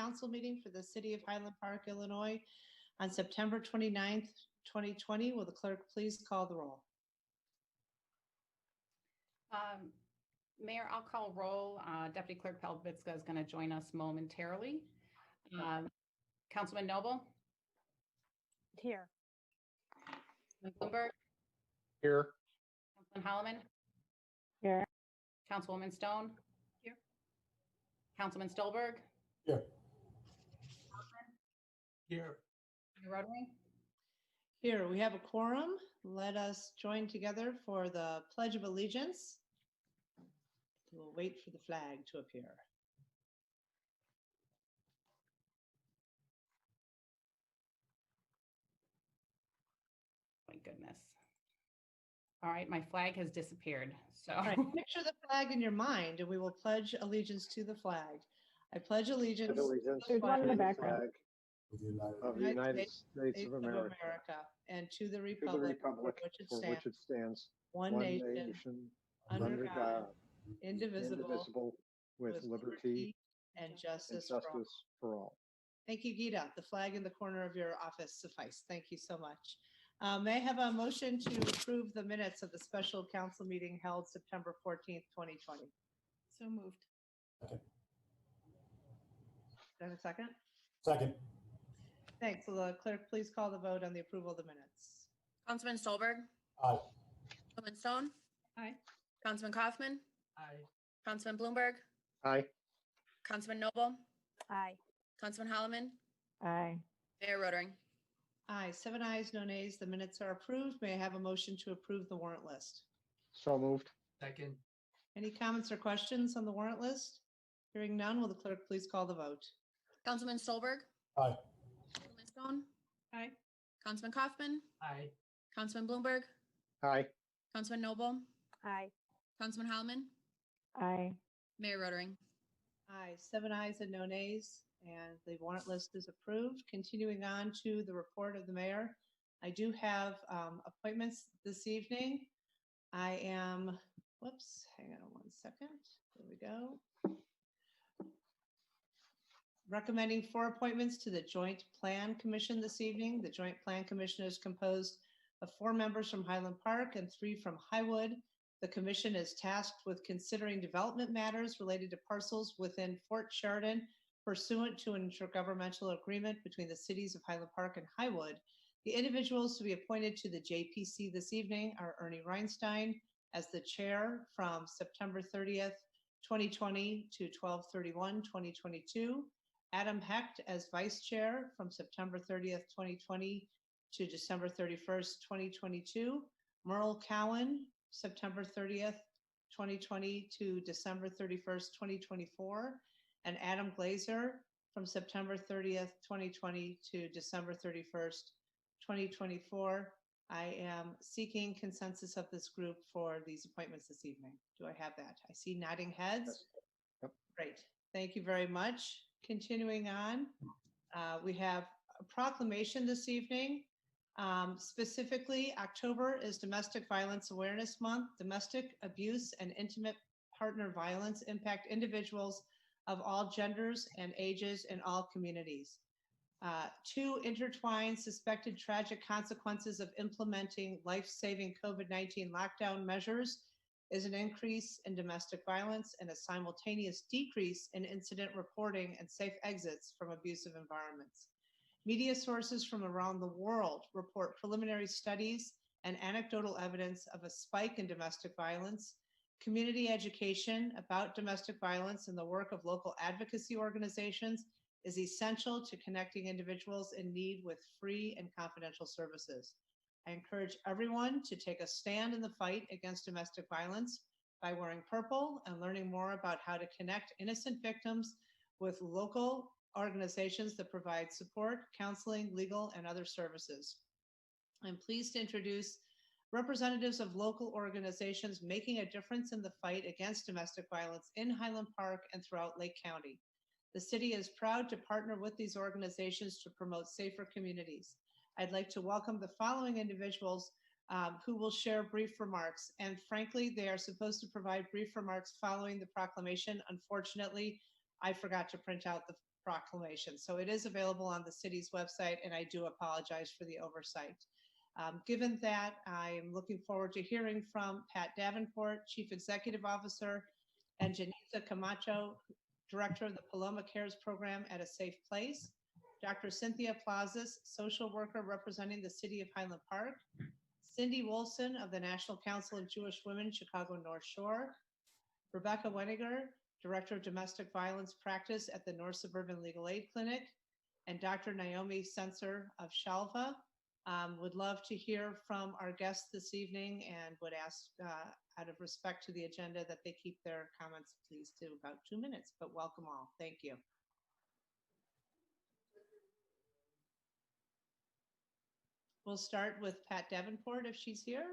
council meeting for the city of Highland Park, Illinois on September 29th, 2020. Will the clerk please call the roll? Mayor, I'll call roll. Deputy Clerk Pelvitska is going to join us momentarily. Councilman Noble? Here. Councilman Bloomberg? Here. Councilman Holloman? Here. Councilwoman Stone? Here. Councilman Stolberg? Here. Here. Mayor Rotary? Here, we have a quorum. Let us join together for the Pledge of Allegiance. We'll wait for the flag to appear. My goodness. All right, my flag has disappeared. So All right, picture the flag in your mind and we will pledge allegiance to the flag. I pledge allegiance to There's one in the background. Of the United States of America and to the to the republic for republic which it stands, one nation, under God, indivisible, with liberty and and justice justice for all. for all. Thank you, Gita. The flag in the corner of your office suffice. Thank you so much. May I have a motion to approve the minutes of the special council meeting held September 14th, 2020? So moved. Do I have a second? Second. Thanks. Will the clerk please call the vote on the approval of the minutes? Councilman Stolberg, Aye. Councilman Stone, Aye. Councilman Kaufman, Aye. Councilman Bloomberg, Aye. Councilman Noble, Aye. Councilman Holloman, Aye. Mayor Rotary. Aye, 7 ayes, no nays. The minutes are approved. May I have a motion to approve the warrant list? So moved. Second. Any comments or questions on the warrant list? Hearing none, will the clerk please call the vote? Councilman Stolberg, Aye. Councilman Stone, Aye. Councilman Kaufman, Aye. Councilman Bloomberg, Aye. Councilman Noble, Aye. Councilman Holloman, Aye. Mayor Rotary. Aye, 7 ayes and no nays, and the warrant list is approved. Continuing on to the report of the mayor. I do have appointments this evening. I am, whoops, hang on 1 second. There we go. Recommending 4 appointments to the Joint Plan Commission this evening. The Joint Plan Commission is composed of 4 members from Highland Park and 3 from Highwood. The commission is tasked with considering development matters related to parcels within Fort Sheridan pursuant to an intergovernmental agreement between the cities of Highland Park and Highwood. The individuals to be appointed to the JPC this evening are Ernie Reinstein as the chair from September 30th, 2020 to 12/31/2022. Adam Hecht as vice chair from September 30th, 2020 to December 31st, 2022. Merle Cowan, September 30th, 2020 to December 31st, 2024. And Adam Glazer from September 30th, 2020 to December 31st, 2024. I am seeking consensus of this group for these appointments this evening. Do I have that? I see nodding heads. Yep. Great. Thank you very much. Continuing on, we have a proclamation this evening. Specifically, October is Domestic Violence Awareness Month. Domestic abuse and intimate partner violence impact individuals of all genders and ages in all communities. 2 intertwined suspected tragic consequences of implementing life-saving COVID-19 lockdown measures is an increase in domestic violence and a simultaneous decrease in incident reporting and safe exits from abusive environments. Media sources from around the world report preliminary studies and anecdotal evidence of a spike in domestic violence. Community education about domestic violence and the work of local advocacy organizations is essential to connecting individuals in need with free and confidential services. I encourage everyone to take a stand in the fight against domestic violence by wearing purple and learning more about how to connect innocent victims with local organizations that provide support, counseling, legal, and other services. I'm pleased to introduce representatives of local organizations making a difference in the fight against domestic violence in Highland Park and throughout Lake County. The city is proud to partner with these organizations to promote safer communities. I'd like to welcome the following individuals who will share brief remarks. And frankly, they are supposed to provide brief remarks following the proclamation. Unfortunately, I forgot to print out proclamation. So it is available on the city's website, and I do apologize for the oversight. Given that, I'm looking forward to hearing from Pat Davenport, Chief Executive Officer, and Janitza Camacho, Director of the Paloma Cares Program at A Safe Place, Dr. Cynthia Plazas, Social Worker representing the City of Highland Park, Cindy Wolfson of the National Council of Jewish Women, Chicago North Shore, Rebecca Weniger, Director of Domestic Violence Practice at the North Suburban Legal Aid Clinic, and Dr. Naomi Sensor of Shalva. Would love to hear from our guests this evening and would ask, out of respect to the agenda, that they keep their comments, please, to about 2 minutes, but welcome all. Thank you. We'll start with Pat Davenport if she's here.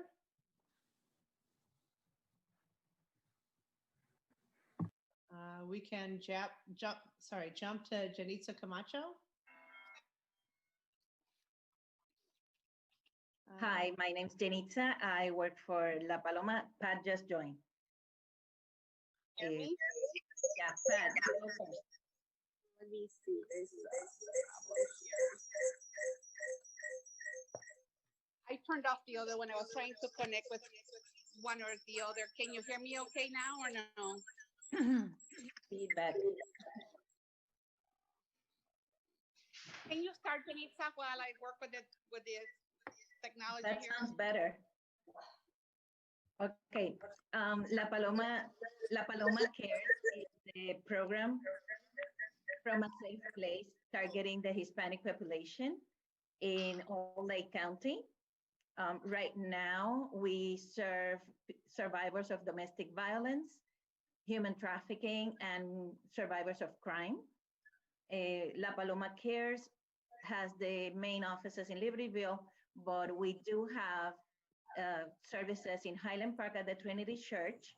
We can jump to Janitza Camacho. Hi, my name's Janitza. I work for La Paloma. Pat just joined. Hear me? Yeah, Pat. Let me see. There's a problem here. I turned off the other one. I was trying to connect with one or the other. Can you hear me okay now or no? Feedback. Can you start, Janitza, while I work with the technology That here? sounds better. Okay. La Paloma Cares is a program from A Safe Place targeting the Hispanic population in all Lake County. Right now, we serve survivors of domestic violence, human trafficking, and survivors of crime. La Paloma Cares has the main offices in Libertyville, but we do have services in Highland Park at the Trinity Church.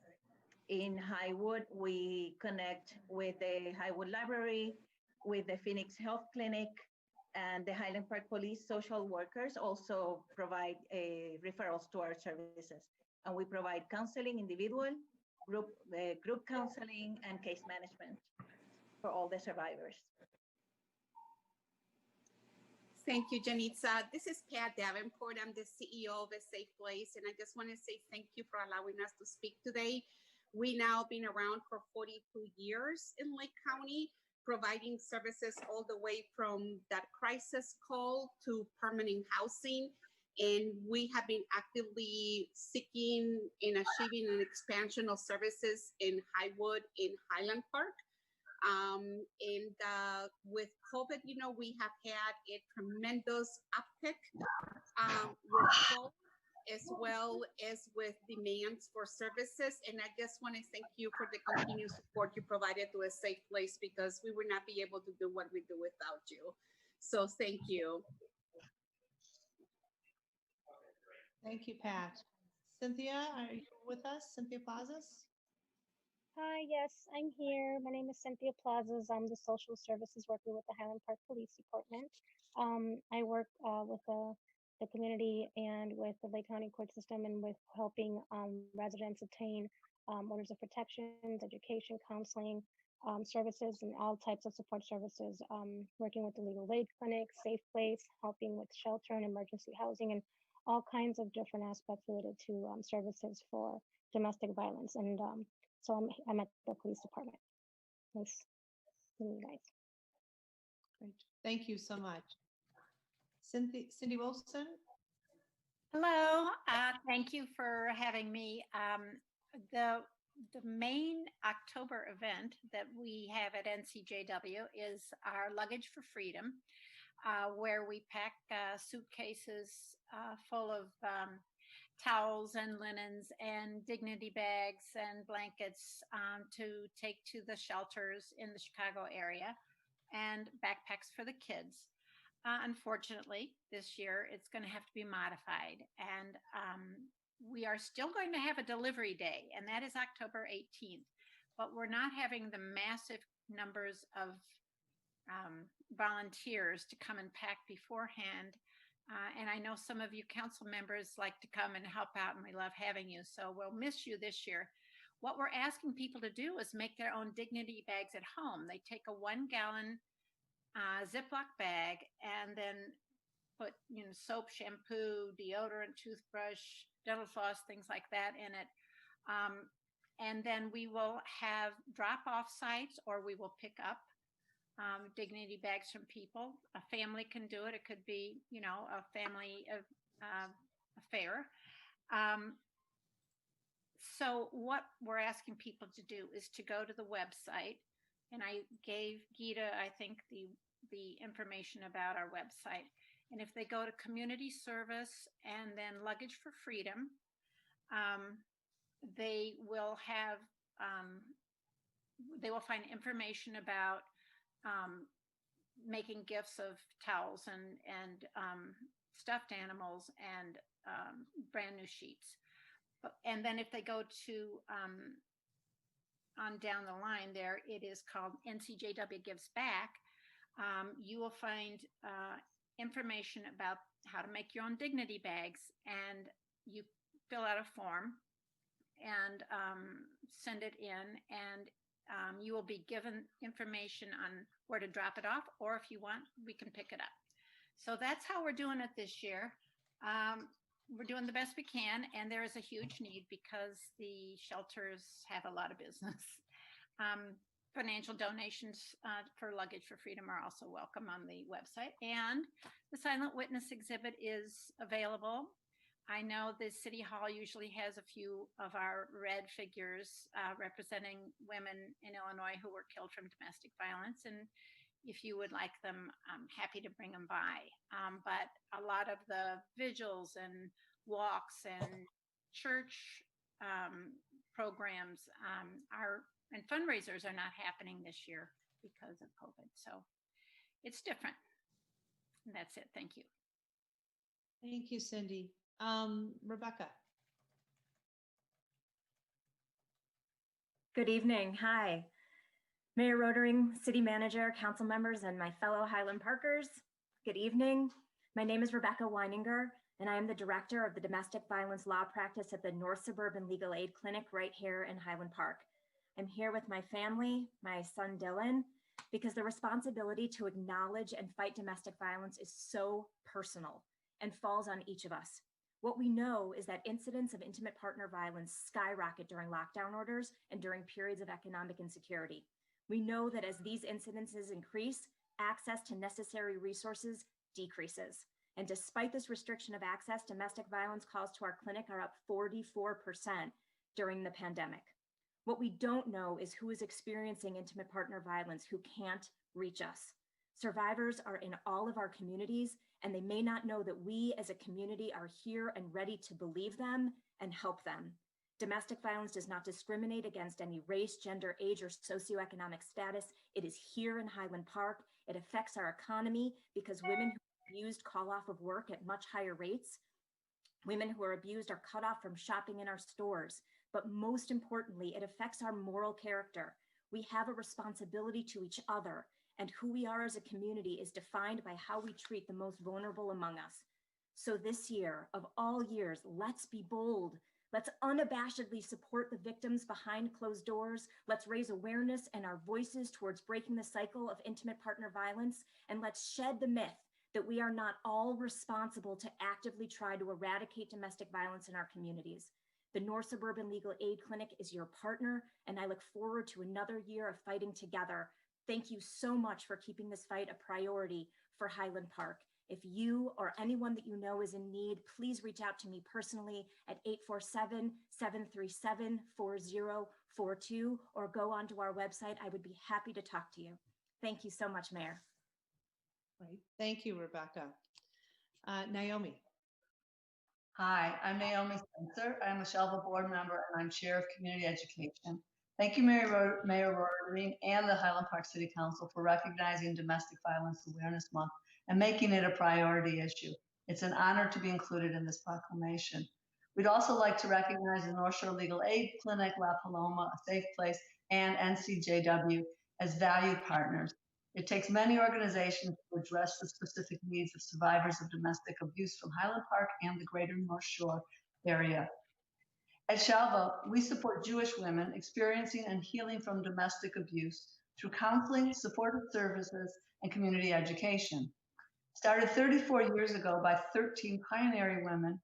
In Highwood, we connect with the Highwood Library, with the Phoenix Health Clinic, and the Highland Park Police social workers also provide referrals to our services. And we provide counseling, individual, group counseling, and case management for all the survivors. Thank you, Janitza. This is Pat Davenport. I'm the CEO of A Safe Place, and I just want to say thank you for allowing us to speak today. We now been around for 42 years in Lake County, providing services all the way from that crisis call to permanent housing. And we have been actively seeking and achieving an expansion of services in Highwood, in Highland Park. With COVID, we have had a tremendous uptick with COVID, as well as with demands for services. And I just want to thank you for the continued support you provided to A Safe Place, because we would not be able to do what we do without you. So thank you. Thank you, Pat. Cynthia, are you with us? Cynthia Plazas? Hi, yes, I'm here. My name is Cynthia Plazas. I'm the social services worker with the Highland Park Police Department. I work with the community and with the Lake County court system, and with helping residents obtain orders of protections, education, counseling, services, and all types of support services, working with the legal aid clinic, Safe Place, helping with shelter and emergency housing, and all kinds of different aspects related to services for domestic violence. And so I'm at the police department. Nice meeting you guys. Great. Thank you so much. Cindy Wilson? Hello, thank you for having me. The main October event that we have at NCJW is our Luggage for Freedom, where we pack suitcases full of towels and linens and dignity bags and blankets to take to the shelters in the Chicago area, and backpacks for the kids. Unfortunately, this year it's going to have to be modified, and we are still going to have a delivery day, and that is October 18th, but we're not having the massive numbers of volunteers to come and pack beforehand. And I know some of you council members like to come and help out, and we love having you. So we'll miss you this year. What we're asking people to do is make their own dignity bags at home. They take a 1-gallon Ziploc bag and then put, soap, shampoo, deodorant, toothbrush, dental floss, things like that in it. And then we will have drop-off sites, or we will pick up dignity bags from people. A family can do it. It could be, a family affair. So what we're asking people to do is to go to the website, and I gave Gita, I think, the information about our website. And if they go to community service and then luggage for freedom, they will have, they will find information about making gifts of towels and stuffed animals and brand new sheets. And then if they go to on down the line there, it is called NCJW Gives Back. You will find information about how to make your own dignity bags, and you fill out a form and send it in, and you will be given information on where to drop it off, or if you want, we can pick it up. So that's how we're doing it this year. We're doing the best we can, and there is a huge need because the shelters have a lot of business. Financial donations for Luggage for Freedom are also welcome on the website, and the Silent Witness exhibit is available. I know the City Hall usually has a few of our red figures representing women in Illinois who were killed from domestic violence, and if you would like them, I'm happy to bring them by. But a lot of the vigils and walks and church programs and fundraisers are not happening this year because of COVID. So it's different. And that's it. Thank you. Thank you, Cindy. Rebecca. Good evening. Hi. Mayor Rotering, City Manager, Council members, and my fellow Highland Parkers. Good evening. My name is Rebecca Weininger, and I am the Director of the Domestic Violence Law Practice at the North Suburban Legal Aid Clinic right here in Highland Park. I'm here with my family, my son Dylan, because the responsibility to acknowledge and fight domestic violence is so personal and falls on each of us. What we know is that incidents of intimate partner violence skyrocket during lockdown orders and during periods of economic insecurity. We know that as these incidences increase, access to necessary resources decreases. And despite this restriction of access, domestic violence calls to our clinic are up 44% during the pandemic. What we don't know is who is experiencing intimate partner violence, who can't reach us. Survivors are in all of our communities, and they may not know that we as a community are here and ready to believe them and help them. Domestic violence does not discriminate against any race, gender, age, or socioeconomic status. It is here in Highland Park. It affects our economy because women who are abused call off of work at much higher rates. Women who are abused are cut off from shopping in our stores. But most importantly, it affects our moral character. We have a responsibility to each other, and who we are as a community is defined by how we treat the most vulnerable among us. So this year, of all years, let's be bold. Let's unabashedly support the victims behind closed doors. Let's raise awareness and our voices towards breaking the cycle of intimate partner violence. And let's shed the myth that we are not all responsible to actively try to eradicate domestic violence in our communities. The North Suburban Legal Aid Clinic is your partner, and I look forward to another year of fighting together. Thank you so much for keeping this fight a priority for Highland Park. If you or anyone that you know is in need, please reach out to me personally at 847-737-4042 or go onto our website. I would be happy to talk to you. Thank you so much, Mayor. Right. Thank you, Rebecca. Naomi. Hi, I'm Naomi Spencer. I'm a Shelva board member and I'm Chair of Community Education. Thank you, Mayor Rotering and the Highland Park City Council for recognizing Domestic Violence Awareness Month and making it a priority issue. It's an honor to be included in this proclamation. We'd also like to recognize the North Shore Legal Aid Clinic, La Paloma, A Safe Place, and NCJW as valued partners. It takes many organizations to address the specific needs of survivors of domestic abuse from Highland Park and the greater North Shore area. At Shelva, we support Jewish women experiencing and healing from domestic abuse through counseling, supportive services, and community education. Started 34 years ago by 13 pioneering women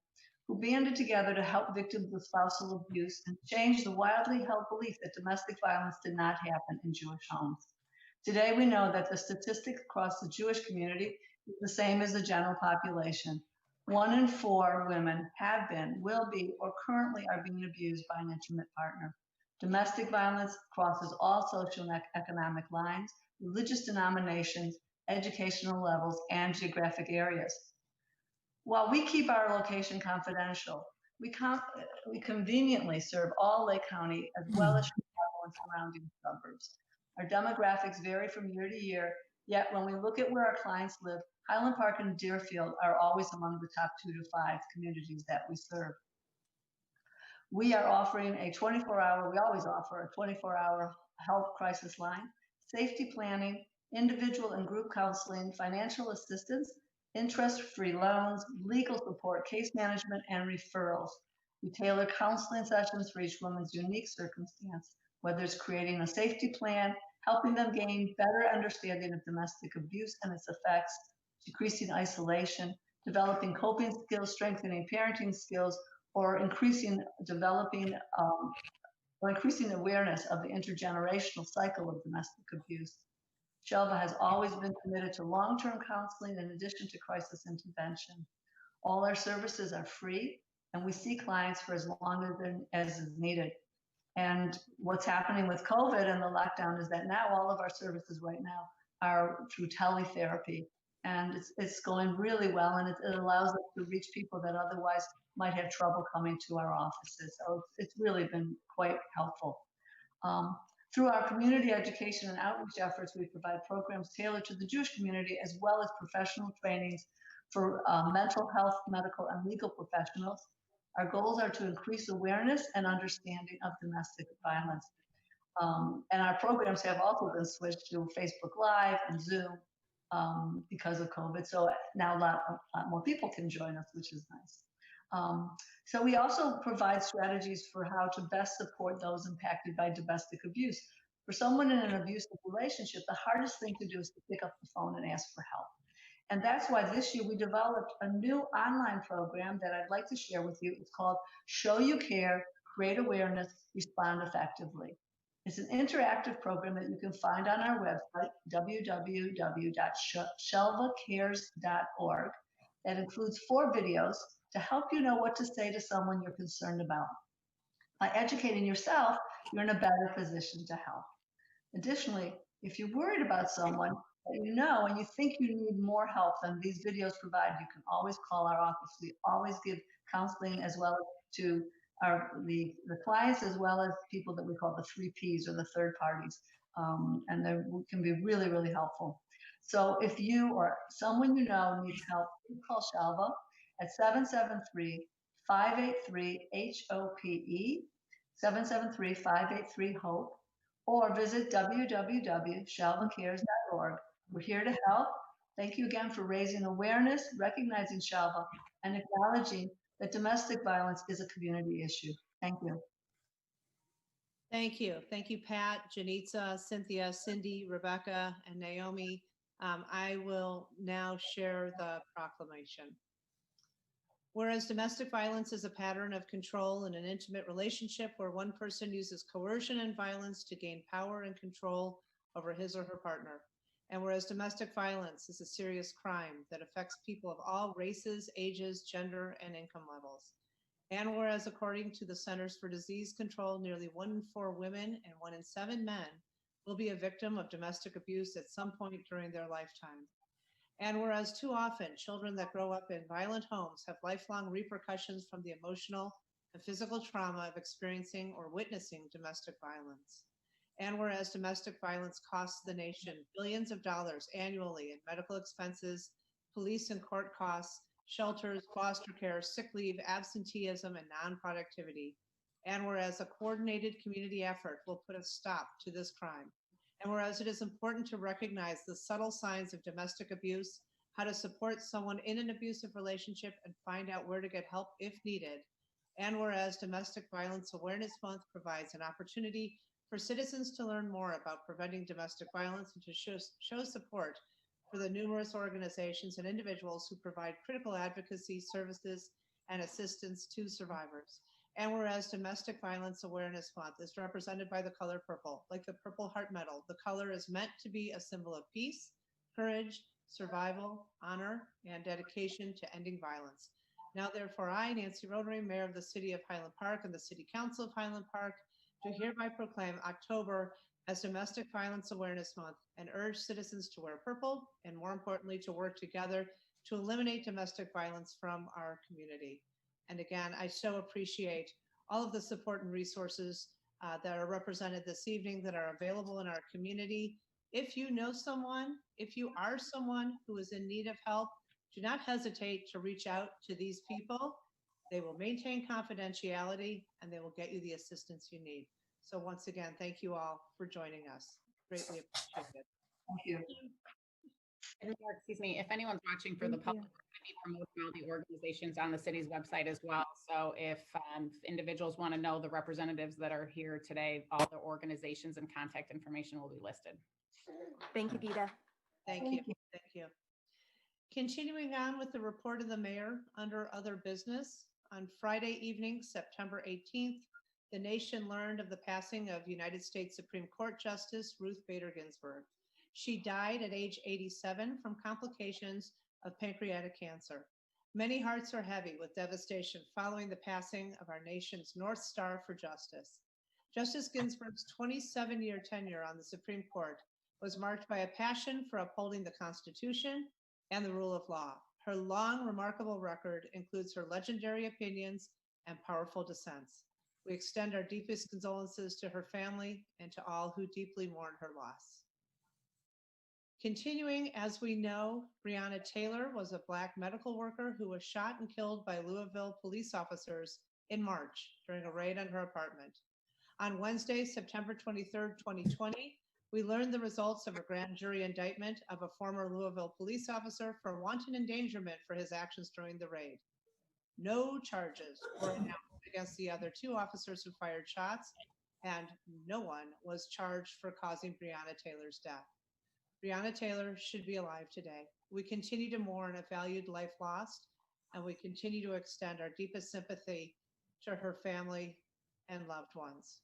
who banded together to help victims of spousal abuse and change the widely held belief that domestic violence did not happen in Jewish homes. Today, we know that the statistics across the Jewish community is the same as the general population. 1 in 4 women have been, will be, or currently are being abused by an intimate partner. Domestic violence crosses all social and economic lines, religious denominations, educational levels, and geographic areas. While we keep our location confidential, we conveniently serve all Lake County as well as Chicago and surrounding suburbs. Our demographics vary from year to year, yet when we look at where our clients live, Highland Park and Deerfield are always among the top 2 to 5 communities that we serve. We are offering a 24-hour, we always offer a 24-hour health crisis line, safety planning, individual and group counseling, financial assistance, interest-free loans, legal support, case management, and referrals. We tailor counseling sessions for each woman's unique circumstance, whether it's creating a safety plan, helping them gain better understanding of domestic abuse and its effects, decreasing isolation, developing coping skills, strengthening parenting skills, or increasing awareness of the intergenerational cycle of domestic abuse. Shelva has always been committed to long-term counseling in addition to crisis intervention. All our services are free, and we see clients for as long as is needed. And what's happening with COVID and the lockdown is that now all of our services right now are through teletherapy. And it's going really well, and it allows us to reach people that otherwise might have trouble coming to our offices. So it's really been quite helpful. Through our community education and outreach efforts, we provide programs tailored to the Jewish community as well as professional trainings for mental health, medical, and legal professionals. Our goals are to increase awareness and understanding of domestic violence. And our programs have also been switched to Facebook Live and Zoom because of COVID. So now a lot more people can join us, which is nice. So we also provide strategies for how to best support those impacted by domestic abuse. For someone in an abusive relationship, the hardest thing to do is to pick up the phone and ask for help. And that's why this year we developed a new online program that I'd like to share with you. It's called Show You Care, Create Awareness, Respond Effectively. It's an interactive program that you can find on our website, www.shelvacares.org. That includes 4 videos to help you know what to say to someone you're concerned about. By educating yourself, you're in a better position to help. Additionally, if you're worried about someone that you know and you think you need more help than these videos provide, you can always call our office. We always give counseling as well to the clients as well as people that we call the 3Ps or the third parties. And they can be really, really helpful. So if you or someone you know needs help, you call Shelva at 773-583-HOPE, 773-583-HOPE, or visit www.shelvacares.org. We're here to help. Thank you again for raising awareness, recognizing Shelva, and acknowledging that domestic violence is a community issue. Thank you. Thank you. Thank you, Pat, Janitza, Cynthia, Cindy, Rebecca, and Naomi. I will now share the proclamation. Whereas domestic violence is a pattern of control in an intimate relationship where one person uses coercion and violence to gain power and control over his or her partner. And whereas domestic violence is a serious crime that affects people of all races, ages, gender, and income levels. And whereas according to the Centers for Disease Control, nearly 1 in 4 women and 1 in 7 men will be a victim of domestic abuse at some point during their lifetime. And whereas too often children that grow up in violent homes have lifelong repercussions from the emotional and physical trauma of experiencing or witnessing domestic violence. And whereas domestic violence costs the nation billions of dollars annually in medical expenses, police and court costs, shelters, foster care, sick leave, absenteeism, and non-productivity. And whereas a coordinated community effort will put a stop to this crime. And whereas it is important to recognize the subtle signs of domestic abuse, how to support someone in an abusive relationship, and find out where to get help if needed. And whereas Domestic Violence Awareness Month provides an opportunity for citizens to learn more about preventing domestic violence and to show support for the numerous organizations and individuals who provide critical advocacy services and assistance to survivors. And whereas Domestic Violence Awareness Month is represented by the color purple, like the Purple Heart Medal, the color is meant to be a symbol of peace, courage, survival, honor, and dedication to ending violence. Now, therefore, I, Nancy Rotering, Mayor of the City of Highland Park and the City Council of Highland Park, do hereby proclaim October as Domestic Violence Awareness Month and urge citizens to wear purple and, more importantly, to work together to eliminate domestic violence from our community. And again, I so appreciate all of the support and resources that are represented this evening that are available in our community. If you know someone, if you are someone who is in need of help, do not hesitate to reach out to these people. They will maintain confidentiality and they will get you the assistance you need. So once again, thank you all for joining us. Greatly appreciated. Thank you. And excuse me, if anyone's watching for the public, we promote all the organizations on the city's website as well. So if individuals want to know the representatives that are here today, all the organizations and contact information will be listed. Thank you, Vida. Thank you. Thank you. Continuing on with the report of the mayor under other business, on Friday evening, September 18th, the nation learned of the passing of United States Supreme Court Justice Ruth Bader Ginsburg. She died at age 87 from complications of pancreatic cancer. Many hearts are heavy with devastation following the passing of our nation's North Star for Justice. Justice Ginsburg's 27-year tenure on the Supreme Court was marked by a passion for upholding the Constitution and the rule of law. Her long, remarkable record includes her legendary opinions and powerful dissents. We extend our deepest condolences to her family and to all who deeply mourn her loss. Continuing, as we know, Breonna Taylor was a Black medical worker who was shot and killed by Louisville police officers in March during a raid on her apartment. On Wednesday, September 23rd, 2020, we learned the results of a grand jury indictment of a former Louisville police officer for wanton endangerment for his actions during the raid. No charges were announced against the other two officers who fired shots, and no one was charged for causing Breonna Taylor's death. Breonna Taylor should be alive today. We continue to mourn a valued life lost, and we continue to extend our deepest sympathy to her family and loved ones.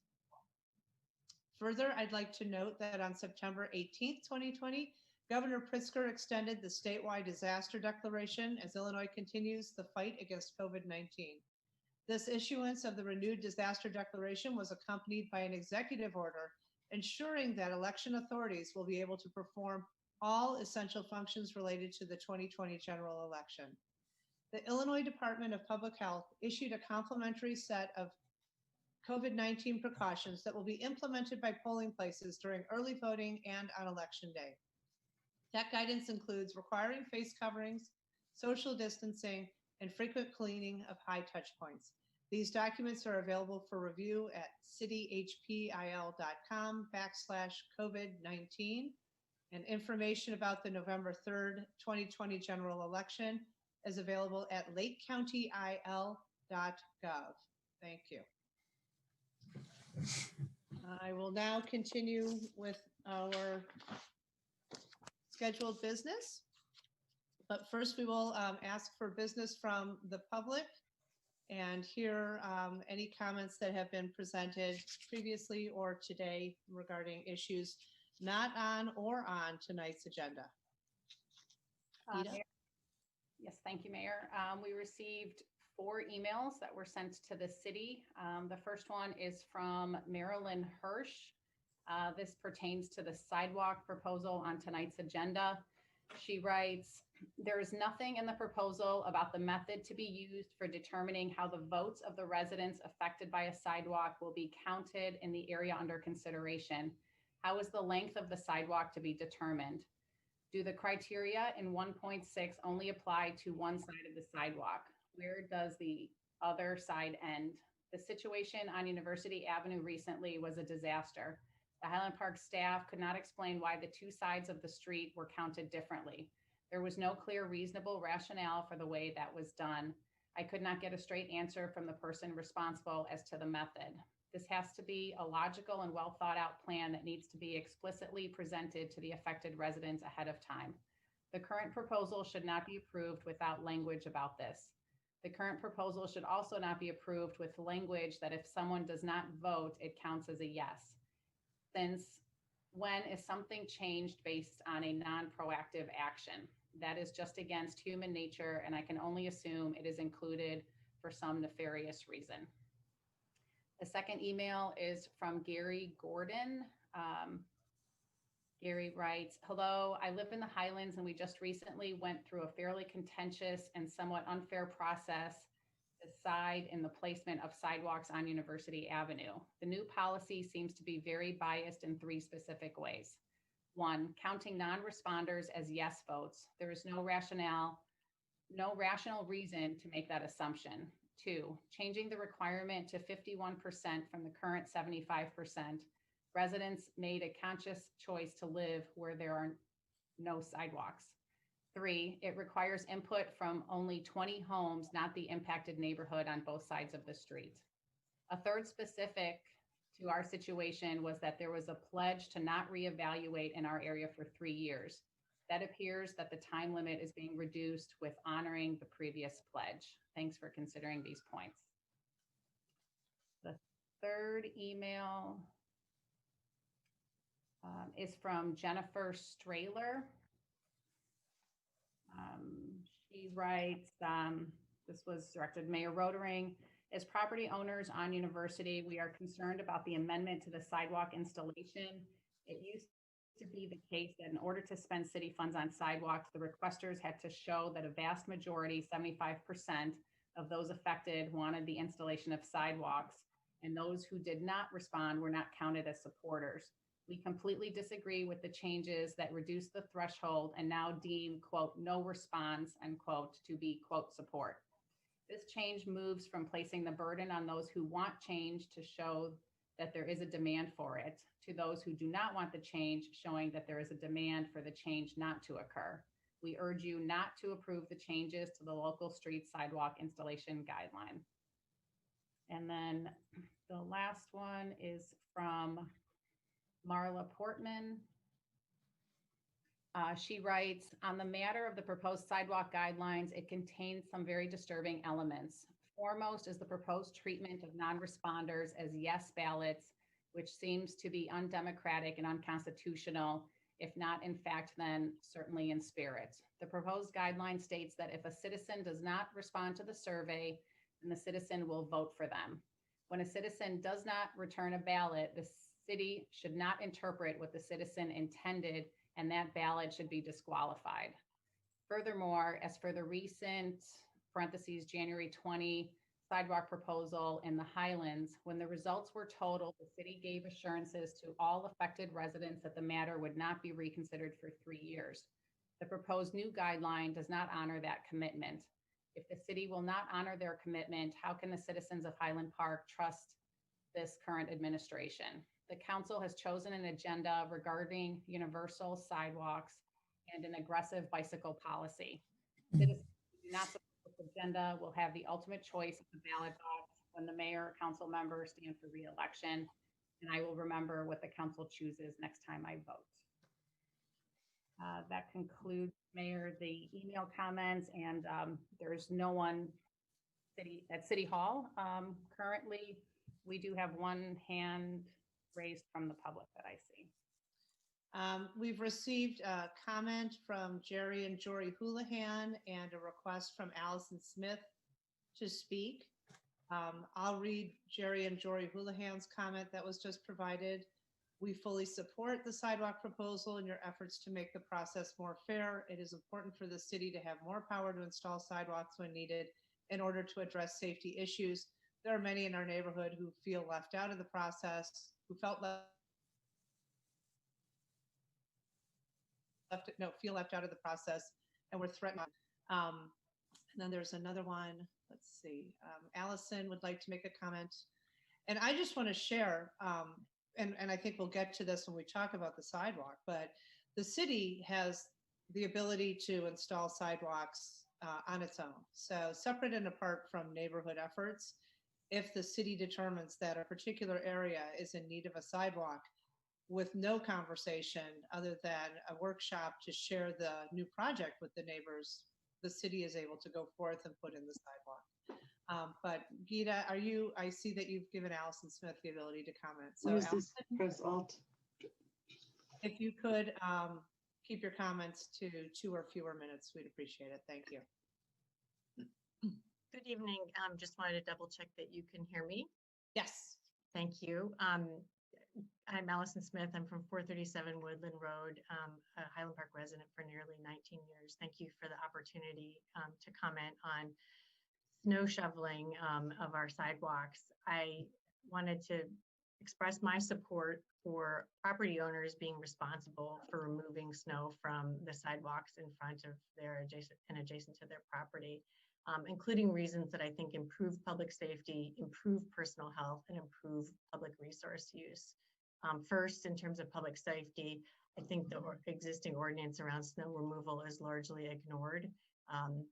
Further, I'd like to note that on September 18th, 2020, Governor Pritzker extended the statewide disaster declaration as Illinois continues the fight against COVID-19. This issuance of the renewed disaster declaration was accompanied by an executive order ensuring that election authorities will be able to perform all essential functions related to the 2020 general election. The Illinois Department of Public Health issued a complimentary set of COVID-19 precautions that will be implemented by polling places during early voting and on election day. That guidance includes requiring face coverings, social distancing, and frequent cleaning of high touch points. These documents are available for review at cityhpil.com/COVID-19. And information about the November 3rd, 2020 general election is available at lakecountyil.gov. Thank you. I will now continue with our scheduled business. But first we will ask for business from the public and hear any comments that have been presented previously or today regarding issues not on or on tonight's agenda. Yes, thank you, Mayor. We received 4 emails that were sent to the city. The first one is from Marilyn Hirsch. This pertains to the sidewalk proposal on tonight's agenda. She writes, there is nothing in the proposal about the method to be used for determining how the votes of the residents affected by a sidewalk will be counted in the area under consideration. How is the length of the sidewalk to be determined? Do the criteria in 1.6 only apply to one side of the sidewalk? Where does the other side end? The situation on University Avenue recently was a disaster. The Highland Park staff could not explain why the 2 sides of the street were counted differently. There was no clear, reasonable rationale for the way that was done. I could not get a straight answer from the person responsible as to the method. This has to be a logical and well thought out plan that needs to be explicitly presented to the affected residents ahead of time. The current proposal should not be approved without language about this. The current proposal should also not be approved with language that if someone does not vote, it counts as a yes. Since when is something changed based on a non-proactive action? That is just against human nature, and I can only assume it is included for some nefarious reason. The second email is from Gary Gordon. Gary writes, hello, I live in the Highlands and we just recently went through a fairly contentious and somewhat unfair process to decide in the placement of sidewalks on University Avenue. The new policy seems to be very biased in 3 specific ways. 1, counting non-responders as yes votes. There is no rational reason to make that assumption. 2, changing the requirement to 51% from the current 75%. Residents made a conscious choice to live where there are no sidewalks. 3, it requires input from only 20 homes, not the impacted neighborhood on both sides of the street. A third specific to our situation was that there was a pledge to not reevaluate in our area for 3 years. That appears that the time limit is being reduced with honoring the previous pledge. Thanks for considering these points. The third email is from Jennifer Strahler. She writes, this was directed Mayor Rotering. As property owners on University, we are concerned about the amendment to the sidewalk installation. It used to be the case that in order to spend city funds on sidewalks, the requesters had to show that a vast majority, 75% of those affected wanted the installation of sidewalks, and those who did not respond were not counted as supporters. We completely disagree with the changes that reduce the threshold and now deem, quote, no response, unquote, to be, quote, support. This change moves from placing the burden on those who want change to show that there is a demand for it, to those who do not want the change, showing that there is a demand for the change not to occur. We urge you not to approve the changes to the local street sidewalk installation guideline. And then the last one is from Marla Portman. She writes, on the matter of the proposed sidewalk guidelines, it contains some very disturbing elements. Foremost is the proposed treatment of non-responders as yes ballots, which seems to be undemocratic and unconstitutional, if not in fact, then certainly in spirit. The proposed guideline states that if a citizen does not respond to the survey, then the citizen will vote for them. When a citizen does not return a ballot, the city should not interpret what the citizen intended, and that ballot should be disqualified. Furthermore, as for the recent, parentheses, January 20 sidewalk proposal in the Highlands, when the results were totaled, the city gave assurances to all affected residents that the matter would not be reconsidered for 3 years. The proposed new guideline does not honor that commitment. If the city will not honor their commitment, how can the citizens of Highland Park trust this current administration? The council has chosen an agenda regarding universal sidewalks and an aggressive bicycle policy. Citizens who do not support this agenda will have the ultimate choice of the ballot box when the mayor or council members stand for re-election, and I will remember what the council chooses next time I vote. That concludes, Mayor, the email comments, and there's no one at City Hall. Currently, we do have one hand raised from the public that I see. We've received a comment from Jerry and Jory Houlihan and a request from Allison Smith to speak. I'll read Jerry and Jory Houlihan's comment that was just provided. We fully support the sidewalk proposal and your efforts to make the process more fair. It is important for the city to have more power to install sidewalks when needed in order to address safety issues. There are many in our neighborhood who feel left out of the process, who feel left out of the process and were threatened. And then there's another one. Let's see. Allison would like to make a comment. And I just want to share, and I think we'll get to this when we talk about the sidewalk, but the city has the ability to install sidewalks on its own. So separate and apart from neighborhood efforts, if the city determines that a particular area is in need of a sidewalk, with no conversation other than a workshop to share the new project with the neighbors, the city is able to go forth and put in the sidewalk. But Gita, I see that you've given Allison Smith the ability to comment. So Allison, Press Alt. if you could keep your comments to 2 or fewer minutes, we'd appreciate it. Thank you. Good evening. Just wanted to double check that you can hear me. Yes. Thank you. I'm Allison Smith. I'm from 437 Woodland Road, a Highland Park resident for nearly 19 years. Thank you for the opportunity to comment on snow shoveling of our sidewalks. I wanted to express my support for property owners being responsible for removing snow from the sidewalks in front of their adjacent to their property. Including reasons that I think improve public safety, improve personal health, and improve public resource use. First, in terms of public safety, I think the existing ordinance around snow removal is largely ignored.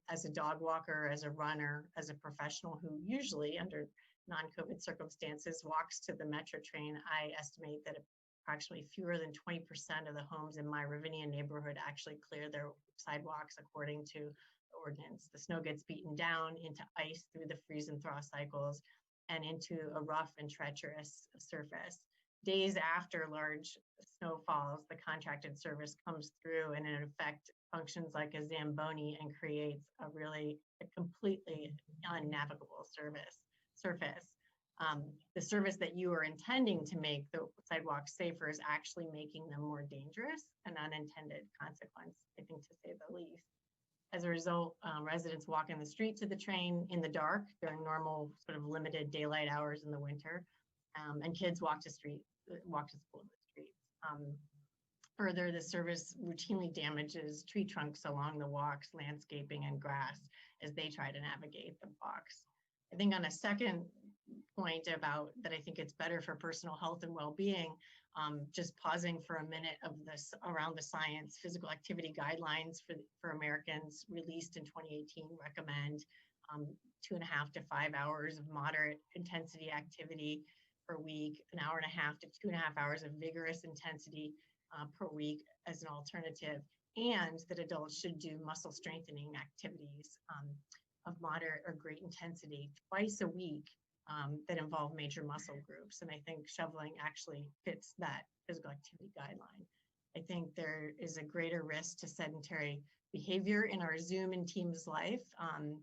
As a dog walker, as a runner, as a professional who usually under non-COVID circumstances walks to the metro train, I estimate that approximately fewer than 20% of the homes in my Ravinia neighborhood actually clear their sidewalks according to ordinance. The snow gets beaten down into ice through the freeze and thaw cycles and into a rough and treacherous surface. Days after large snow falls, the contracted service comes through and in effect functions like a Zamboni and creates a completely unnavigable surface. The service that you are intending to make the sidewalks safer is actually making them more dangerous, an unintended consequence, I think, to say the least. As a result, residents walk in the street to the train in the dark during normal sort of limited daylight hours in the winter, and kids walk to school in the streets. Further, the service routinely damages tree trunks along the walks, landscaping, and grass as they try to navigate the walks. I think on a second point about that, I think it's better for personal health and well-being. Just pausing for a minute of this around the science, physical activity guidelines for Americans released in 2018 recommend 2.5 to 5 hours of moderate intensity activity per week, 1.5 to 2.5 hours of vigorous intensity per week as an alternative, and that adults should do muscle strengthening activities of moderate or great intensity twice a week that involve major muscle groups. And I think shoveling actually fits that physical activity guideline. I think there is a greater risk to sedentary behavior in our Zoom and Teams life.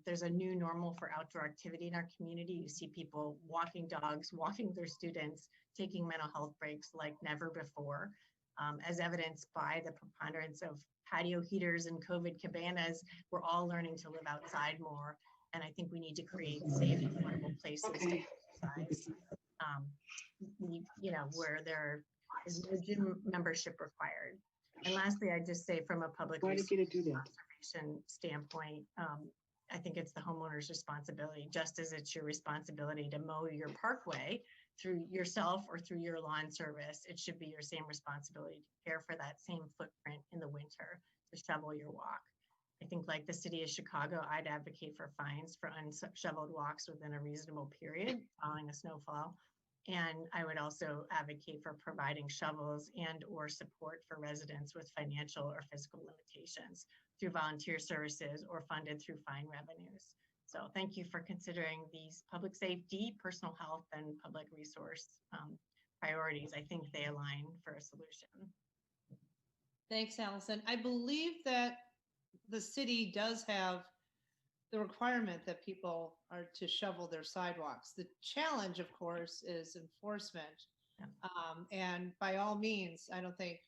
There's a new normal for outdoor activity in our community. You see people walking dogs, walking their students, taking mental health breaks like never before. As evidenced by the preponderance of patio heaters and COVID cabanas, we're all learning to live outside more. And I think we need to create safe and affordable places to exercise, where there is no gym membership required. And lastly, I just say from a public conservation standpoint, I think it's the homeowner's responsibility, just as it's your responsibility to mow your parkway through yourself or through your lawn service. It should be your same responsibility to care for that same footprint in the winter, to shovel your walk. I think like the city of Chicago, I'd advocate for fines for unshoveled walks within a reasonable period following a snowfall. And I would also advocate for providing shovels and or support for residents with financial or physical limitations through volunteer services or funded through fine revenues. So thank you for considering these public safety, personal health, and public resource priorities. I think they align for a solution. Thanks, Allison. I believe that the city does have the requirement that people are to shovel their sidewalks. The challenge, of course, is enforcement. And by all means, I don't think,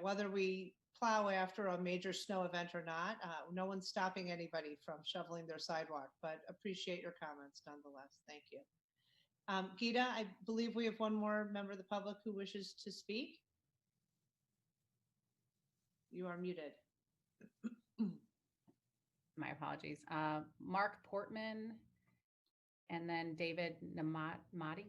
whether we plow after a major snow event or not, no one's stopping anybody from shoveling their sidewalk, but appreciate your comments nonetheless. Thank you. Gita, I believe we have one more member of the public who wishes to speak. You are muted. My apologies. Mark Portman, and then David Namati.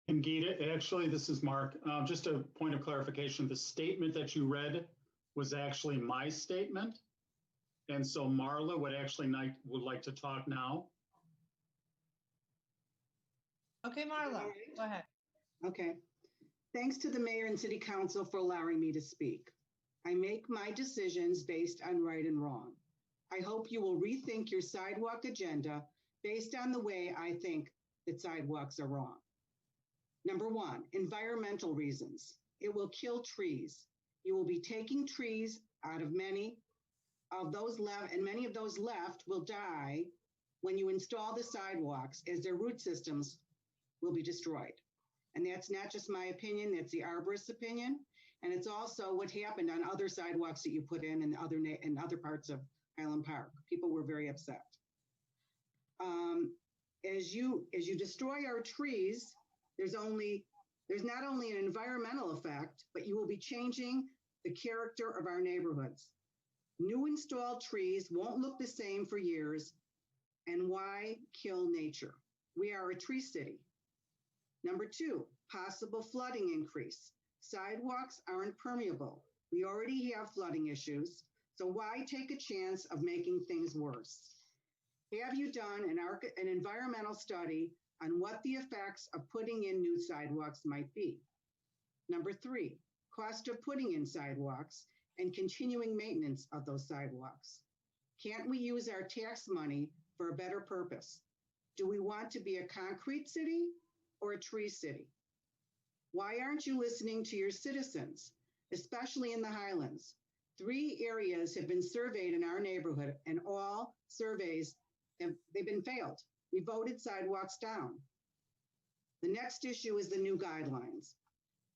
And Gita, actually, this is Mark. Just a point of clarification, the statement that you read was actually my statement. And so Marla would like to talk now. Okay, Marla, go ahead. Okay. Thanks to the mayor and city council for allowing me to speak. I make my decisions based on right and wrong. I hope you will rethink your sidewalk agenda based on the way I think that sidewalks are wrong. Number one, environmental reasons. It will kill trees. You will be taking trees out of many of those left, and many of those left will die when you install the sidewalks, as their root systems will be destroyed. And that's not just my opinion, that's the arborist's opinion. And it's also what happened on other sidewalks that you put in other parts of Highland Park. People were very upset. As you destroy our trees, there's not only an environmental effect, but you will be changing the character of our neighborhoods. New installed trees won't look the same for years. And why kill nature? We are a tree city. Number two, possible flooding increase. Sidewalks aren't permeable. We already have flooding issues, so why take a chance of making things worse? Have you done an environmental study on what the effects of putting in new sidewalks might be? Number three, cost of putting in sidewalks and continuing maintenance of those sidewalks. Can't we use our tax money for a better purpose? Do we want to be a concrete city or a tree city? Why aren't you listening to your citizens, especially in the Highlands? 3 areas have been surveyed in our neighborhood, and all surveys, they've been failed. We voted sidewalks down. The next issue is the new guidelines.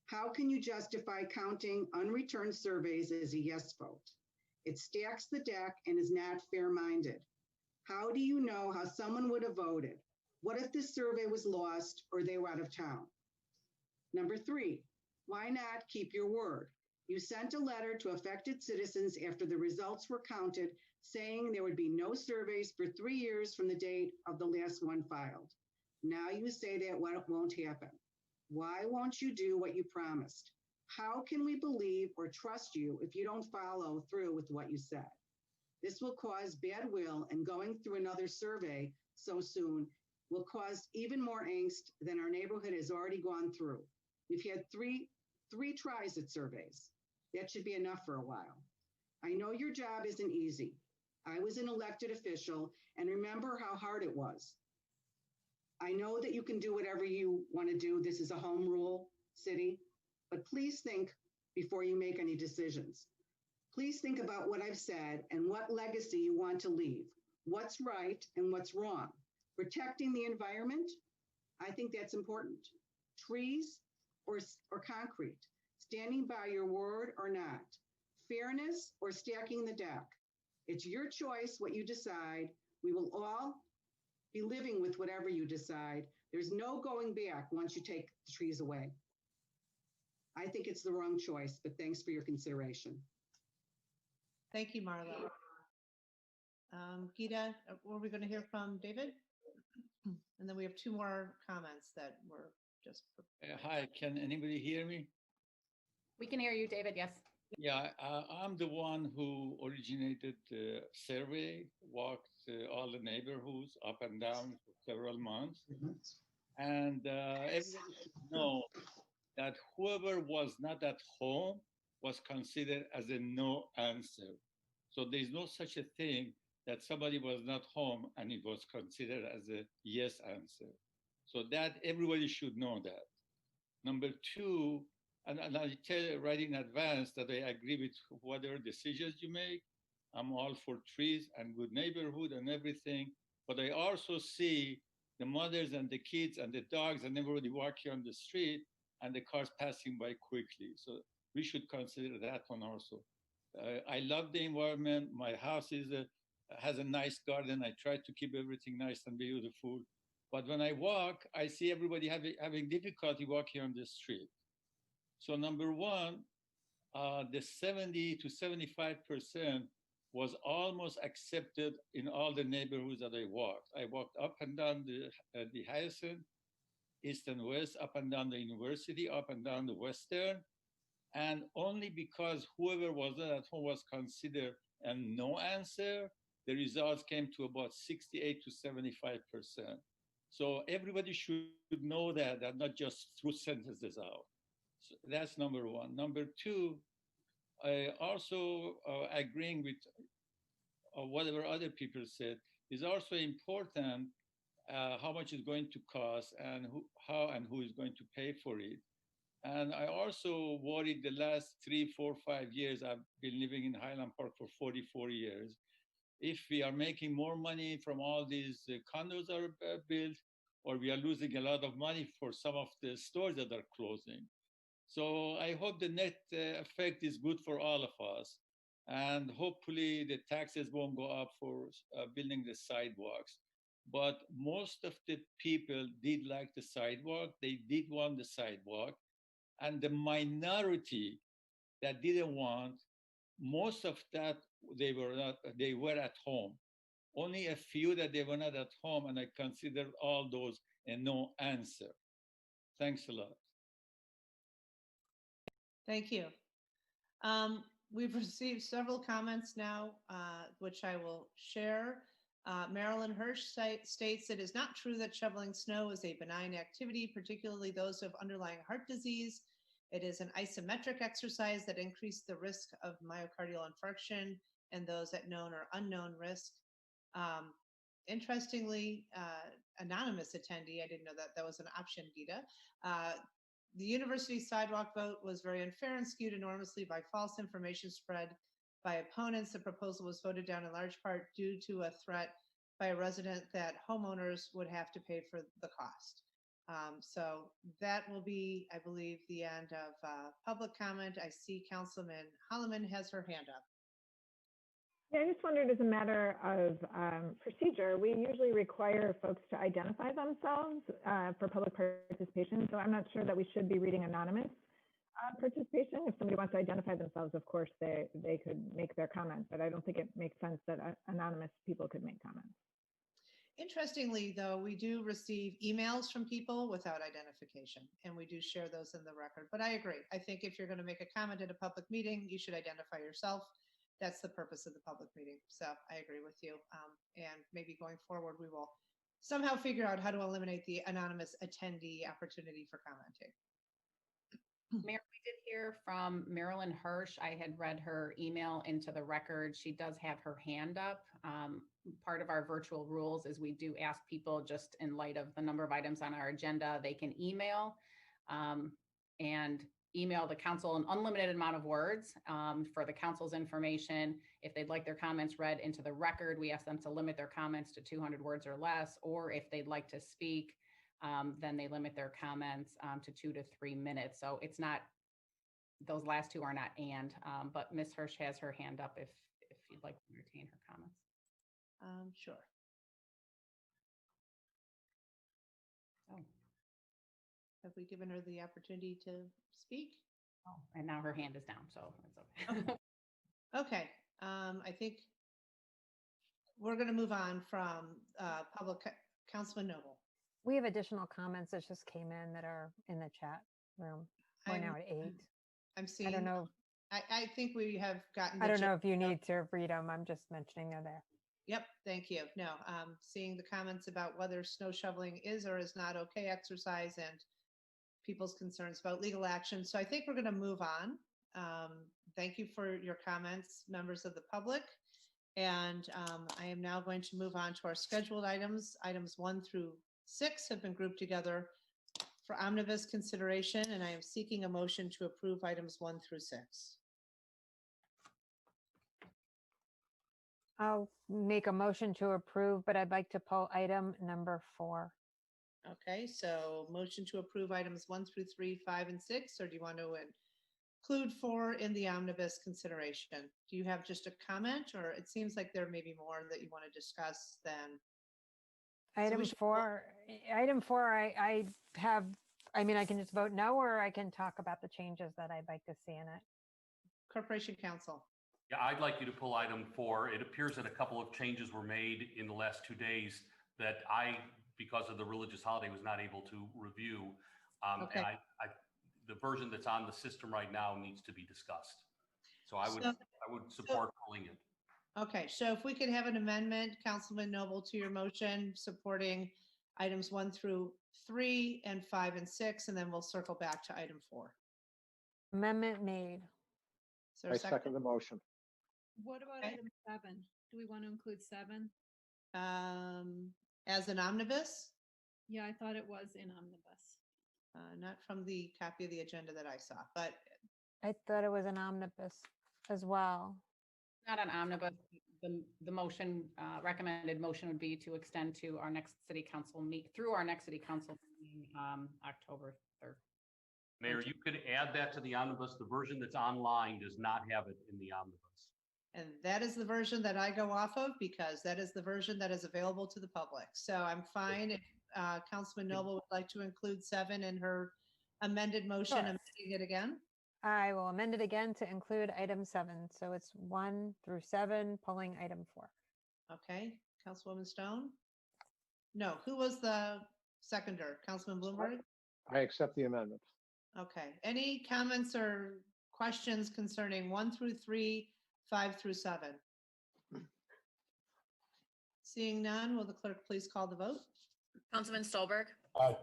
How can you justify counting unreturned surveys as a yes vote? It stacks the deck and is not fair-minded. How do you know how someone would have voted? What if this survey was lost or they were out of town? Number 3, why not keep your word? You sent a letter to affected citizens after the results were counted, saying there would be no surveys for 3 years from the date of the last one filed. Now you say that won't happen. Why won't you do what you promised? How can we believe or trust you if you don't follow through with what you said? This will cause bad will, and going through another survey so soon will cause even more angst than our neighborhood has already gone through. We've had three tries at surveys. That should be enough for a while. I know your job isn't easy. I was an elected official and remember how hard it was. I know that you can do whatever you want to do. This is a home rule city, but please think before you make any decisions. Please think about what I've said and what legacy you want to leave. What's right and what's wrong. Protecting the environment, I think that's important. Trees or concrete, standing by your word or not. Fairness or stacking the deck. It's your choice what you decide. We will all be living with whatever you decide. There's no going back once you take the trees away. I think it's the wrong choice, but thanks for your consideration. Thank you, Marla. Gita, were we going to hear from David? And then we have 2 more comments that were just. Hi, can anybody hear me? We can hear you, David, yes. Yeah, I'm the one who originated the survey, walked all the neighborhoods up and down for several months. And everybody should know that whoever was not at home was considered as a no answer. So there's no such a thing that somebody was not home and it was considered as a yes answer. So that everybody should know that. Number 2, and I tell you right in advance that I agree with whatever decisions you make. I'm all for trees and good neighborhood and everything. But I also see the mothers and the kids and the dogs and everybody walking on the street and the cars passing by quickly. So we should consider that one also. I love the environment. My house has a nice garden. I try to keep everything nice and beautiful. But when I walk, I see everybody having difficulty walking on the street. So number 1, the 70 to 75% was almost accepted in all the neighborhoods that I walked. I walked up and down the Highland, east and west, up and down the university, up and down the western. And only because whoever was not at home was considered a no answer, the results came to about 68 to 75%. So everybody should know that not just throw sentences out. That's number one. Number two, I also agreeing with whatever other people said, is also important how much it's going to cost and how and who is going to pay for it. And I also worried the last 3, 4, 5 years, I've been living in Highland Park for 44 years. If we are making more money from all these condos that are built, or we are losing a lot of money for some of the stores that are closing. So I hope the net effect is good for all of us. And hopefully the taxes won't go up for building the sidewalks. But most of the people did like the sidewalk. They did want the sidewalk. And the minority that didn't want, most of that they were at home. Only a few that they were not at home, and I consider all those a no answer. Thanks a lot. Thank you. We've received several comments now, which I will share. Marilyn Hirsch states it is not true that shoveling snow is a benign activity, particularly those of underlying heart disease. It is an isometric exercise that increases the risk of myocardial infarction and those at known or unknown risk. Interestingly, anonymous attendee, I didn't know that was an option, Gita. The university sidewalk vote was very unfair and skewed enormously by false information spread by opponents. The proposal was voted down in large part due to a threat by a resident that homeowners would have to pay for the cost. So that will be, I believe, the end of public comment. I see Councilman Holloman has her hand up. Yeah, I just wondered, as a matter of procedure, we usually require folks to identify themselves for public participation. So I'm not sure that we should be reading anonymous participation. If somebody wants to identify themselves, of course, they could make their comments, but I don't think it makes sense that anonymous people could make comments. Interestingly, though, we do receive emails from people without identification, and we do share those in the record. But I agree. I think if you're going to make a comment at a public meeting, you should identify yourself. That's the purpose of the public meeting. So I agree with you. And maybe going forward, we will somehow figure out how to eliminate the anonymous attendee opportunity for commenting. Mayor, we did hear from Marilyn Hirsch. I had read her email into the record. She does have her hand up. Part of our virtual rules is we do ask people, just in light of the number of items on our agenda, they can email and email the council an unlimited amount of words for the council's information. If they'd like their comments read into the record, we ask them to limit their comments to 200 words or less, or if they'd like to speak, then they limit their comments to 2 to 3 minutes. So it's not, those last two are not but Ms. Hirsch has her hand up if you'd like to entertain her comments. Sure. Oh. Have we given her the opportunity to speak? Oh, and now her hand is down, so it's okay. Okay. I think we're going to move on from public. Councilman Noble. We have additional comments that just came in that are in the chat room. We're now at 8. I'm seeing. I don't know. I think we have gotten. I don't know if you need to read them. I'm just mentioning they're there. Yep, thank you. No, seeing the comments about whether snow shoveling is or is not okay exercise and people's concerns about legal action. So I think we're going to move on. Thank you for your comments, members of the public. And I am now going to move on to our scheduled items. Items 1 through 6 have been grouped together for omnibus consideration, and I am seeking a motion to approve items 1 through 6. I'll make a motion to approve, but I'd like to pull item number 4. Okay, so motion to approve items 1 through 3, 5, and 6, or do you want to include 4 in the omnibus consideration? Do you have just a comment, or it seems like there may be more that you want to discuss than Item 4, I have, I mean, I can just vote no, or I can talk about the changes that I'd like to see in it. Corporation Counsel. Yeah, I'd like you to pull item 4. It appears that a couple of changes were made in the last 2 days that I, because of the religious holiday, was not able to review. Okay. And the version that's on the system right now needs to be discussed. So I would support pulling it. Okay, so if we could have an amendment, Councilman Noble, to your motion supporting items 1 through 3 and 5 and 6, and then we'll circle back to item 4. Amendment made. Is there a I second the motion. What about Okay. item 7? Do we want to include 7? As an omnibus? Yeah, I thought it was in omnibus. Not from the copy of the agenda that I saw, but I thought it was an omnibus as well. Not an omnibus. The motion, recommended motion would be to extend to our next city council through our next city council meeting, October 3rd. Mayor, you could add that to the omnibus. The version that's online does not have it in the omnibus. and that is the version that I go off of because that is the version that is available to the public. So I'm fine if Councilman Noble would like to include 7 in her amended motion, Sure. amending it again. I will amend it again to include item 7. So it's 1 through 7, pulling item 4. Okay, Councilwoman Stone? No, who was the seconder? Councilman Bloomberg? I accept the amendment. Okay, any comments or questions concerning 1 through 3, 5 through 7? Seeing none, will the clerk please call the vote? Councilman Stolberg, Aye.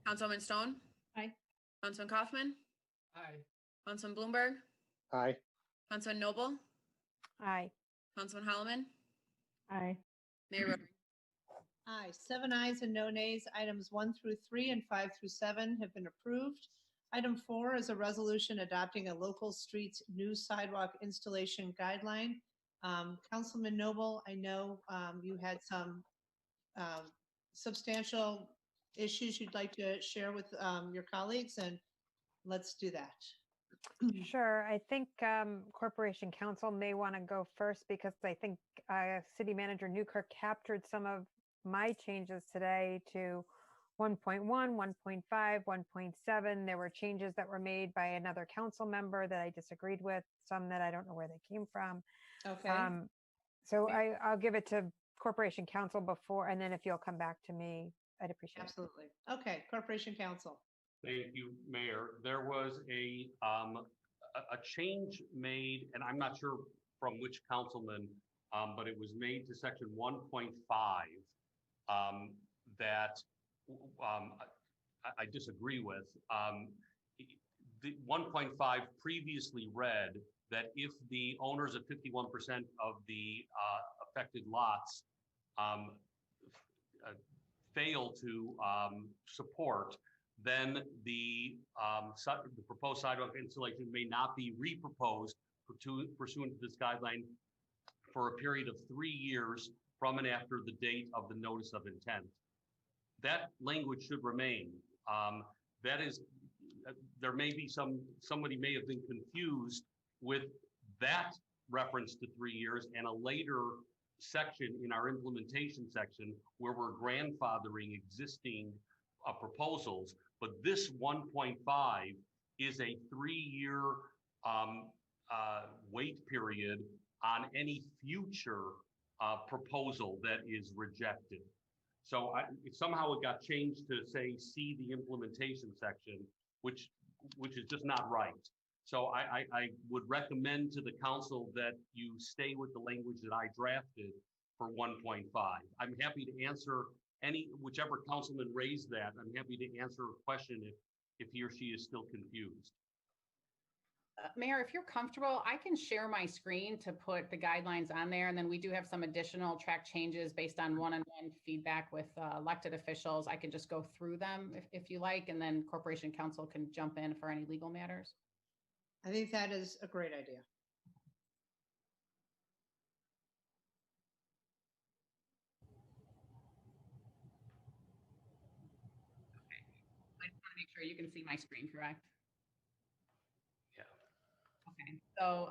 Councilwoman Stone, Aye. Councilman Kaufman, Aye. Councilman Bloomberg, Aye. Councilman Noble, Aye. Councilman Holloman, Aye. Mayor Rotary. Aye, 7 ayes and no nays. Items 1 through 3 and 5 through 7 have been approved. Item 4 is a resolution adopting a local streets new sidewalk installation guideline. Councilman Noble, I know you had some substantial issues you'd like to share with your colleagues, and let's do that. Sure. I think Corporation Council may want to go first because I think City Manager Newkirk captured some of my changes today to 1.1, 1.5, 1.7. There were changes that were made by another council member that I disagreed with, some that I don't know where they came from. Okay. So I'll give it to Corporation Council before, and then if you'll come back to me, I'd appreciate Absolutely. Okay, Corporation Council. Thank you, Mayor. There was a change made, and I'm not sure from which councilman, but it was made to section 1.5 that I disagree with. The 1.5 previously read that if the owners of 51% of the affected lots fail to support, then the proposed sidewalk installation may not be reproposed pursuant to this guideline for a period of 3 years from and after the date of the notice of intent. That language should remain. That is, there may be somebody may have been confused with that reference to 3 years and a later section in our implementation section where we're grandfathering existing proposals, but this 1.5 is a 3-year wait period on any future proposal that is rejected. So somehow it got changed to say, see the implementation section, which is just not right. So I would recommend to the council that you stay with the language that I drafted for 1.5. I'm happy to answer whichever councilman raised that. I'm happy to answer a question if he or she is still confused. Mayor, if you're comfortable, I can share my screen to put the guidelines on there. And then we do have some additional track changes based on one-on-one feedback with elected officials. I can just go through them if you like, and then Corporation Council can jump in for any legal matters. I think that is a great idea. I just want to make sure you can see my screen, correct? Yeah. Okay, so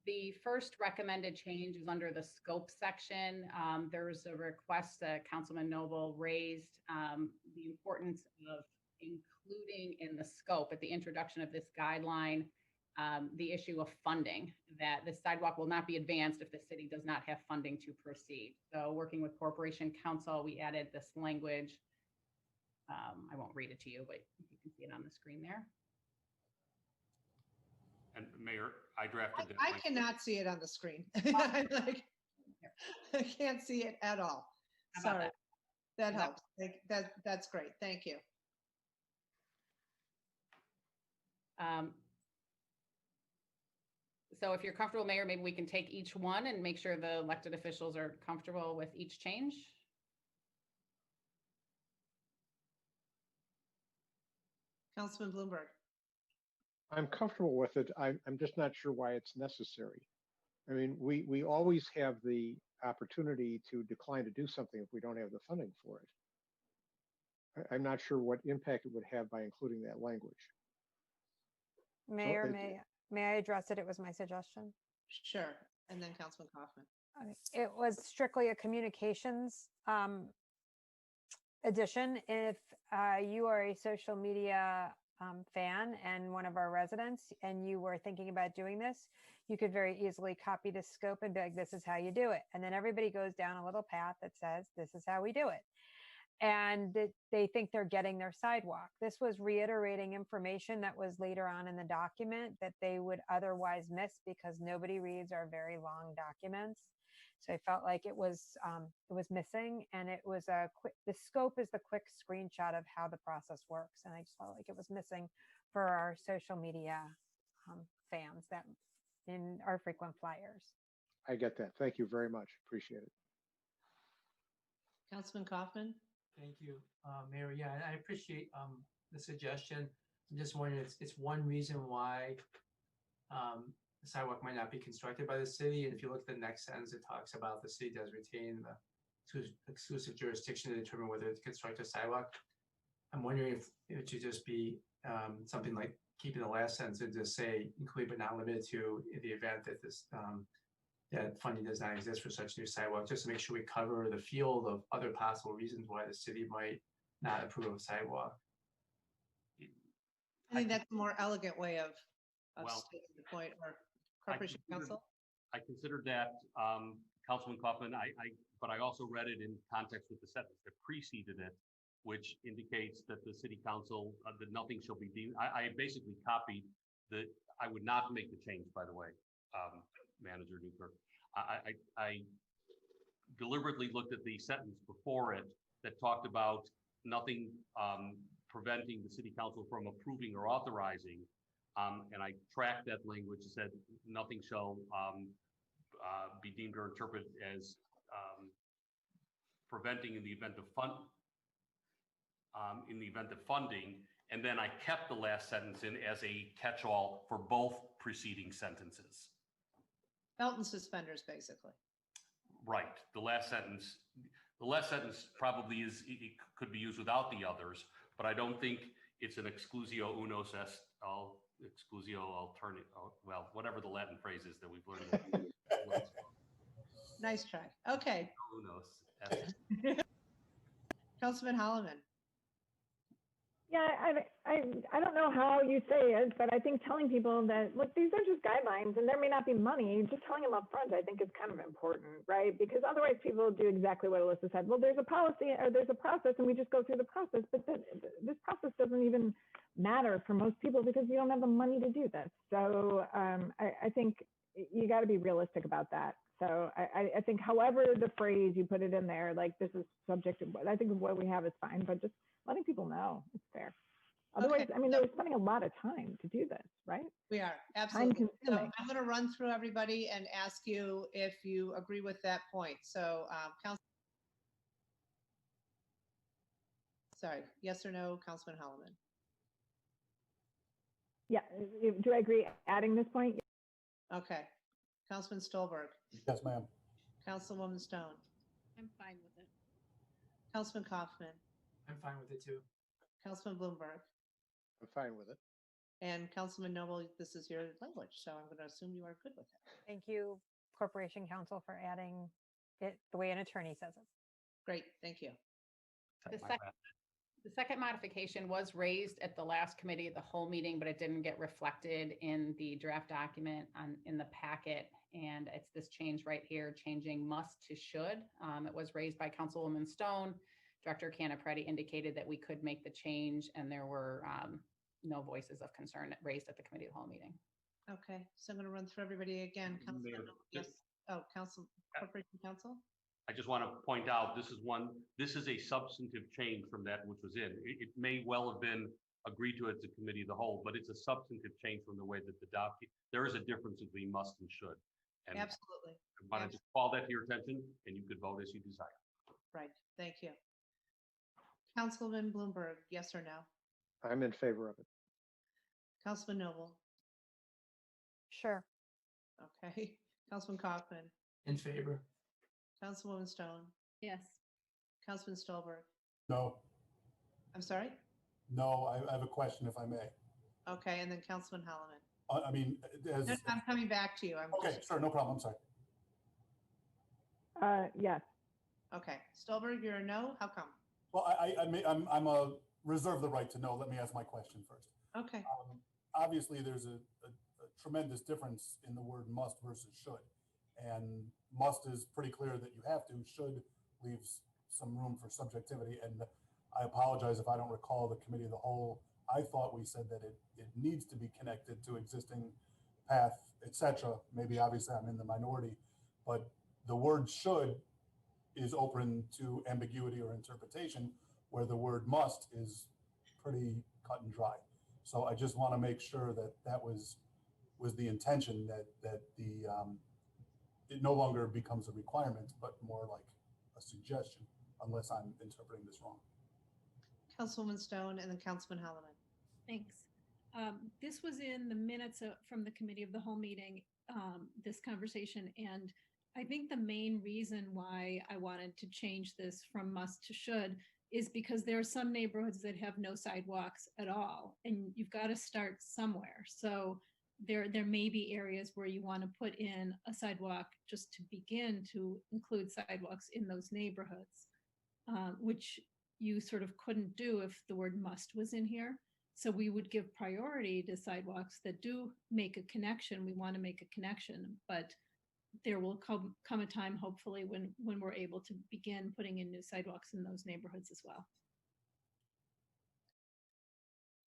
the first recommended change is under the scope section. There was a request that Councilman Noble raised, the importance of including in the scope at the introduction of this guideline, the issue of funding, that the sidewalk will not be advanced if the city does not have funding to proceed. So working with Corporation Council, we added this language. I won't read it to you, but you can see it on the screen there. And Mayor, I drafted that. I cannot see it on the screen. I'm like, I can't see it at all. Sorry. That helps. That's great. Thank you. So if you're comfortable, Mayor, maybe we can take each one and make sure the elected officials are comfortable with each change. Councilman Bloomberg. I'm comfortable with it. I'm just not sure why it's necessary. I mean, we always have the opportunity to decline to do something if we don't have the funding for it. I'm not sure what impact it would have by including that language. Mayor, may I address it? It was my suggestion. Sure. And then Councilman Kaufman. It was strictly a communications addition. If you are a social media fan and one of our residents and you were thinking about doing this, you could very easily copy the scope and be like, this is how you do it. And then everybody goes down a little path that says, this is how we do it. And they think they're getting their sidewalk. This was reiterating information that was later on in the document that they would otherwise miss because nobody reads our very long documents. So I felt like it was missing, and it was a quick, the scope is the quick screenshot of how the process works. And I just felt like it was missing for our social media fans that in our frequent flyers. I get that. Thank you very much. Appreciate it. Councilman Kaufman. Thank you, Mayor. Yeah, I appreciate the suggestion. I'm just wondering, it's one reason why the sidewalk might not be constructed by the city. And if you look at the next sentence, it talks about the city does retain the exclusive jurisdiction to determine whether to construct a sidewalk. I'm wondering if it should just be something like keeping the last sentence and just say include but not limited to in the event that this that funding does not exist for such new sidewalk, just to make sure we cover the field of other possible reasons why the city might not approve of a sidewalk. I think that's a more elegant way of Well, stating the point. Or Corporation Council. I considered that, Councilman Kaufman, but I also read it in context with the sentence that preceded it, which indicates that the city council, that nothing shall be deemed. I basically copied I would not make the change, by the way, Manager Newkirk. I deliberately looked at the sentence before it that talked about nothing preventing the city council from approving or authorizing. And I tracked that language and said nothing shall be deemed or interpreted as preventing in the event of funding. And then I kept the last sentence in as a catch-all for both preceding sentences. Belt and suspenders, basically. Right. The last sentence probably it could be used without the others, but I don't think it's an exclusio unos est exclusio alternative, well, whatever the Latin phrase is that we've learned. Nice try. Okay. Unos. Councilman Holloman. Yeah, I don't know how you say it, but I think telling people that, look, these are just guidelines and there may not be money, just telling them up front, I think is kind of important, right? Because otherwise people do exactly what Alyssa said. Well, there's a policy or there's a process and we just go through the process, but this process doesn't even matter for most people because you don't have the money to do this. So I think you got to be realistic about that. So I think however the phrase you put it in there, like this is subject to, I think what we have is fine, but just letting people know it's fair. Otherwise, Okay. I mean, they're spending a lot of time to do this, right? We are, absolutely. So Time-consuming. I'm going to run through everybody and ask you if you agree with that point. So, sorry, yes or no, Councilman Holloman? Yeah, do I agree adding this point? Okay. Councilman Stolberg? Yes, ma'am. Councilwoman Stone? I'm fine with it. Councilman Kaufman? I'm fine with it too. Councilman Bloomberg? I'm fine with it. And Councilman Noble, this is your language, so I'm going to assume you are good with it. Thank you, Corporation Council, for adding it the way an attorney says it. Great, thank you. The second modification was raised at the last committee of the whole meeting, but it didn't get reflected in the draft document in the packet. And it's this change right here, changing must to should. It was raised by Councilwoman Stone. Director Canapretti indicated that we could make the change, and there were no voices of concern raised at the committee of the whole meeting. Okay, so I'm going to run through everybody again. Councilman, yes. Oh, Corporation Council. I just want to point out, this is a substantive change from that which was in. It may well have been agree to it as a committee of the whole, but it's a substantive change from the way that there is a difference between must and should. And Absolutely. I wanted to call that to your attention, and you could vote as you desire. Right. Thank you. Councilman Bloomberg, yes or no? I'm in favor of it. Councilman Noble? Sure. Okay. Councilman Kaufman? In favor. Councilwoman Stone? Yes. Councilman Stolberg? No, I'm sorry? no, I have a question if I may. Okay, and then Councilman Holloman. I mean, as, No, I'm coming back to you. okay, sure, no problem, I'm sorry. Yes. Okay. Stolberg, you're a no? How come? Well, I'm a reserve the right to know. Let me ask my question first. Okay. Obviously, there's a tremendous difference in the word must versus should. And must is pretty clear that you have to, should leaves some room for subjectivity. And I apologize if I don't recall the committee of the whole. I thought we said that it needs to be connected to existing path, etc. Maybe obviously I'm in the minority, but the word should is open to ambiguity or interpretation, where the word must is pretty cut and dry. So I just want to make sure that that was the intention, that it no longer becomes a requirement, but more like a suggestion, unless I'm interpreting this wrong. Councilwoman Stone and then Councilman Holloman. Thanks. This was in the minutes from the committee of the whole meeting, this conversation. And I think the main reason why I wanted to change this from must to should is because there are some neighborhoods that have no sidewalks at all, and you've got to start somewhere. So there may be areas where you want to put in a sidewalk just to begin to include sidewalks in those neighborhoods, which you sort of couldn't do if the word must was in here. So we would give priority to sidewalks that do make a connection. We want to make a connection, but there will come a time, hopefully, when we're able to begin putting in new sidewalks in those neighborhoods as well.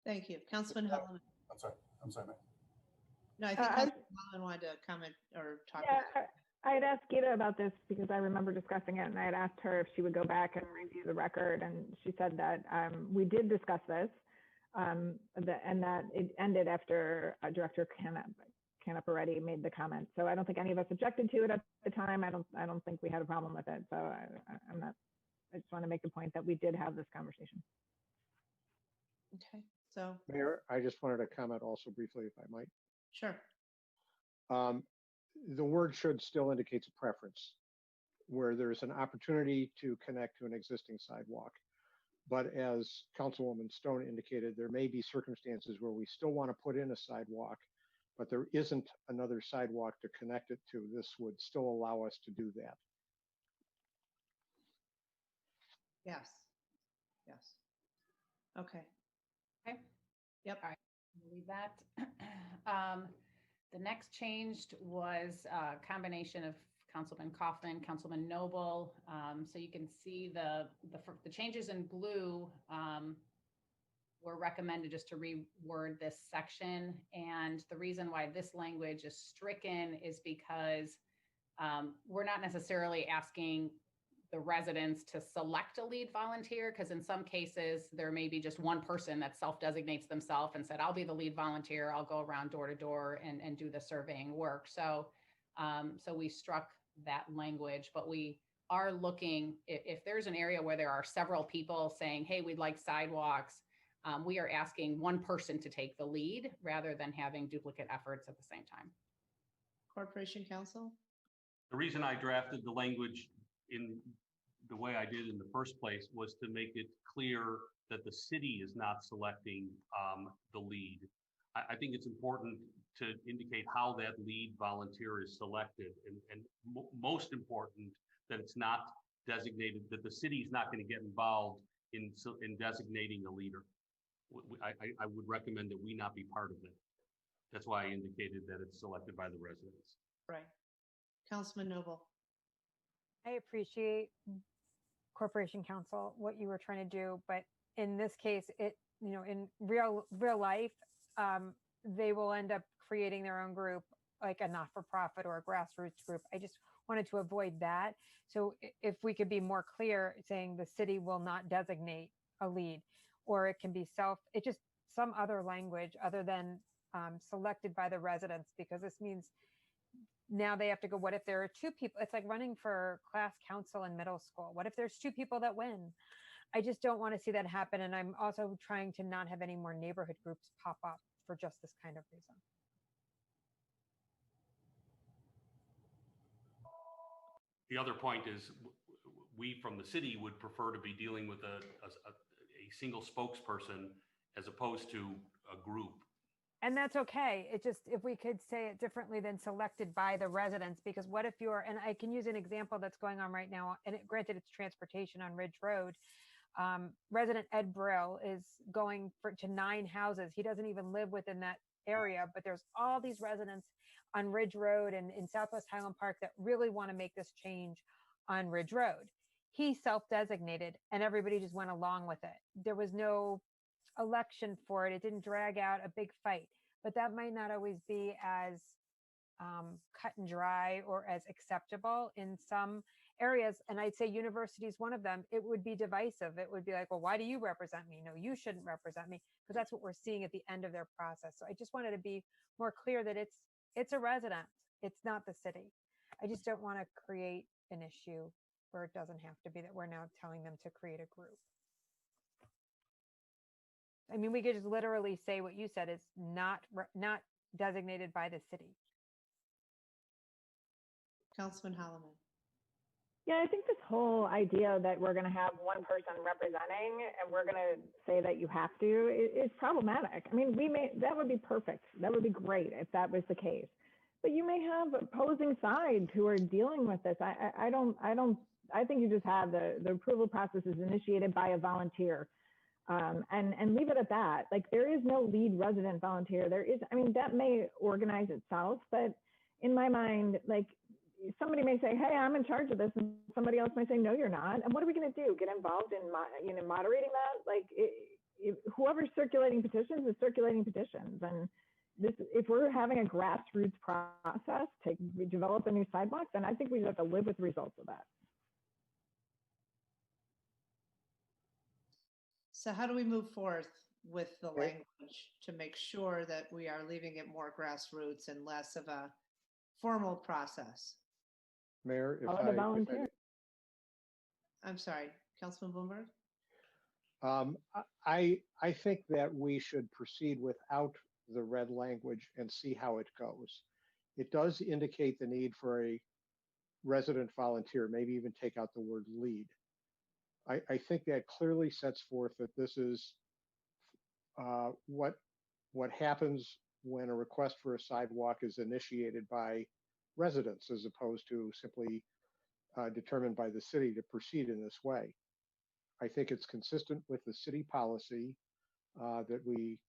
Thank you. Councilman Holloman. I'm sorry, ma'am. No, I think Councilman Holloman wanted to comment or talk about it. I had asked Gita about this because I remember discussing it, and I had asked her if she would go back and review the record, and she said that we did discuss this, and that it ended after Director Canaparetti made the comment. So I don't think any of us objected to it at the time. I don't think we had a problem with it. So I just want to make the point that we did have this conversation. Okay. So Mayor, I just wanted to comment also briefly, if I might. Sure. The word should still indicates a preference where there's an opportunity to connect to an existing sidewalk. But as Councilwoman Stone indicated, there may be circumstances where we still want to put in a sidewalk, but there isn't another sidewalk to connect it to. This would still allow us to do that. Yes. Yes. Okay. Okay. Yep. All right. I'll leave that. The next changed was a combination of Councilman Kaufman, Councilman Noble. So you can see the changes in blue were recommended just to reword this section. And the reason why this language is stricken is because we're not necessarily asking the residents to select a lead volunteer, because in some cases there may be just one person that self-designates themselves and said, I'll be the lead volunteer, I'll go around door to door and do the surveying work. So we struck that language, but we are looking, if there's an area where there are several people saying, hey, we'd like sidewalks, we are asking one person to take the lead rather than having duplicate efforts at the same time. Corporation Counsel. The reason I drafted the language in the way I did in the first place was to make it clear that the city is not selecting the lead. I think it's important to indicate how that lead volunteer is selected, and most important, that it's not designated, that the city is not going to get involved in designating a leader. I would recommend that we not be part of it. That's why I indicated that it's selected by the residents. Right. Councilman Noble. I appreciate Corporation Counsel, what you were trying to do, but in this case, in real life, they will end up creating their own group, like a not-for-profit or a grassroots group. I just wanted to avoid that. So if we could be more clear, saying the city will not designate a lead, or it can be some other language other than selected by the residents, because this means now they have to go, what if there are two people? It's like running for class council in middle school. What if there's two people that win? I just don't want to see that happen. And I'm also trying to not have any more neighborhood groups pop up for just this kind of reason. The other point is we from the city would prefer to be dealing with a single spokesperson as opposed to a group. And that's okay. It just, if we could say it differently than selected by the residents, because what if you're, and I can use an example that's going on right now, and granted it's transportation on Ridge Road. Resident Ed Brill is going to 9 houses. He doesn't even live within that area, but there's all these residents on Ridge Road and in Southwest Highland Park that really want to make this change on Ridge Road. He self-designated and everybody just went along with it. There was no election for it. It didn't drag out a big fight, but that might not always be as cut and dry or as acceptable in some areas. And I'd say university is one of them. It would be divisive. It would be like, well, why do you represent me? No, you shouldn't represent me, because that's what we're seeing at the end of their process. So I just wanted to be more clear that it's a resident. It's not the city. I just don't want to create an issue where it doesn't have to be that we're now telling them to create a group. I mean, we could just literally say what you said is not designated by the city. Councilman Holloman. Yeah, I think this whole idea that we're going to have one person representing and we're going to say that you have to is problematic. I mean, that would be perfect. That would be great if that was the case. But you may have opposing sides who are dealing with this. I think you just have the approval process is initiated by a volunteer. And leave it at that. Like, there is no lead resident volunteer. There is, I mean, that may organize itself, but in my mind, like, somebody may say, hey, I'm in charge of this, and somebody else may say, no, you're not. And what are we going to do? Get involved in moderating that? Like, whoever's circulating petitions is circulating petitions. And if we're having a grassroots process to develop a new sidewalk, then I think we just have to live with the results of that. So how do we move forth with the language to make sure that we are leaving it more grassroots and less of a formal process? Mayor, I'm sorry, Councilman Bloomberg? I think that we should proceed without the red language and see how it goes. It does indicate the need for a resident volunteer, maybe even take out the word lead. I think that clearly sets forth that this is what happens when a request for a sidewalk is initiated by residents as opposed to simply determined by the city to proceed in this way. I think it's consistent with the city policy that we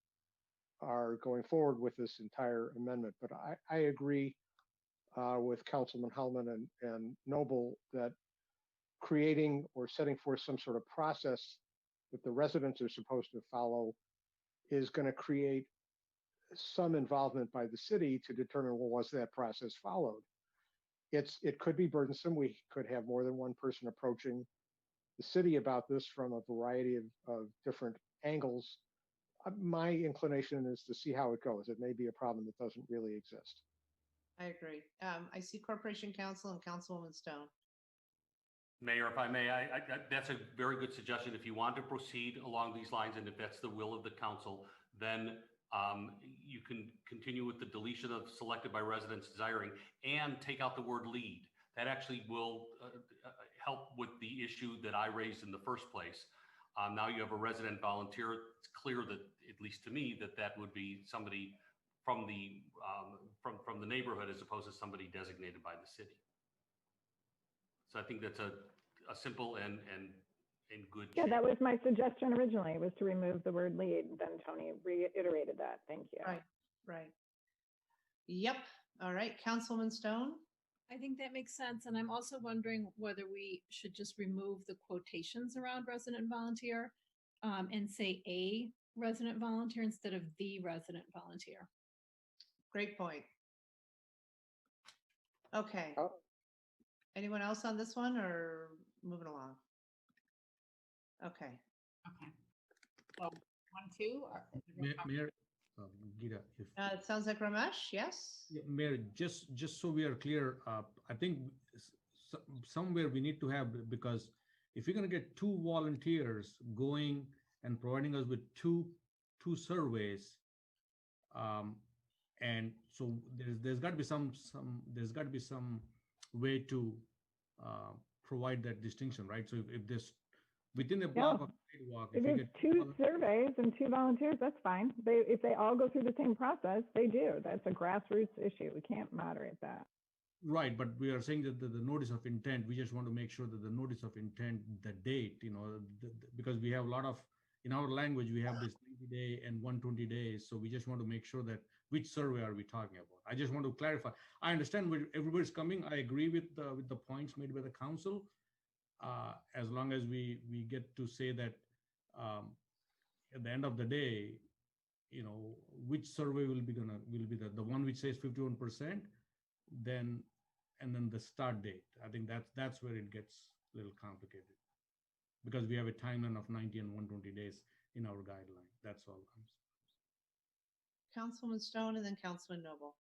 are going forward with this entire amendment. But I agree with Councilman Hellman and Noble that creating or setting forth some sort of process that the residents are supposed to follow is going to create some involvement by the city to determine, well, was that process followed? It could be burdensome. We could have more than one person approaching the city about this from a variety of different angles. My inclination is to see how it goes. It may be a problem that doesn't really exist. I agree. I see Corporation Counsel and Councilwoman Stone. Mayor, if I may, that's a very good suggestion. If you want to proceed along these lines, and if that's the will of the council, then you can continue with the deletion of selected by residents desiring and take out the word lead. That actually will help with the issue that I raised in the first place. Now you have a resident volunteer. It's clear that, at least to me, that would be somebody from the neighborhood as opposed to somebody designated by the city. So I think that's a simple and good. Yeah, that was my suggestion originally, was to remove the word lead. Then Tony reiterated that. Thank you. Right. Yep. All right, Councilwoman Stone. I think that makes sense. And I'm also wondering whether we should just remove the quotations around resident volunteer and say a resident volunteer instead of the resident volunteer. Great point. Okay. Anyone else on this one, or moving along? Okay. Well, 2? Mayor, Gita, if It sounds like Ramesh, yes? yeah, Mayor, just so we are clear, I think somewhere we need to have, because if you're going to get 2 volunteers going and providing us with two surveys, and so there's got to be some way to provide that distinction, right? So if there's within a block of sidewalk, If if you there's get 2 surveys and 2 volunteers, that's fine. If they all go through the same process, they do. That's a grassroots issue. We can't moderate that. right, but we are saying that the notice of intent, we just want to make sure that the notice of intent, the date, because we have a lot of, in our language, we have this 90-day and 120 days. So we just want to make sure that which survey are we talking about? I just want to clarify. I understand where everybody's coming. I agree with the points made by the council. As long as we get to say that at the end of the day, which survey will be the one which says 51%, then the start date. I think that's where it gets a little complicated, because we have a timeline of 90 and 120 days in our guideline. That's all. Councilman Stone and then Councilman Noble.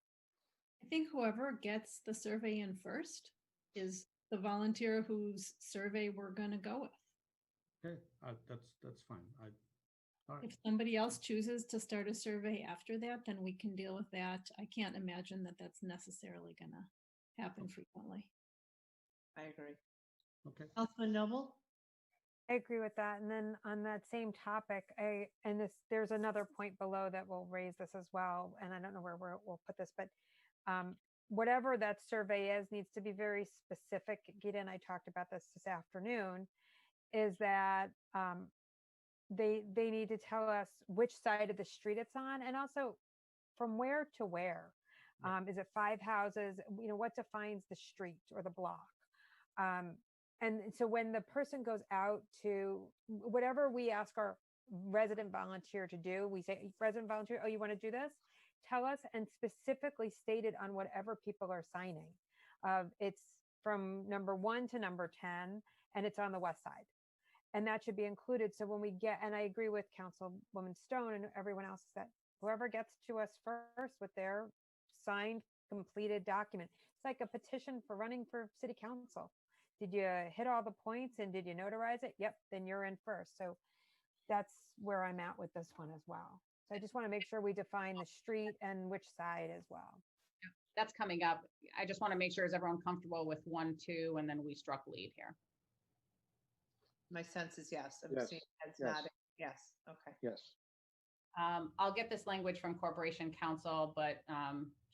I think whoever gets the survey in first is the volunteer whose survey we're going to go with. Okay, that's fine. All right. If somebody else chooses to start a survey after that, then we can deal with that. I can't imagine that that's necessarily going to happen frequently. I agree. Okay. Councilman Noble? I agree with that. And then on that same topic, there's another point below that will raise this as well. And I don't know where we'll put this, but whatever that survey is needs to be very specific. Gita and I talked about this afternoon, is that they need to tell us which side of the street it's on, and also from where to where. Is it 5 houses? What defines the street or the block? And so when the person goes out to whatever we ask our resident volunteer to do, we say, resident volunteer, oh, you want to do this? Tell us, and specifically state it on whatever people are signing. It's from number 1 to number 10, and it's on the west side. And that should be included. So when we get, and I agree with Councilwoman Stone and everyone else, that whoever gets to us first with their signed, completed document, it's like a petition for running for city council. Did you hit all the points and did you notarize it? Yep, then you're in first. So that's where I'm at with this one as well. So I just want to make sure we define the street and which side as well. That's coming up. I just want to make sure, is everyone comfortable with 1, 2, and then we struck lead here? My sense is yes. I'm Yes. seeing heads Yes. nodding. Yes. Okay. Yes. I'll get this language from Corporation Council, but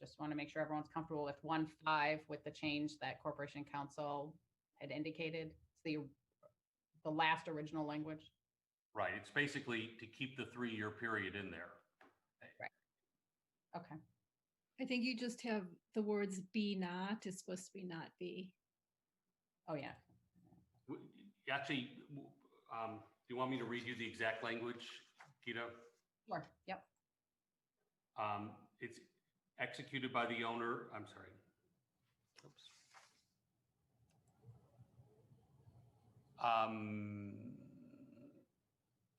just want to make sure everyone's comfortable with 1, 5 with the change that Corporation Council had indicated. It's the last original language. Right. It's basically to keep the 3-year period in there. Right. Okay. I think you just have the words be not is supposed to be not be. Oh, yeah. Actually, do you want me to read you the exact language, Gita? Sure. Yep. It's executed by the owner. I'm sorry. Oops.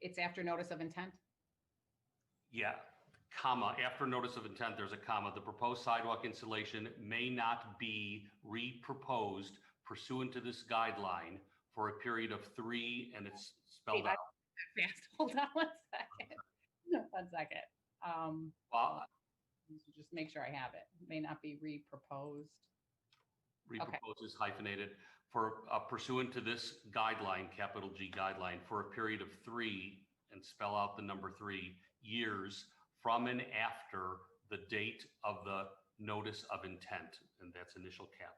It's after notice of intent? Yeah, comma, after notice of intent, there's a comma. The proposed sidewalk installation may not be re-proposed pursuant to this guideline for a period of 3, and it's spelled out. Fast. Hold on 1 second. 1 second. Well, just make sure I have it. May not be re-proposed. Re-proposed is hyphenated. For pursuant to this guideline, capital G guideline, for a period of 3, and spell out the number 3, years from and after the date of the notice of intent, and that's initial cap.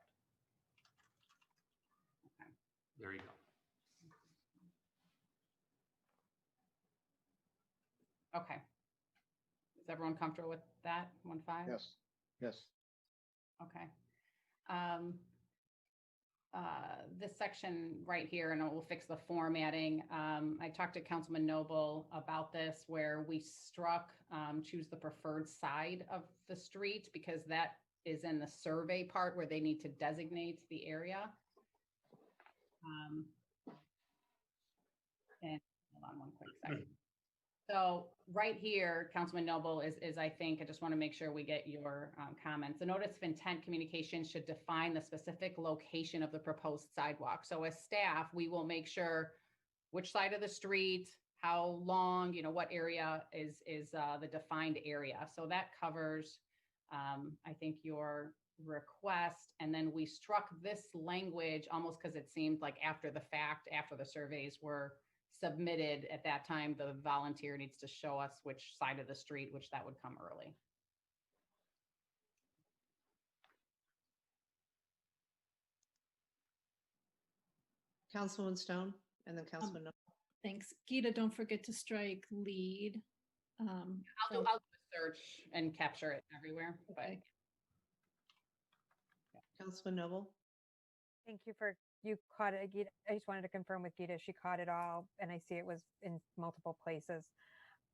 Okay. There you go. Okay. Is everyone comfortable with that? 1, 5? Yes. Yes. Okay. This section right here, and we'll fix the formatting. I talked to Councilman Noble about this, where we struck choose the preferred side of the street, because that is in the survey part where they need to designate the area. And hold on 1 quick second. So right here, Councilman Noble is I think, I just want to make sure we get your comments. The notice of intent communication should define the specific location of the proposed sidewalk. So as staff, we will make sure which side of the street, how long, what area is the defined area. So that covers, I think, your request. And then we struck this language almost because it seemed like after the fact, after the surveys were submitted at that time, the volunteer needs to show us which side of the street, which that would come early. Councilwoman Stone and then Councilman Noble. Thanks. Gita, don't forget to strike lead. I'll do a search and capture it everywhere. Okay. Councilman Noble. Thank you you caught it, Gita. I just wanted to confirm with Gita, she caught it all, and I see it was in multiple places.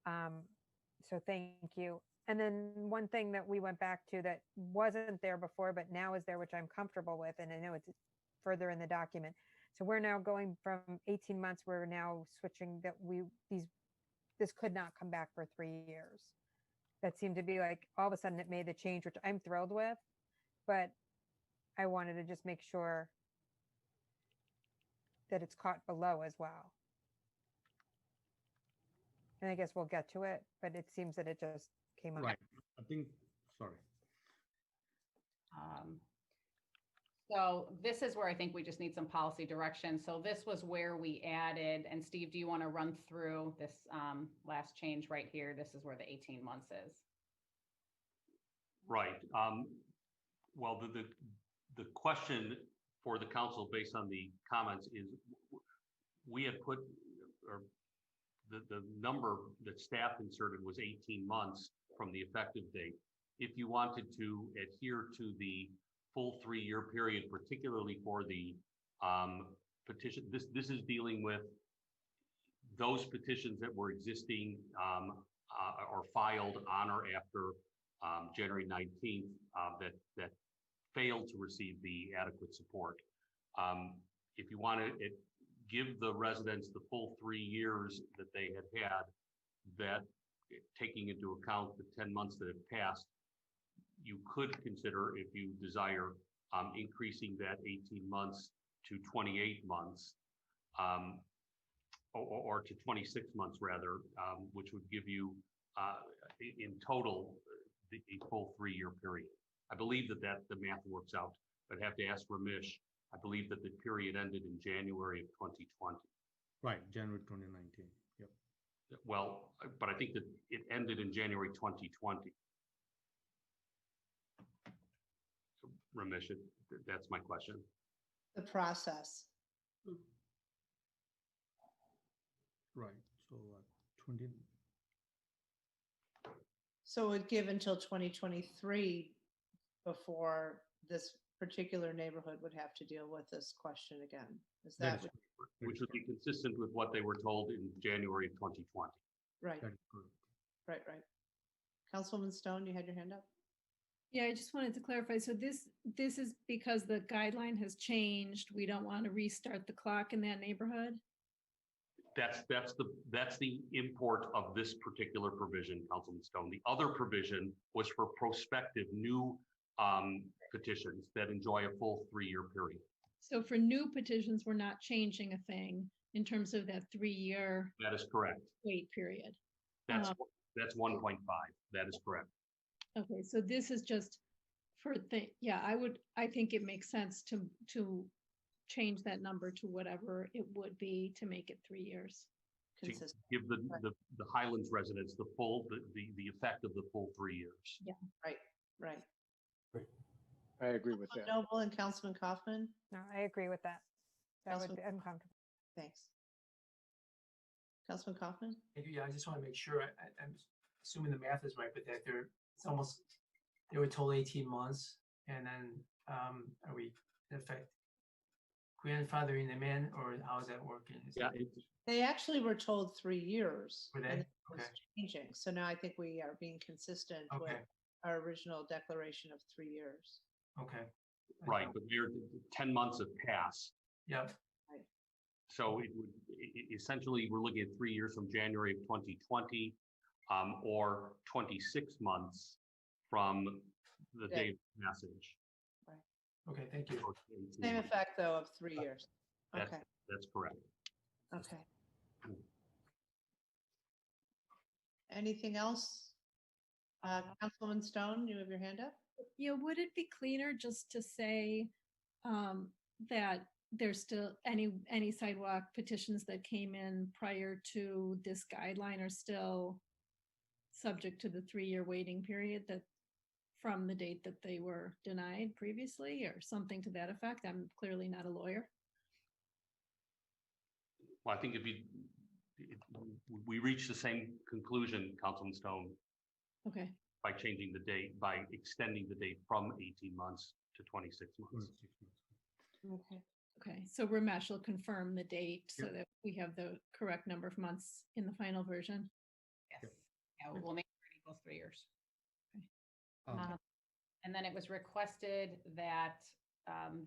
So thank you. And then one thing that we went back to that wasn't there before, but now is there, which I'm comfortable with, and I know it's further in the document. So we're now going from 18 months, we're now switching that this could not come back for 3 years. That seemed to be like, all of a sudden it made the change, which I'm thrilled with, but I wanted to just make sure that it's caught below as well. And I guess we'll get to it, but it seems that it just came up. Right. I think, sorry. So this is where I think we just need some policy direction. So this was where we added, and Steve, do you want to run through this last change right here? This is where the 18 months is. Right. Well, the question for the council based on the comments is we had put, or the number that staff inserted was 18 months from the effective date. If you wanted to adhere to the full 3-year period, particularly for the petition, this is dealing with those petitions that were existing or filed on or after January 19th that failed to receive the adequate support. If you want to give the residents the full 3 years that they had, that taking into account the 10 months that have passed, you could consider, if you desire, increasing that 18 months to 28 months, or to 26 months rather, which would give you in total the full 3-year period. I believe that the math works out, but I have to ask Ramesh. I believe that the period ended in January of 2020. Right, January 2019. Yep. Well, but I think that it ended in January 2020. So, Ramesh, that's my question. The process. Right. So 20. So it would give until 2023 before this particular neighborhood would have to deal with this question again. Is that which would be consistent with what they were told in January of 2020. right? Right. Councilwoman Stone, you had your hand up. Yeah, I just wanted to clarify. So this is because the guideline has changed. We don't want to restart the clock in that neighborhood. That's the import of this particular provision, Councilman Stone. The other provision was for prospective new petitions that enjoy a full 3-year period. So for new petitions, we're not changing a thing in terms of that 3-year. That is correct. Wait period. That's 1.5. That is correct. Okay, so this is just for I think it makes sense to change that number to whatever it would be to make it 3 years. To give the Highlands residents the full, the effect of the full 3 years. Yeah. Right. I agree with that. Noble and Councilman Kaufman. No, I agree with that. I'm comfortable. Thanks. Councilman Kaufman. Thank you. Yeah, I just want to make sure I'm assuming the math is right, but that they were told 18 months, and then are we in effect grandfathering them in, or how is that working? They actually were told 3 years. Were they? And it was Okay. changing. So now I think we are being consistent with our original declaration of 3 years. Okay. Right, but we're 10 months have passed. Yep. So it would, essentially, we're looking at 3 years from January of 2020, or 26 months from the Good. date of passage. Okay, thank you. Same effect though of 3 years. That's, Okay, that's correct. okay. Anything else? Councilwoman Stone, you have your hand up? Yeah, would it be cleaner just to say that there's still any sidewalk petitions that came in prior to this guideline are still subject to the 3-year waiting period that from the date that they were denied previously, or something to that effect? I'm clearly not a lawyer. Well, I think we reached the same conclusion, Councilman Stone, Okay. by changing the date, by extending the date from 18 months to 26 months. Okay. Okay, so Ramesh will confirm the date so that we have the correct number of months in the final version. Yes. Yeah, we'll make sure it equals 3 years. Okay. And then it was requested that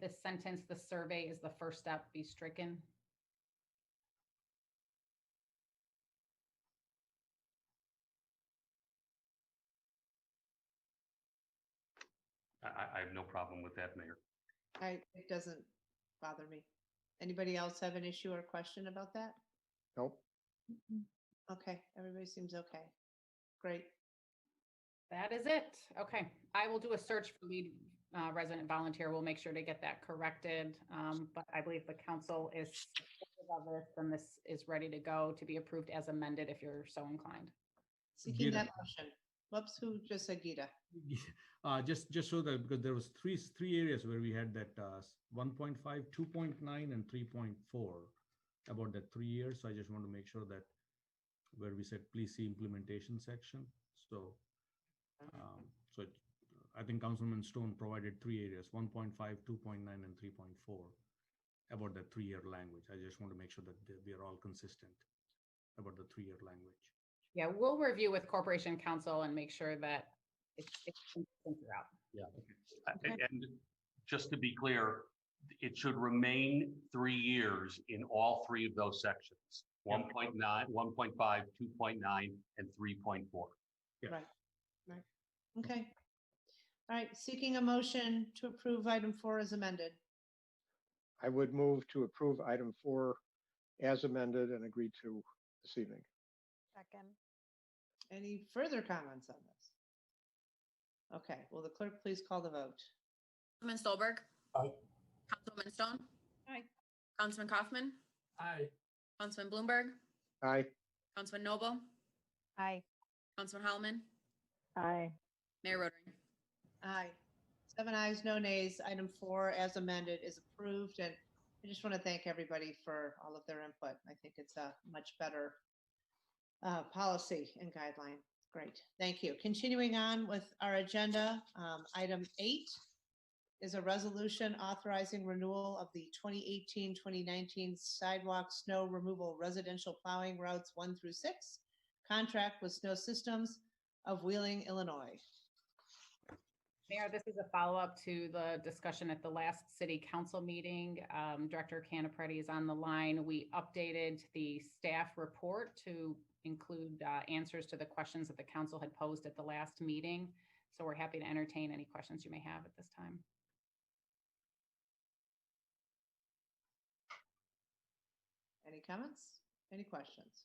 this sentence, the survey is the first step, be stricken. I have no problem with that, Mayor. It doesn't bother me. Anybody else have an issue or question about that? Nope. Okay, everybody seems okay. Great. That is it. Okay, I will do a search for lead resident volunteer. We'll make sure to get that corrected. But I believe the council is supportive of this, and this is ready to go to be approved as amended if you're so inclined. Seeking Gita. that motion. Whoops, who just said Gita? Just so that, because there was three areas where we had that 1.5, 2.9, and 3.4 about that 3 years. So I just want to make sure that where we said, please see implementation section. So, I think Councilman Stone provided 3 areas, 1.5, 2.9, and 3.4 about that 3-year language. I just want to make sure that we are all consistent about the 3-year language. Yeah, we'll review with Corporation Council and make sure that it's consistent throughout. Yeah. Okay. And just to be clear, it should remain 3 years in all 3 of those sections, 1.9, 1.5, 2.9, and 3.4. Yeah. Right, right. Okay. All right, seeking a motion to approve item 4 as amended. I would move to approve item 4 as amended and agreed to this evening. Second. Any further comments on this? Okay, will the clerk please call the vote? Councilman Stolberg. Aye. Councilwoman Stone. Aye. Councilman Kaufman. Aye. Councilman Bloomberg. Aye. Councilman Noble. Aye. Councilman Holloman. Aye. Mayor Rotering. Aye. 7 ayes, no nays. Item 4 as amended is approved. And I just want to thank everybody for all of their input. I think it's a much better policy and guideline. Great. Thank you. Continuing on with our agenda, item 8 is a resolution authorizing renewal of the 2018-2019 sidewalk snow removal residential plowing routes 1 through 6 contract with Snow Systems of Wheeling, Illinois. Mayor, this is a follow-up to the discussion at the last city council meeting. Director Canapretti is on the line. We updated the staff report to include answers to the questions that the council had posed at the last meeting. So we're happy to entertain any questions you may have at this time. Any comments? Any questions?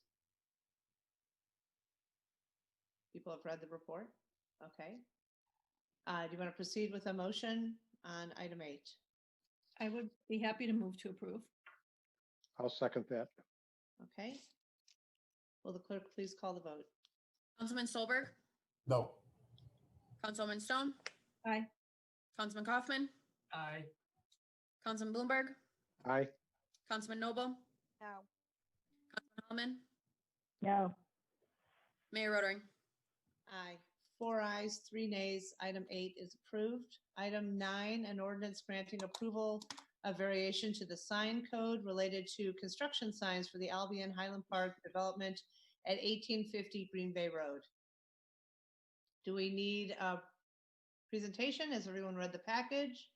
People have read the report? Okay. Do you want to proceed with a motion on item 8? I would be happy to move to approve. I'll second that. Okay. Will the clerk please call the vote? Councilman Stolberg. No. Councilwoman Stone. Aye. Councilman Kaufman. Aye. Councilman Bloomberg. Aye. Councilman Noble. No. Councilman Holloman. No. Mayor Rotering. Aye. 4 ayes, 3 nays. Item 8 is approved. Item 9, an ordinance granting approval of variation to the sign code related to construction signs for the Albion Highland Park development at 1850 Green Bay Road. Do we need a presentation? Has everyone read the package?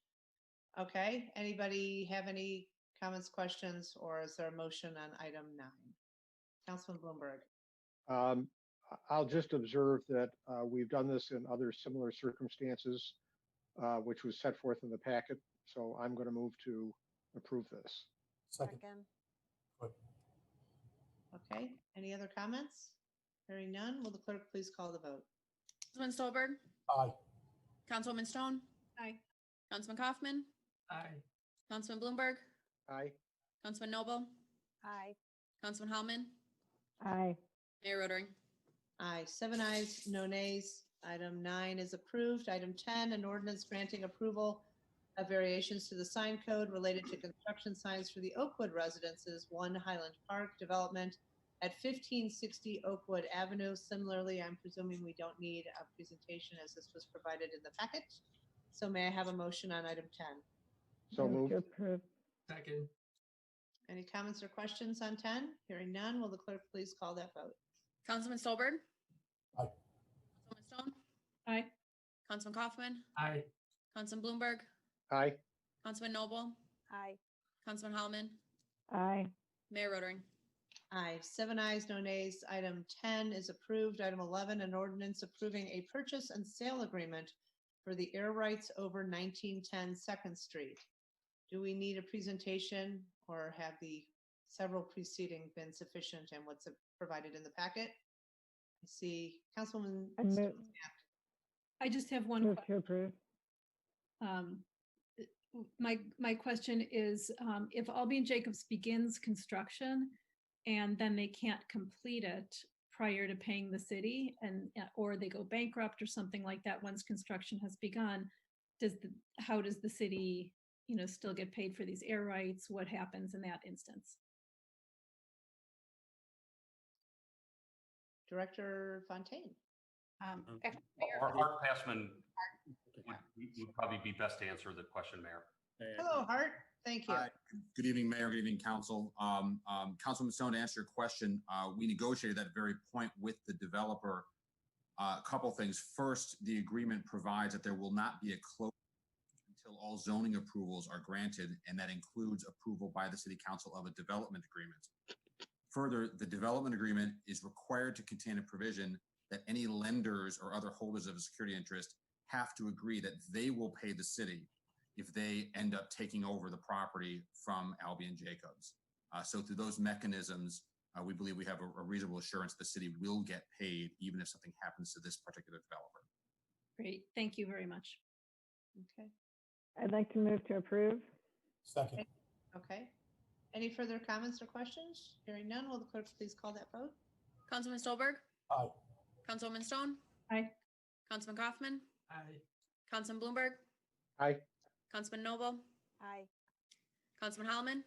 Okay. Anybody have any comments, questions, or is there a motion on item 9? Councilman Bloomberg. I'll just observe that we've done this in other similar circumstances, which was set forth in the packet. So I'm going to move to approve this. Second. Okay, any other comments? Hearing none, will the clerk please call the vote? Councilman Stolberg, Aye. Councilwoman Stone, Aye. Councilman Kaufman, Aye. Councilman Bloomberg, Aye. Councilman Noble, Aye. Councilman Hellman, Aye. Mayor Rotering. Aye, 7 ayes, no nays. Item 9 is approved. Item 10, an ordinance granting approval of variations to the sign code related to construction signs for the Oakwood Residences, 1 Highland Park development at 1560 Oakwood Avenue. Similarly, I'm presuming we don't need a presentation as this was provided in the packet. So may I have a motion on item 10? So moved. To approve. Second. Any comments or questions on 10? Hearing none, will the clerk please call that vote? Councilman Stolberg, Aye. Councilwoman Stone, Aye. Councilman Kaufman, Aye. Councilman Bloomberg, Aye. Councilman Noble, Aye. Councilman Hellman, Aye. Mayor Rotering. Aye, 7 ayes, no nays. Item 10 is approved. Item 11, an ordinance approving a purchase and sale agreement for the air rights over 1910 Second Street. Do we need a presentation or have the several preceding been sufficient and what's provided in the packet? I see Councilwoman. I just have one Move question. to approve. My question is, if Albee and Jacobs begins construction and then they can't complete it prior to paying the city, and or they go bankrupt or something like that once construction has begun, how does the city, still get paid for these air rights? What happens in that instance? Director Fontaine. Art Passman would probably be best to answer the question, Mayor. Hello, Hart. Thank you. Hi. Good evening, Mayor. Good evening, Council. Councilman Stone, to answer your question, we negotiated that very point with the developer. A couple things. First, the agreement provides that there will not be a close until all zoning approvals are granted, and that includes approval by the City Council of a development agreement. Further, the development agreement is required to contain a provision that any lenders or other holders of a security interest have to agree that they will pay the city if they end up taking over the property from Albee and Jacobs. So through those mechanisms, we believe we have a reasonable assurance the city will get paid even if something happens to this particular developer. Great, thank you very much. Okay. I'd like to move to approve. Second. Okay. Any further comments or questions? Hearing none, will the clerk please call that vote? Councilman Stolberg, Aye. Councilwoman Stone, Aye. Councilman Kaufman, Aye. Councilman Bloomberg, Aye. Councilman Noble, Aye. Councilman Hellman,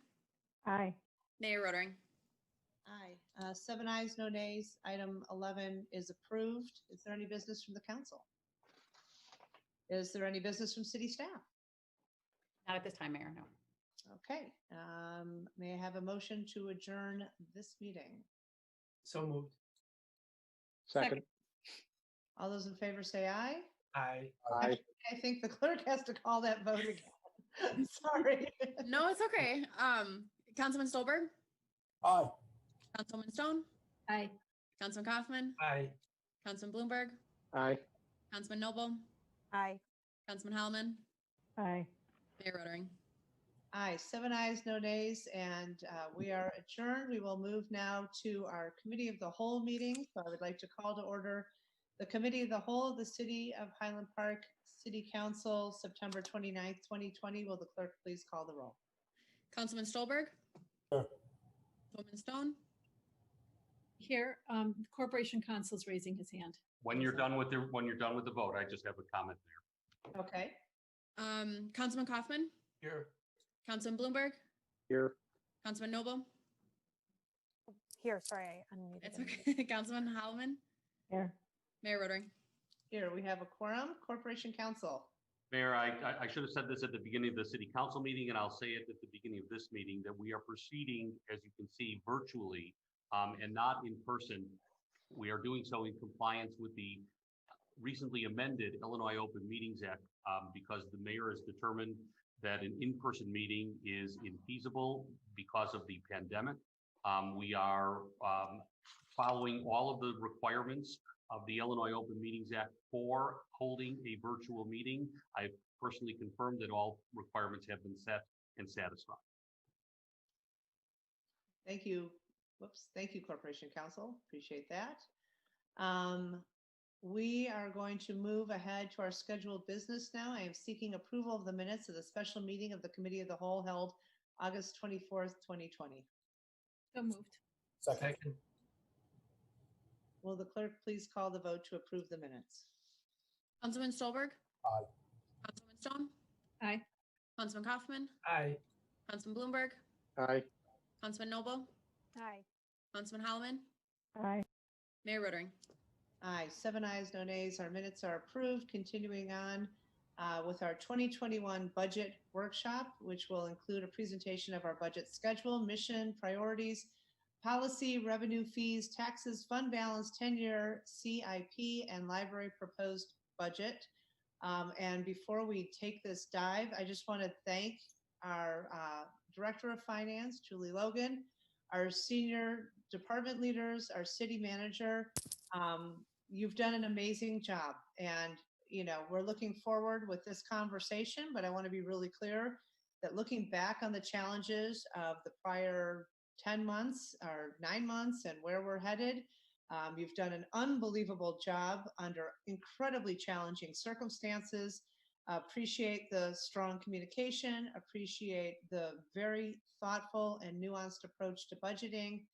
Aye. Mayor Rotering. Aye. 7 ayes, no nays. Item 11 is approved. Is there any business from the council? Is there any business from city staff? Not at this time, Mayor, no. Okay. May I have a motion to adjourn this meeting? So moved. Second. All those in favor say aye. Aye. Aye. I think the clerk has to call that vote again. Sorry. No, it's okay. Councilman Stolberg, Aye. Councilwoman Stone, Aye. Councilman Kaufman, Aye. Councilman Bloomberg, Aye. Councilman Noble, Aye. Councilman Hellman, Aye. Mayor Rotering. Aye, 7 ayes, no nays, and we are adjourned. We will move now to our Committee of the Whole meeting. So I would like to call to order the Committee of the Whole of the City of Highland Park City Council, September 29th, 2020. Will the clerk please call the roll? Councilman Stolberg, Here. Councilwoman Stone, Here, Corporation Counsel's raising his hand. When you're done with the vote, I just have a comment there. Okay. Councilman Kaufman, Here. Councilman Bloomberg, Here. Councilman Noble, Here, sorry, I unmuted. it's okay. Councilman Hellman, Here. Mayor Rotering. Here we have a quorum. Corporation Council. Mayor, I should have said this at the beginning of the city council meeting, and I'll say it at the beginning of this meeting, that we are proceeding, as you can see, virtually and not in person. We are doing so in compliance with the recently amended Illinois Open Meetings Act because the mayor has determined that an in-person meeting is infeasible because of the pandemic. We are following all of the requirements of the Illinois Open Meetings Act for holding a virtual meeting. I've personally confirmed that all requirements have been set and satisfied. Thank you. Whoops. Thank you, Corporation Counsel. Appreciate that. We are going to move ahead to our scheduled business now. I am seeking approval of the minutes of the special meeting of the Committee of the Whole held August 24th, 2020. So moved. Second. Will the clerk please call the vote to approve the minutes? Councilman Stolberg, Aye. Councilman Stone, Aye. Councilman Kaufman, Aye. Councilman Bloomberg, Aye. Councilman Noble, Aye. Councilman Holloman, Aye. Mayor Rotering. Aye, 7 ayes, no nays. Our minutes are approved. Continuing on with our 2021 budget workshop, which will include a presentation of our budget schedule, mission, priorities, policy, revenue, fees, taxes, fund balance, 10-year CIP, and library proposed budget. And before we take this dive, I just want to thank our Director of Finance, Julie Logan, our senior department leaders, our city manager. You've done an amazing job. And, you know, we're looking forward with this conversation, but I want to be really clear that looking back on the challenges of the prior 10 months or 9 months and where we're headed, you've done an unbelievable job under incredibly challenging circumstances. Appreciate the strong communication, appreciate the very thoughtful and nuanced approach to budgeting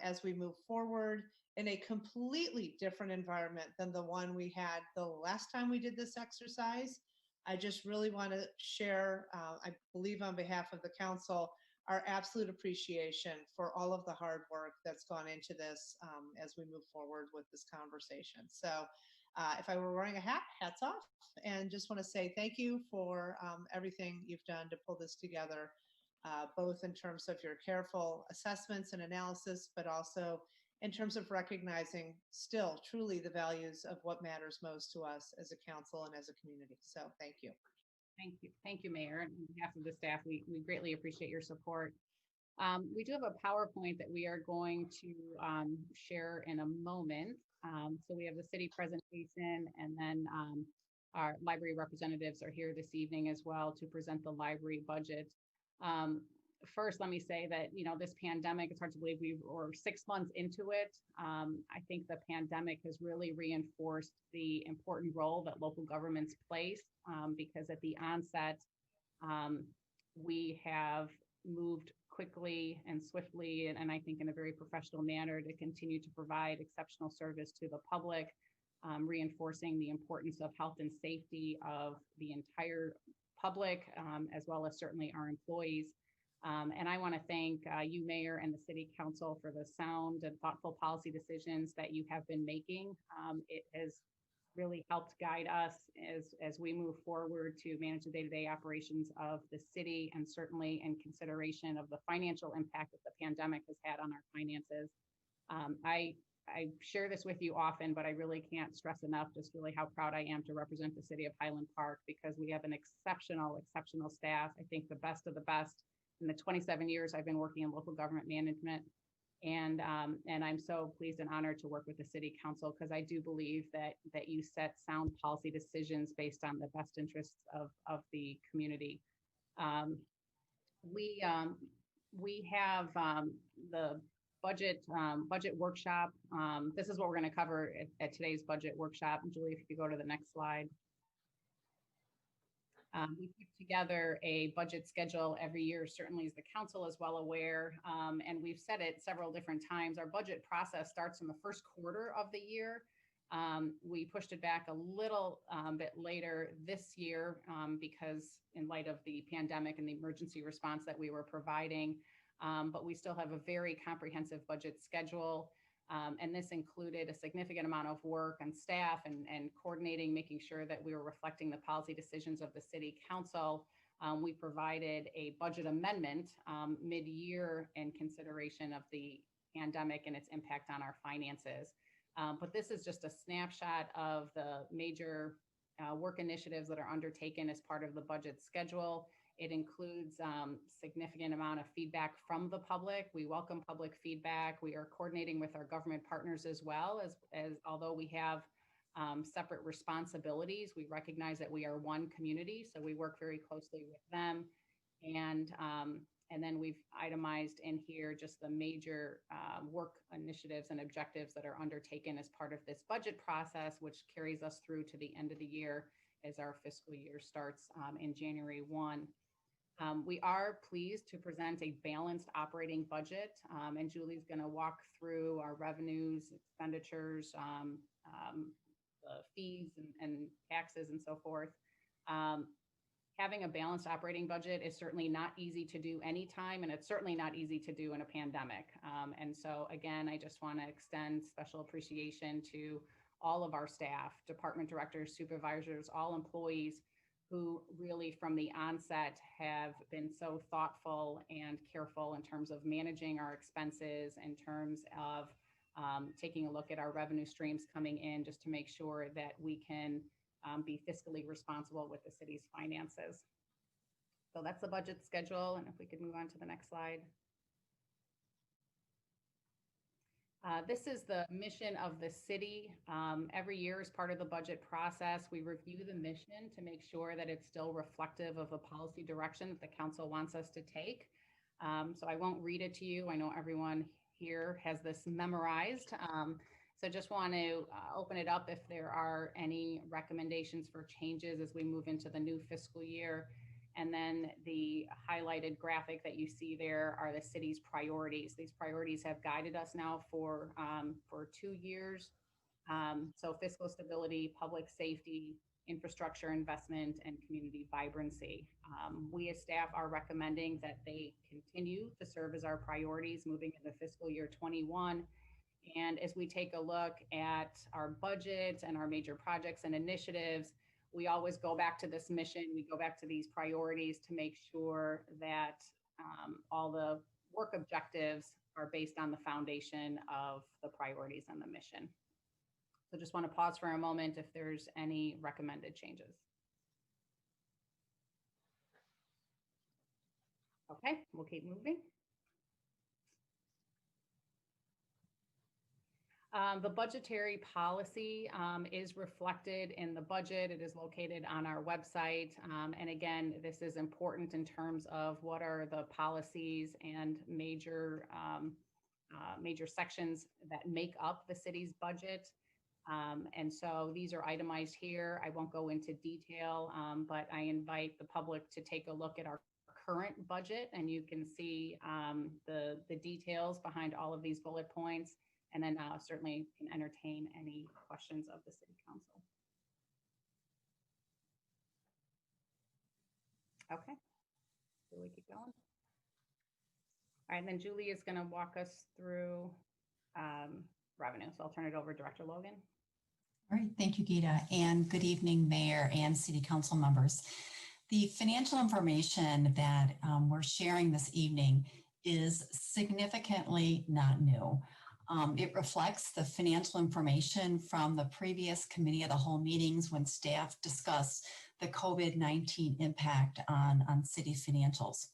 as we move forward in a completely different environment than the one we had the last time we did this exercise. I just really want to share, I believe on behalf of the council, our absolute appreciation for all of the hard work that's gone into this as we move forward with this conversation. So if I were wearing a hat, hats off, and just want to say thank you for everything you've done to pull this together, both in terms of your careful assessments and analysis, but also in terms of recognizing still truly the values of what matters most to us as a council and as a community. So thank you. Thank you. Thank you, Mayor. And on behalf of the staff, we greatly appreciate your support. We do have a PowerPoint that we are going to share in a moment. So we have the city presentation, and then our library representatives are here this evening as well to present the library budget. First, let me say that, you know, this pandemic, it's hard to believe we're 6 months into it. I think the pandemic has really reinforced the important role that local governments place because at the onset, we have moved quickly and swiftly, and I think in a very professional manner to continue to provide exceptional service to the public, reinforcing the importance of health and safety of the entire public, as well as certainly our employees. And I want to thank you, Mayor, and the City Council for the sound and thoughtful policy decisions that you have been making. It has really helped guide us as we move forward to manage the day-to-day operations of the city, and certainly in consideration of the financial impact that the pandemic has had on our finances. I share this with you often, but I really can't stress enough just really how proud I am to represent the city of Highland Park, because we have an exceptional staff. I think the best of the best. In the 27 years I've been working in local government management, and I'm so pleased and honored to work with the City Council, because I do believe that you set sound policy decisions based on the best interests of the community. We have the budget workshop. This is what we're going to cover at today's budget workshop. And Julie, if you could go to the next slide. We put together a budget schedule every year, certainly as the council is well aware, and we've said it several different times. Our budget process starts in the first quarter of the year. We pushed it back a little bit later this year because in light of the pandemic and the emergency response that we were providing, but we still have a very comprehensive budget schedule. And this included a significant amount of work on staff and coordinating, making sure that we were reflecting the policy decisions of the City Council. We provided a budget amendment mid-year in consideration of the pandemic and its impact on our finances. But this is just a snapshot of the major work initiatives that are undertaken as part of the budget schedule. It includes significant amount of feedback from the public. We welcome public feedback. We are coordinating with our government partners as well as although we have separate responsibilities, we recognize that we are one community, so we work very closely with them. And then we've itemized in here just the major work initiatives and objectives that are undertaken as part of this budget process, which carries us through to the end of the year as our fiscal year starts in January 1. We are pleased to present a balanced operating budget, and Julie's going to walk through our revenues, expenditures, fees and taxes and so forth. Having a balanced operating budget is certainly not easy to do anytime, and it's certainly not easy to do in a pandemic. And so again, I just want to extend special appreciation to all of our staff, department directors, supervisors, all employees who really from the onset have been so thoughtful and careful in terms of managing our expenses, in terms of taking a look at our revenue streams coming in just to make sure that we can be fiscally responsible with the city's finances. So that's the budget schedule. And if we could move on to the next slide. This is the mission of the city. Every year as part of the budget process, we review the mission to make sure that it's still reflective of a policy direction that the council wants us to take. So I won't read it to you. I know everyone here has this memorized. So just want to open it up if there are any recommendations for changes as we move into the new fiscal year. And then the highlighted graphic that you see there are the city's priorities. These priorities have guided us now for 2 years. So fiscal stability, public safety, infrastructure investment, and community vibrancy. We as staff are recommending that they continue to serve as our priorities moving into fiscal year 21. And as we take a look at our budget and our major projects and initiatives, we always go back to this mission. We go back to these priorities to make sure that all the work objectives are based on the foundation of the priorities and the mission. So just want to pause for a moment if there's any recommended changes. Okay, we'll keep moving. The budgetary policy is reflected in the budget. It is located on our website. And again, this is important in terms of what are the policies and major sections that make up the city's budget. And so these are itemized here. I won't go into detail, but I invite the public to take a look at our current budget, and you can see the details behind all of these bullet points. And then certainly can entertain any questions of the city council. Okay, so we keep going. All right, and then Julie is going to walk us through revenue. So I'll turn it over to Director Logan. All right, thank you, Gita, and good evening, Mayor and City Council members. The financial information that we're sharing this evening is significantly not new. It reflects the financial information from the previous committee of the whole meetings when staff discussed the COVID-19 impact on city financials.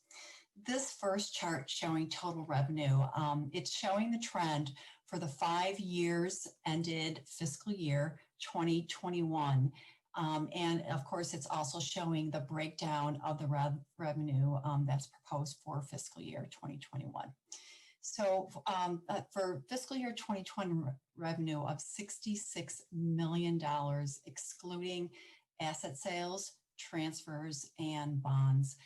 This first chart showing total revenue, it's showing the trend for the 5 years ended fiscal year 2021. And of course, it's also showing the breakdown of the revenue that's proposed for fiscal year 2021. So for fiscal year 2020 revenue of $66 million, excluding asset sales, transfers, and bonds,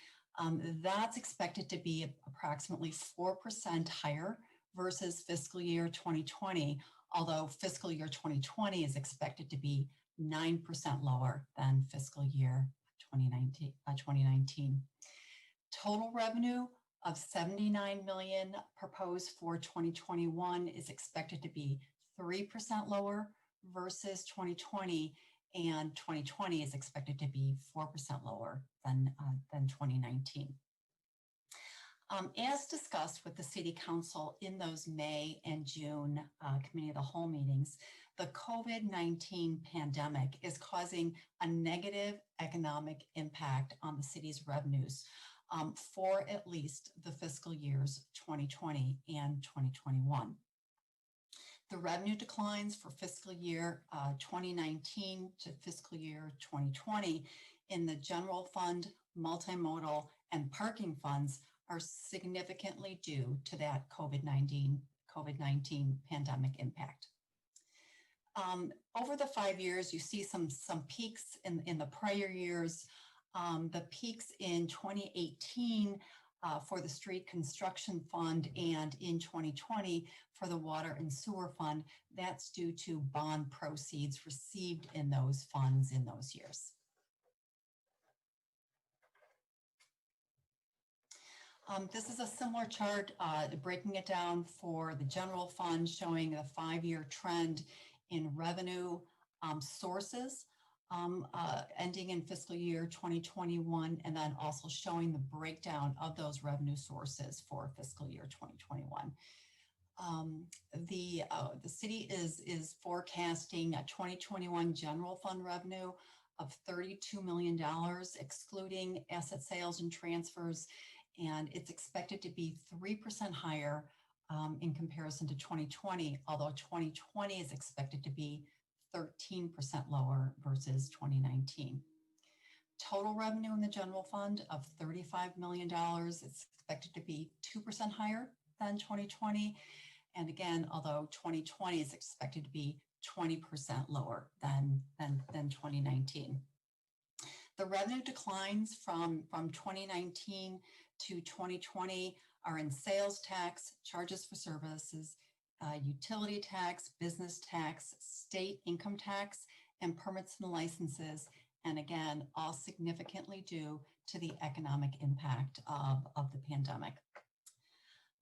that's expected to be approximately 4% higher versus fiscal year 2020, although fiscal year 2020 is expected to be 9% lower than fiscal year 2019. Total revenue of $79 million proposed for 2021 is expected to be 3% lower versus 2020, and 2020 is expected to be 4% lower than 2019. As discussed with the City Council in those May and June Committee of the Whole meetings, the COVID-19 pandemic is causing a negative economic impact on the city's revenues for at least the fiscal years 2020 and 2021. The revenue declines for fiscal year 2019 to fiscal year 2020 in the general fund, multimodal, and parking funds are significantly due to that COVID-19 pandemic impact. Over the 5 years, you see some peaks in the prior years. The peaks in 2018 for the street construction fund and in 2020 for the water and sewer fund, that's due to bond proceeds received in those funds in those years. This is a similar chart breaking it down for the general fund, showing a 5-year trend in revenue sources ending in fiscal year 2021, and then also showing the breakdown of those revenue sources for fiscal year 2021. The city is forecasting a 2021 general fund revenue of $32 million, excluding asset sales and transfers, and it's expected to be 3% higher in comparison to 2020, although 2020 is expected to be 13% lower versus 2019. Total revenue in the general fund of $35 million, it's expected to be 2% higher than 2020. And again, although 2020 is expected to be 20% lower than 2019. The revenue declines from 2019 to 2020 are in sales tax, charges for services, utility tax, business tax, state income tax, and permits and licenses. And again, all significantly due to the economic impact of the pandemic.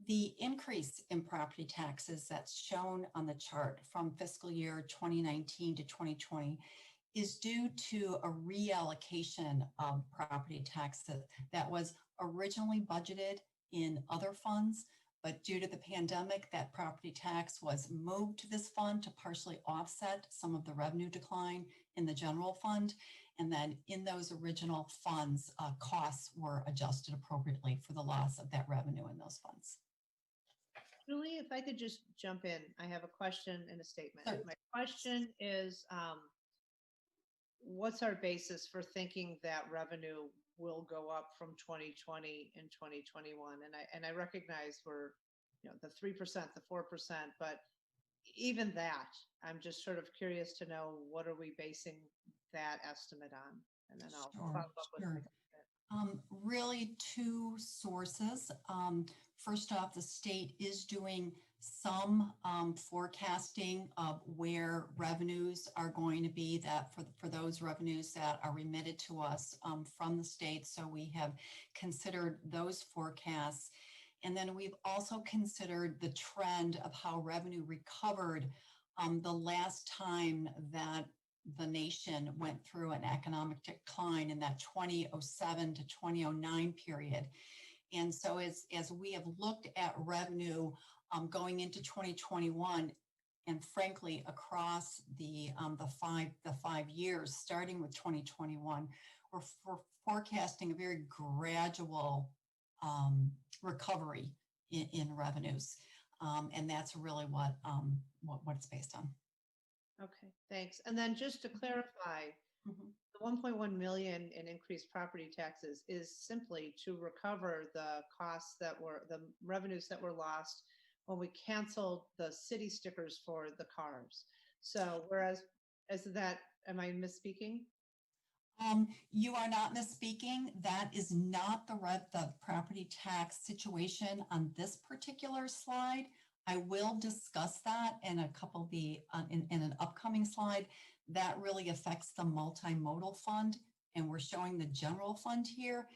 The increase in property taxes that's shown on the chart from fiscal year 2019 to 2020 is due to a reallocation of property taxes that was originally budgeted in other funds, but due to the pandemic, that property tax was moved to this fund to partially offset some of the revenue decline in the general fund. And then in those original funds, costs were adjusted appropriately for the loss of that revenue in those funds. Julie, if I could just jump in, I have a question and a statement. Sure. My question is, what's our basis for thinking that revenue will go up from 2020 and 2021? And I recognize we're, the 3%, the 4%, but even that, I'm just sort of curious to know, what are we basing that estimate on? And then I'll follow up with my really two sources. First off, the state is doing some forecasting of where revenues are going to be, that for those revenues that are remitted to us from the state. So we have considered those forecasts. And then we've also considered the trend of how revenue recovered the last time that the nation went through an economic decline in that 2007 to 2009 period. And so as we have looked at revenue going into 2021, and frankly, across the 5 years, starting with 2021, we're forecasting a very gradual recovery in revenues. And that's really what it's based on. Okay, thanks. And then just to clarify, the 1.1 million in increased property taxes is simply to recover the costs the revenues that were lost when we canceled the city stickers for the cars. So whereas, am I misspeaking? You are not misspeaking. That is not the property tax situation on this particular slide. I will discuss that in in an upcoming slide. That really affects the multimodal fund, and we're showing the general fund here.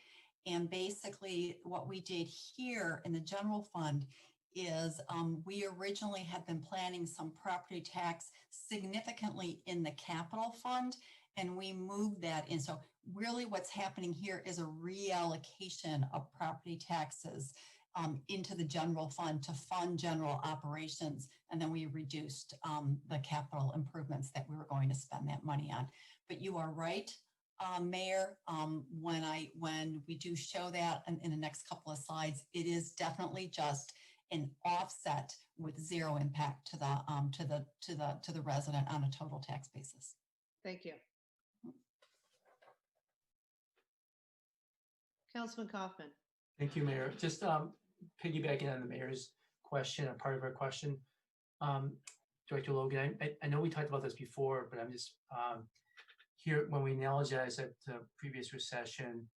And basically what we did here in the general fund is we originally had been planning some property tax significantly in the capital fund, and we moved that in. So really what's happening here is a reallocation of property taxes into the general fund to fund general operations. And then we reduced the capital improvements that we were going to spend that money on. But you are right, Mayor, when we do show that in the next couple of slides, it is definitely just an offset with zero impact to the resident on a total tax basis. Thank you. Councilman Kaufman. Thank you, Mayor. Just piggybacking on the mayor's question, or part of her question, Director Logan, I know we talked about this before, but I'm just here when we analogize at the previous recession.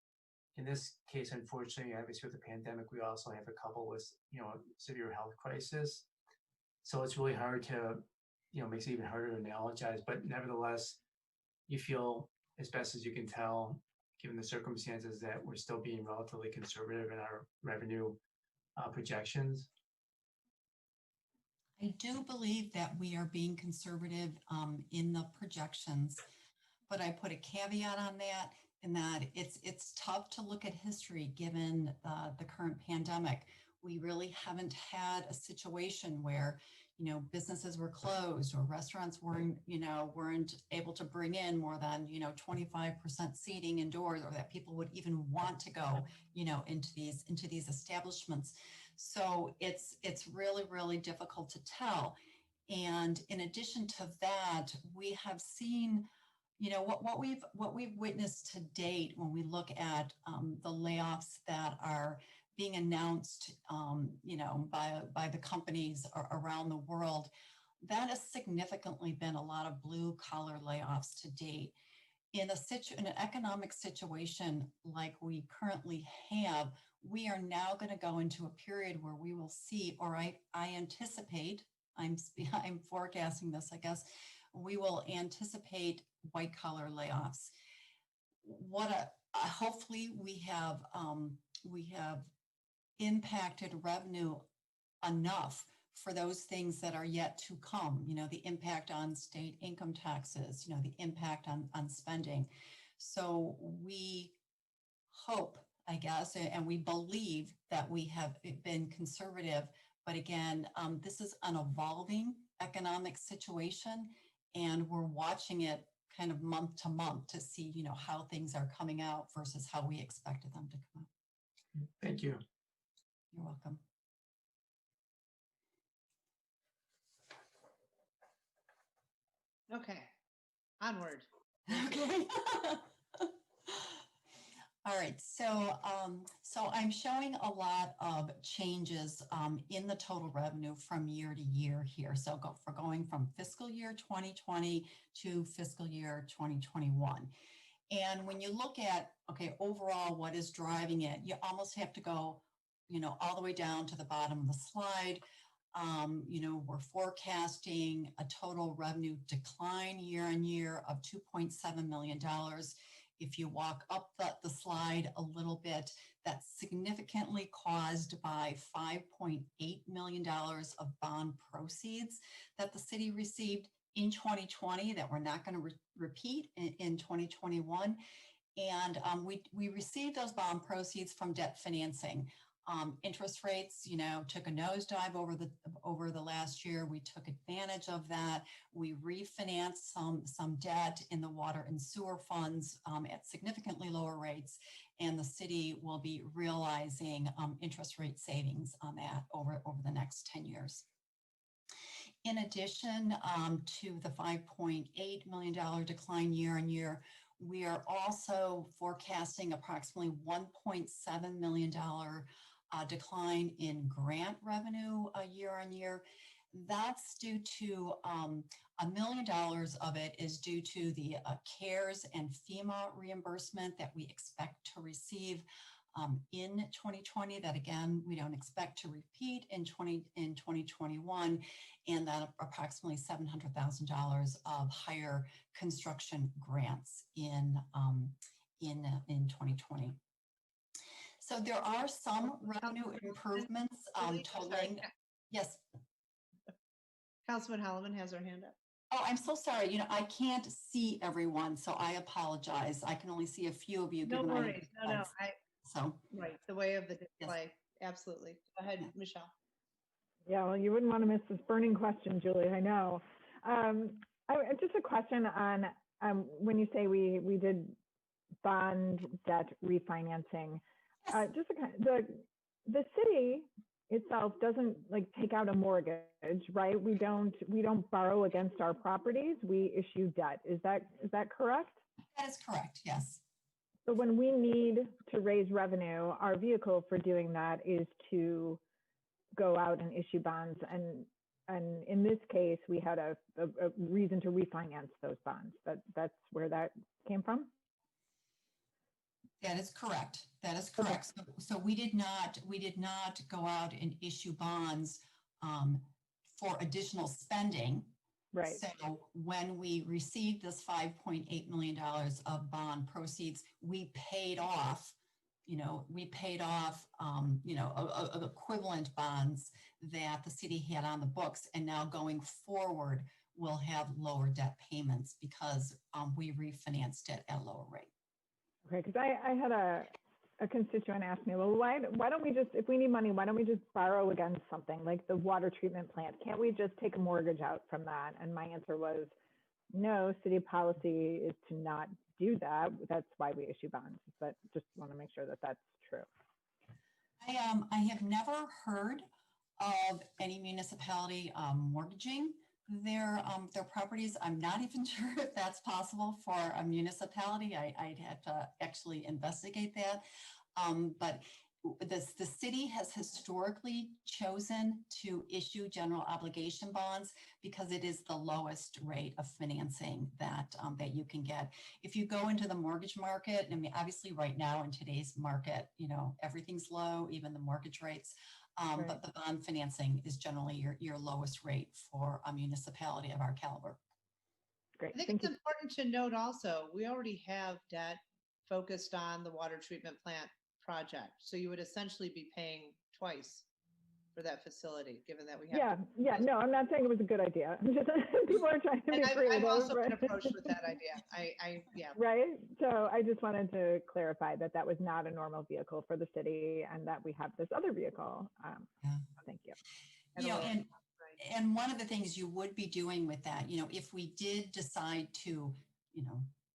In this case, unfortunately, obviously with the pandemic, we also have a couple with severe health crisis. So it's really hard to makes it even harder to analogize. But nevertheless, you feel as best as you can tell, given the circumstances, that we're still being relatively conservative in our revenue projections? I do believe that we are being conservative in the projections, but I put a caveat on that, in that it's tough to look at history given the current pandemic. We really haven't had a situation where businesses were closed or restaurants weren't able to bring in more than 25% seating indoors, or that people would even want to go into these establishments. So it's really, really difficult to tell. And in addition to that, we have seen what we've witnessed to date when we look at the layoffs that are being announced, by the companies around the world. That has significantly been a lot of blue collar layoffs to date. In an economic situation like we currently have, we are now going to go into a period where we will see, or I anticipate, I'm forecasting this, I guess, we will anticipate white collar layoffs. Hopefully we have impacted revenue enough for those things that are yet to come, the impact on state income taxes, the impact on spending. So we hope, I guess, and we believe that we have been conservative, but again, this is an evolving economic situation, and we're watching it kind of month to month to see, how things are coming out versus how we expected them to come out. Thank you. You're welcome. Okay, onward. Okay. All right, so I'm showing a lot of changes in the total revenue from year to year here. So going from fiscal year 2020 to fiscal year 2021. And when you look at, overall, what is driving it, you almost have to go, all the way down to the bottom of the slide. We're forecasting a total revenue decline year on year of $2.7 million. If you walk up the slide a little bit, that's significantly caused by $5.8 million of bond proceeds that the city received in 2020 that we're not going to repeat in 2021. And we received those bond proceeds from debt financing. Interest rates, took a nosedive over the last year. We took advantage of that. We refinanced some debt in the water and sewer funds at significantly lower rates, and the city will be realizing interest rate savings on that over the next 10 years. In addition to the $5.8 million decline year on year, we are also forecasting approximately $1.7 million decline in grant revenue year on year. That's due to $1 million of it is due to the CARES and FEMA reimbursement that we expect to receive in 2020 that, again, we don't expect to repeat in 2021, and that approximately $700,000 of higher construction grants in 2020 So there are some revenue improvements totaling. Yes. Councilman Holloman has her hand up. Oh, I'm so sorry. I can't see everyone, so I apologize. I can only see a few of you. No worries. No. So Right, the way of the display. absolutely. Go ahead, Michelle. Yeah, well, you wouldn't want to miss this burning question, Julie, I know. Just a question on when you say we did bond debt refinancing, the city itself doesn't like take out a mortgage, right? We don't borrow against our properties. We issue debt. Is that correct? That is correct. Yes. So when we need to raise revenue, our vehicle for doing that is to go out and issue bonds. And in this case, we had a reason to refinance those bonds. That's where that came from? That is correct. That is correct. So we did not go out and issue bonds for additional spending. Right. So when we received this $5.8 million of bond proceeds, we paid off, equivalent bonds that the city had on the books. And now going forward, we'll have lower debt payments because we refinanced it at a lower rate. Okay, because I had a constituent ask me, well, why don't we just, if we need money, why don't we just borrow against something like the water treatment plant? Can't we just take a mortgage out from that? And my answer was, no, city policy is to not do that. That's why we issue bonds, but just want to make sure that that's true. I have never heard of any municipality mortgaging their properties. I'm not even sure if that's possible for a municipality. I'd have to actually investigate that. But the city has historically chosen to issue general obligation bonds because it is the lowest rate of financing that you can get. If you go into the mortgage market, I mean, obviously right now in today's market, everything's low, even the mortgage rates. Right. But the bond financing is generally your lowest rate for a municipality of our caliber. Great. I think it's important to note also, we already have debt focused on the water treatment plant project. So you would essentially be paying twice for that facility, given that we have. Yeah. No, I'm not saying it was a good idea. I'm just, people are trying to be creative. I've also been approached with that idea. Yeah. Right. So I just wanted to clarify that was not a normal vehicle for the city and that we have this other vehicle. Thank you. And one of the things you would be doing with that, if we did decide to,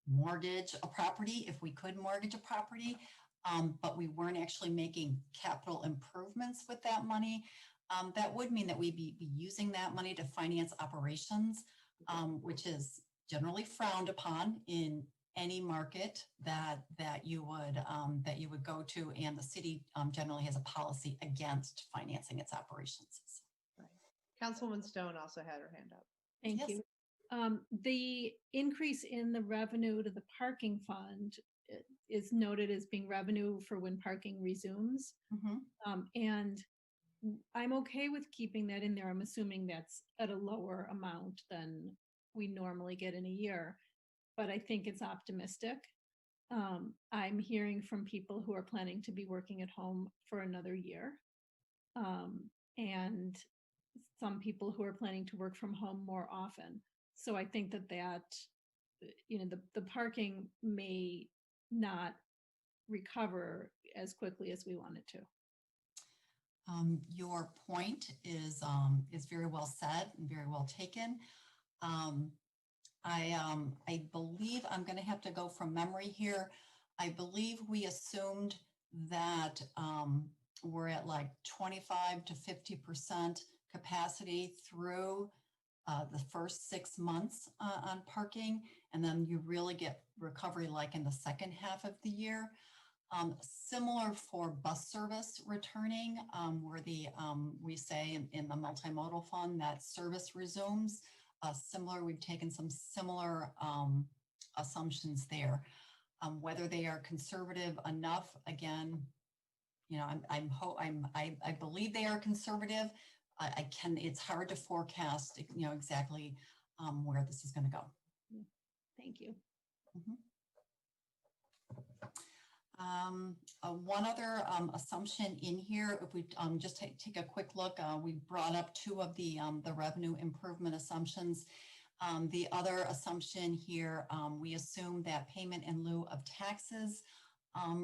mortgage a property, if we could mortgage a property, but we weren't actually making capital improvements with that money, that would mean that we'd be using that money to finance operations, which is generally frowned upon in any market that you would go to, and the city generally has a policy against financing its operations. Right. Councilwoman Stone also had her hand up. Thank you. The increase in the revenue to the parking fund is noted as being revenue for when parking resumes. And I'm okay with keeping that in there. I'm assuming that's at a lower amount than we normally get in a year, but I think it's optimistic. I'm hearing from people who are planning to be working at home for another year. And some people who are planning to work from home more often. So I think that the parking may not recover as quickly as we want it to. Your point is very well said and very well taken. I believe I'm going to have to go from memory here. I believe we assumed that we're at like 25 to 50% capacity through the first 6 months on parking, and then you really get recovery like in the second half of the year. Similar for bus service returning, where we say in the multimodal fund that service resumes. Similar, we've taken some similar assumptions there. Whether they are conservative enough, again, I believe they are conservative. It's hard to forecast, exactly where this is going to go. Thank you. One other assumption in here, if we just take a quick look, we brought up two of the revenue improvement assumptions. The other assumption here, we assume that payment in lieu of taxes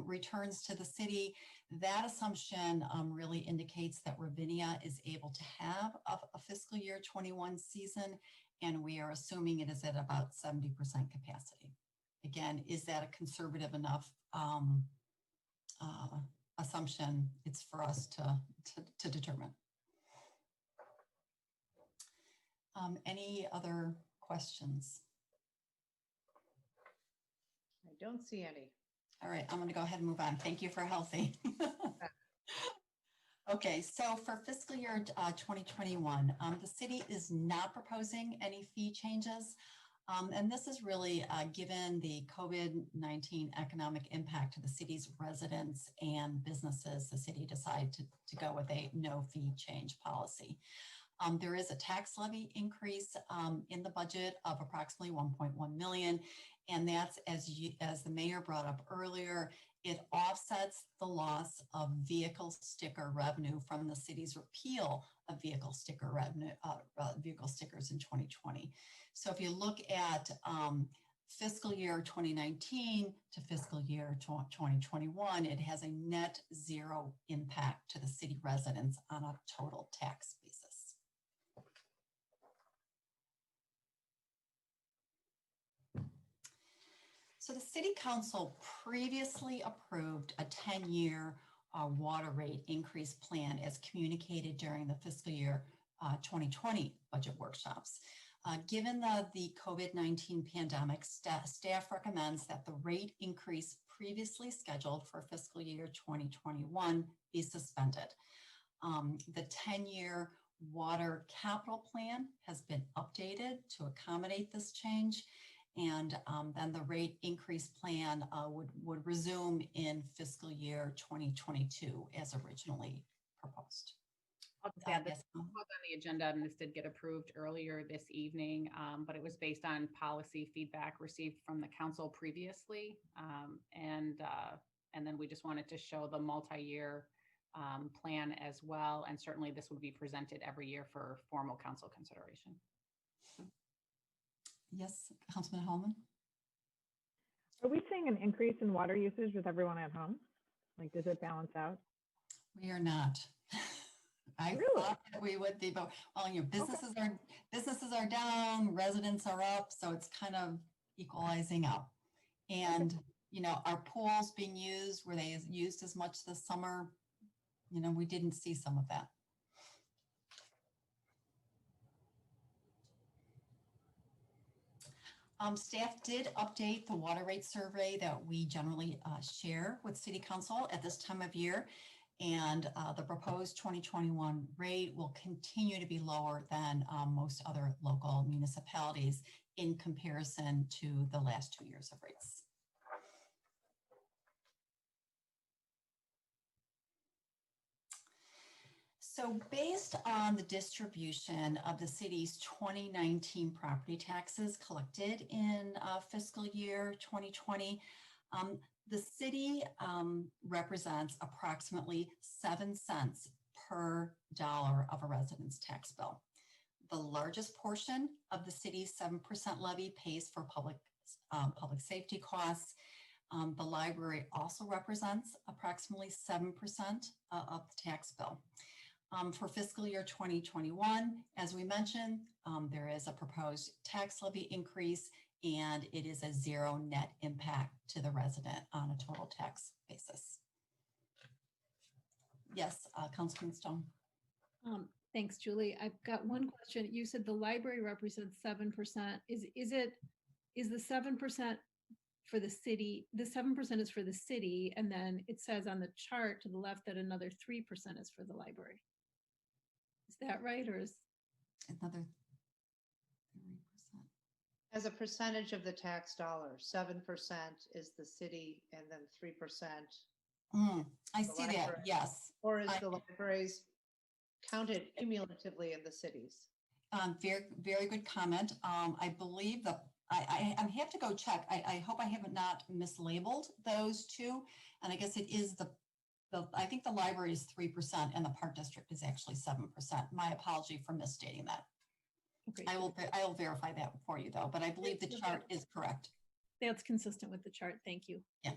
returns to the city. That assumption really indicates that Ravinia is able to have a fiscal year 21 season, and we are assuming it is at about 70% capacity. Again, is that a conservative enough assumption? It's for us to determine. Any other questions? I don't see any. All right, I'm going to go ahead and move on. Thank you for healthy. Okay, so for fiscal year 2021, the city is not proposing any fee changes. And this is really given the COVID-19 economic impact to the city's residents and businesses, the city decided to go with a no fee change policy. There is a tax levy increase in the budget of approximately 1.1 million. And that's, as the mayor brought up earlier, it offsets the loss of vehicle sticker revenue from the city's repeal of vehicle sticker revenue, vehicle stickers in 2020. So if you look at fiscal year 2019 to fiscal year 2021, it has a net zero impact to the city residents on a total tax basis. So the City Council previously approved a 10-year water rate increase plan as communicated during the fiscal year 2020 budget workshops. Given the COVID-19 pandemic, staff recommends that the rate increase previously scheduled for fiscal year 2021 be suspended. The 10-year water capital plan has been updated to accommodate this change. And then the rate increase plan would resume in fiscal year 2022 as originally proposed. I'll just add this was on the agenda, and this did get approved earlier this evening, but it was based on policy feedback received from the council previously. And then we just wanted to show the multi-year plan as well. And certainly this would be presented every year for formal council consideration. Yes, Councilman Holman. Are we seeing an increase in water usage with everyone at home? Like, does it balance out? We are not. I thought that we would be, but well, you know, businesses are down, residents are up, so it's kind of equalizing out. And you know, our pools being used, were they used as much this summer? You know, we didn't see some of that. Staff did update the water rate survey that we generally share with City Council at this time of year. And the proposed 2021 rate will continue to be lower than most other local municipalities in comparison to the last 2 years of rates. So based on the distribution of the city's 2019 property taxes collected in fiscal year 2020, the city represents approximately 7 cents per dollar of a resident's tax bill. The largest portion of the city's 7% levy pays for public safety costs. The library also represents approximately 7% of the tax bill. For fiscal year 2021, as we mentioned, there is a proposed tax levy increase, and it is a zero net impact to the resident on a total tax basis. Yes, Councilman Stone. Thanks, Julie. I've got one question. You said the library represents 7%. Is the 7% for the city? The 7% is for the city, and then it says on the chart to the left that another 3% is for the library. Is that right, or is another 3%? As a percentage of the tax dollar, 7% is the city, and then 3%. I see that. Yes. Or is the libraries counted cumulatively in the cities? Very, very good comment. I believe that I have to go check. I hope I haven't not mislabeled those two. And I guess it is I think the library is 3% and the park district is actually 7%. My apology for misstating that. Okay. I will verify that for you though, but I believe the chart is correct. That's consistent with the chart. Thank you. Yeah.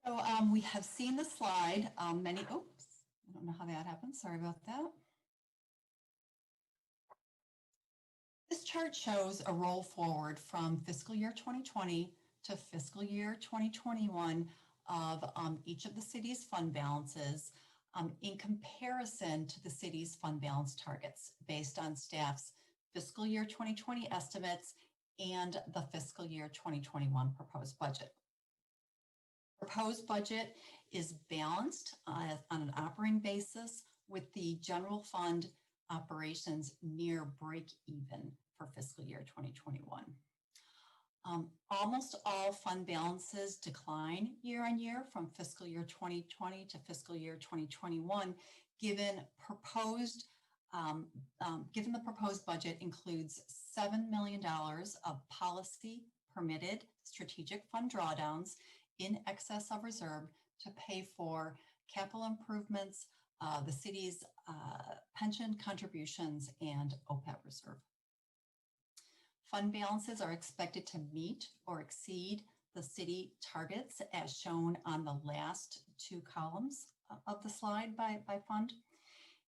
So we have seen the slide, oops, I don't know how that happened. Sorry about that. This chart shows a roll forward from fiscal year 2020 to fiscal year 2021 of each of the city's fund balances in comparison to the city's fund balance targets based on staff's fiscal year 2020 estimates and the fiscal year 2021 proposed budget. Proposed budget is balanced on an operating basis with the general fund operations near break even for fiscal year 2021. Almost all fund balances decline year on year from fiscal year 2020 to fiscal year 2021, given the proposed budget includes $7 million of policy permitted strategic fund drawdowns in excess of reserve to pay for capital improvements, the city's pension contributions, and OPEB reserve. Fund balances are expected to meet or exceed the city targets as shown on the last two columns of the slide by fund.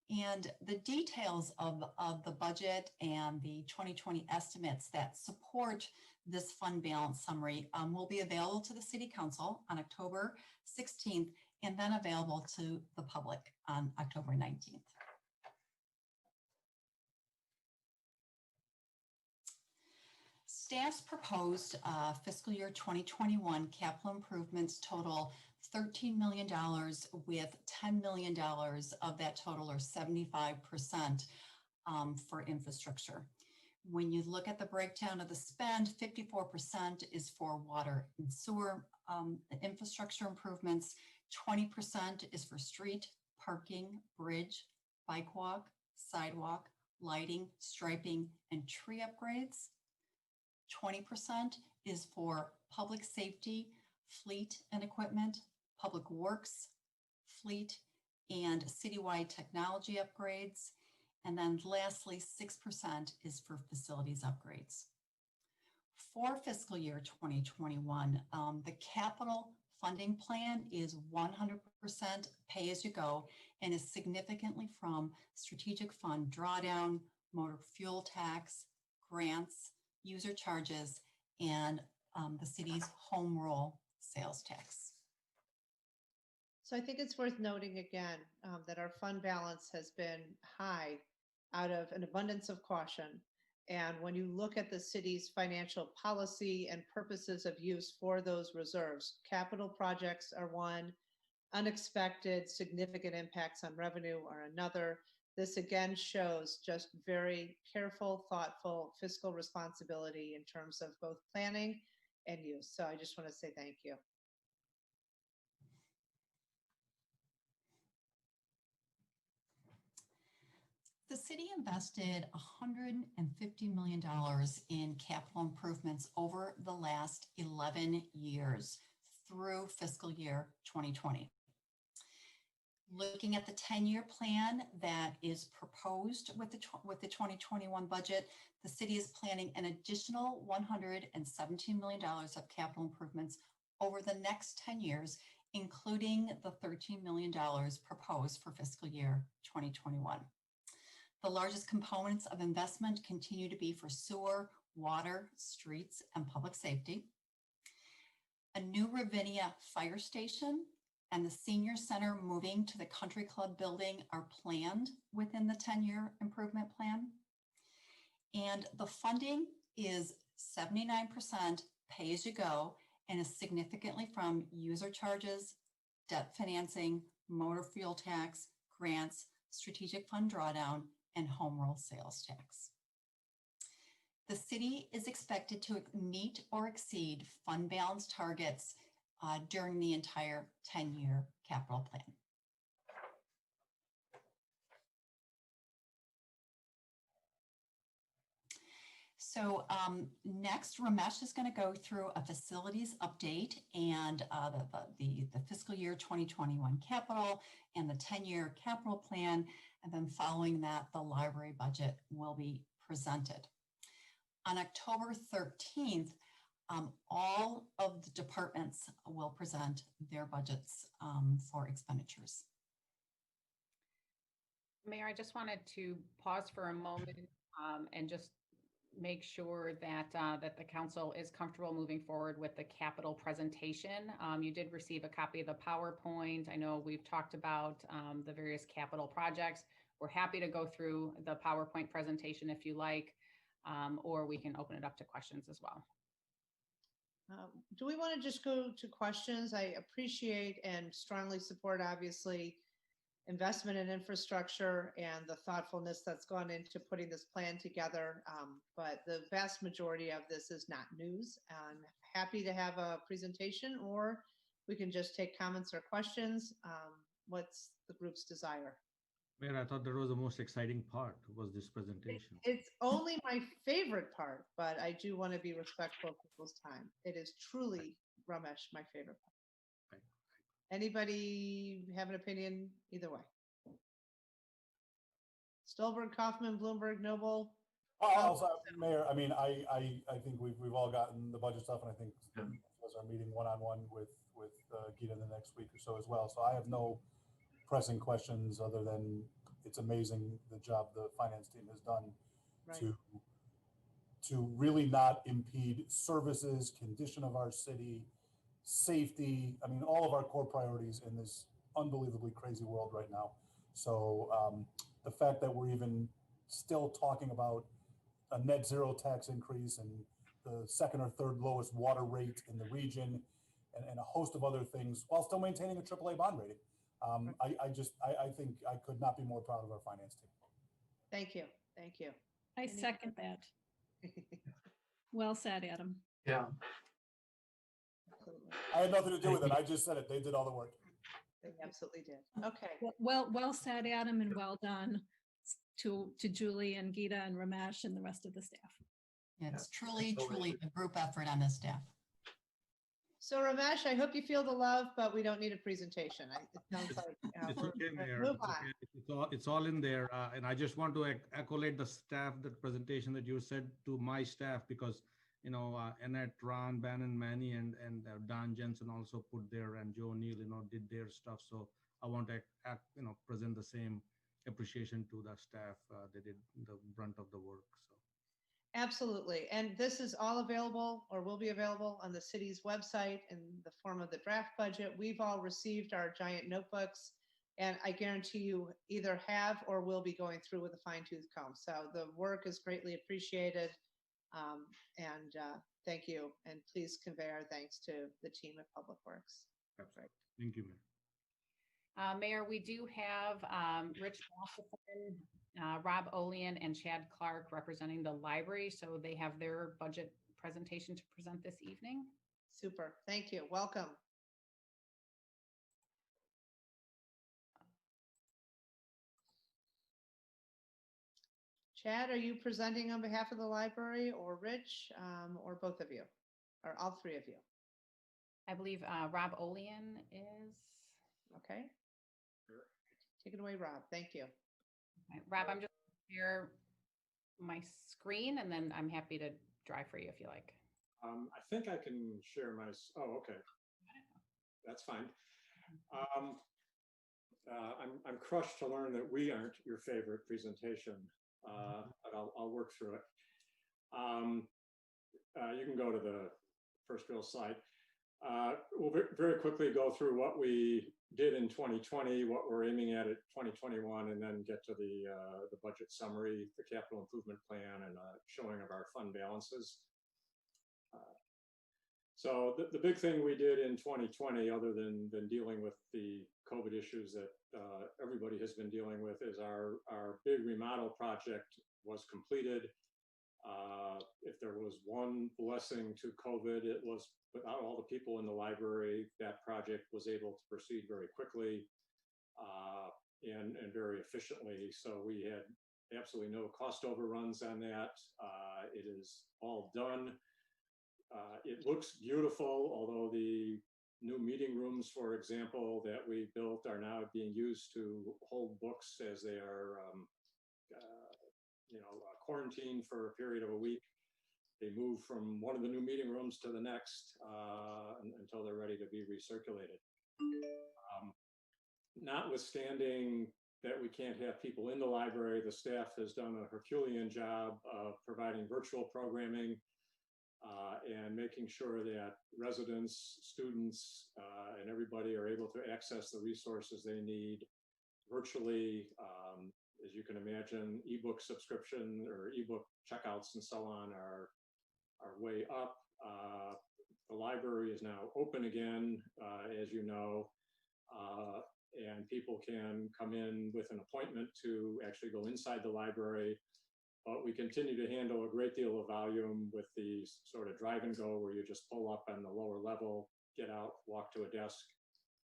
And the details of the budget and the 2020 estimates that support this fund balance summary will be available to the City Council on October 16th and then available to the public on October 19th. Staff's proposed fiscal year 2021 capital improvements total $13 million, with $10 million of that total, or 75%, for infrastructure. When you look at the breakdown of the spend, 54% is for water and sewer infrastructure improvements, 20% is for street, parking, bridge, bike walk, sidewalk, lighting, striping, and tree upgrades. 20% is for public safety, fleet and equipment, public works, fleet, and citywide technology upgrades. And then lastly, 6% is for facilities upgrades. For fiscal year 2021, the capital funding plan is 100% pay-as-you-go and is significantly from strategic fund drawdown, motor fuel tax, grants, user charges, and the city's home rule sales tax. So I think it's worth noting again that our fund balance has been high out of an abundance of caution. And when you look at the city's financial policy and purposes of use for those reserves, capital projects are one, unexpected significant impacts on revenue are another. This again shows just very careful, thoughtful fiscal responsibility in terms of both planning and use. So I just want to say thank you. The city invested $150 million in capital improvements over the last 11 years through fiscal year 2020. Looking at the 10-year plan that is proposed with the 2021 budget, the city is planning an additional $117 million of capital improvements over the next 10 years, including the $13 million proposed for fiscal year 2021. The largest components of investment continue to be for sewer, water, streets, and public safety. A new Ravinia fire station and the senior center moving to the Country Club building are planned within the 10-year improvement plan. And the funding is 79% pay-as-you-go and is significantly from user charges, debt financing, motor fuel tax, grants, strategic fund drawdown, and home rule sales tax. The city is expected to meet or exceed fund balance targets during the entire 10-year capital plan. So next, Ramesh is going to go through a facilities update and the fiscal year 2021 capital and the 10-year capital plan. And then following that, the library budget will be presented. On October 13th, All of the departments will present their budgets for expenditures. Mayor, I just wanted to pause for a moment and just make sure that that the council is comfortable moving forward with the capital presentation. You did receive a copy of the PowerPoint. I know we've talked about the various capital projects. We're happy to go through the PowerPoint presentation if you like, or we can open it up to questions as well. Do we want to just go to questions? I appreciate and strongly support, obviously, investment in infrastructure and the thoughtfulness that's gone into putting this plan together. But the vast majority of this is not news. I'm happy to have a presentation, or we can just take comments or questions. What's the group's desire? Mayor, I thought that was the most exciting part, was this presentation. It's only my favorite part, but I do want to be respectful of people's time. It is truly, Ramesh, my favorite part. Right. Anybody have an opinion either way? Stolberg, Kaufman, Bloomberg, Noble? Mayor, I mean, I think we've all gotten the budget stuff, and I think us are meeting one-on-one with Gita in the next week or so as well. So I have no pressing questions other than it's amazing the job the finance team has done to really not impede services, condition of our city, safety. I mean, all of our core priorities in this unbelievably crazy world right now. So the fact that we're even still talking about a net zero tax increase and the second or third lowest water rate in the region and a host of other things while still maintaining a AAA bond rating. I think I could not be more proud of our finance team. Thank you. Thank you. I second that. Well said, Adam. Yeah. I had nothing to do with it. I just said it. They did all the work. They absolutely did. Okay. Well said, Adam, and well done to Julie and Gita and Ramesh and the rest of the staff. It's truly a group effort on this staff. So Ramesh, I hope you feel the love, but we don't need a presentation. It sounds like It's okay, Mayor. It's all in there. And I just want to accolade the staff, the presentation that you said to my staff, because, you know, Annette, Ron, Bannon, Manny, and Don Jensen also put there, and Joe Neal, you know, did their stuff. So I want to, present the same appreciation to the staff. They did the brunt of the work. So. Absolutely. And this is all available or will be available on the city's website in the form of the draft budget. We've all received our giant notebooks, and I guarantee you either have or will be going through with a fine tooth comb. So the work is greatly appreciated. Thank you. And please convey our thanks to the team at Public Works. Right. Thank you, Mayor. Mayor, we do have Rich Matheson, Rob Olean, and Chad Clark representing the library. So they have their budget presentation to present this evening. Super. Thank you. Welcome. Chad, are you presenting on behalf of the library, or Rich, or both of you, or all three of you? I believe Rob Olean is. Okay. Take it away, Rob. Thank you. Okay. Rob, I'm just here my screen, and then I'm happy to drive for you if you like. I think I can share my, okay. That's fine. I'm crushed to learn that we aren't your favorite presentation, but I'll work through it. You can go to the first real slide. We'll very quickly go through what we did in 2020, what we're aiming at 2021, and then get to the budget summary, the capital improvement plan, and showing of our fund balances. So the big thing we did in 2020, other than dealing with the COVID issues that everybody has been dealing with, is our big remodel project was completed. If there was one blessing to COVID, it was without all the people in the library, that project was able to proceed very quickly and very efficiently. So we had absolutely no cost overruns on that. It is all done. It looks beautiful, although the new meeting rooms, for example, that we built are now being used to hold books as they are quarantined for a period of a week. they move from one of the new meeting rooms to the next until they're ready to be recirculated. Notwithstanding that we can't have people in the library, the staff has done a Herculean job of providing virtual programming and making sure that residents, students, and everybody are able to access the resources they need virtually. As you can imagine, ebook subscription or ebook checkouts and so on are way up. The library is now open again, as you know, and people can come in with an appointment to actually go inside the library. But we continue to handle a great deal of volume with the sort of drive and go, where you just pull up on the lower level, get out, walk to a desk,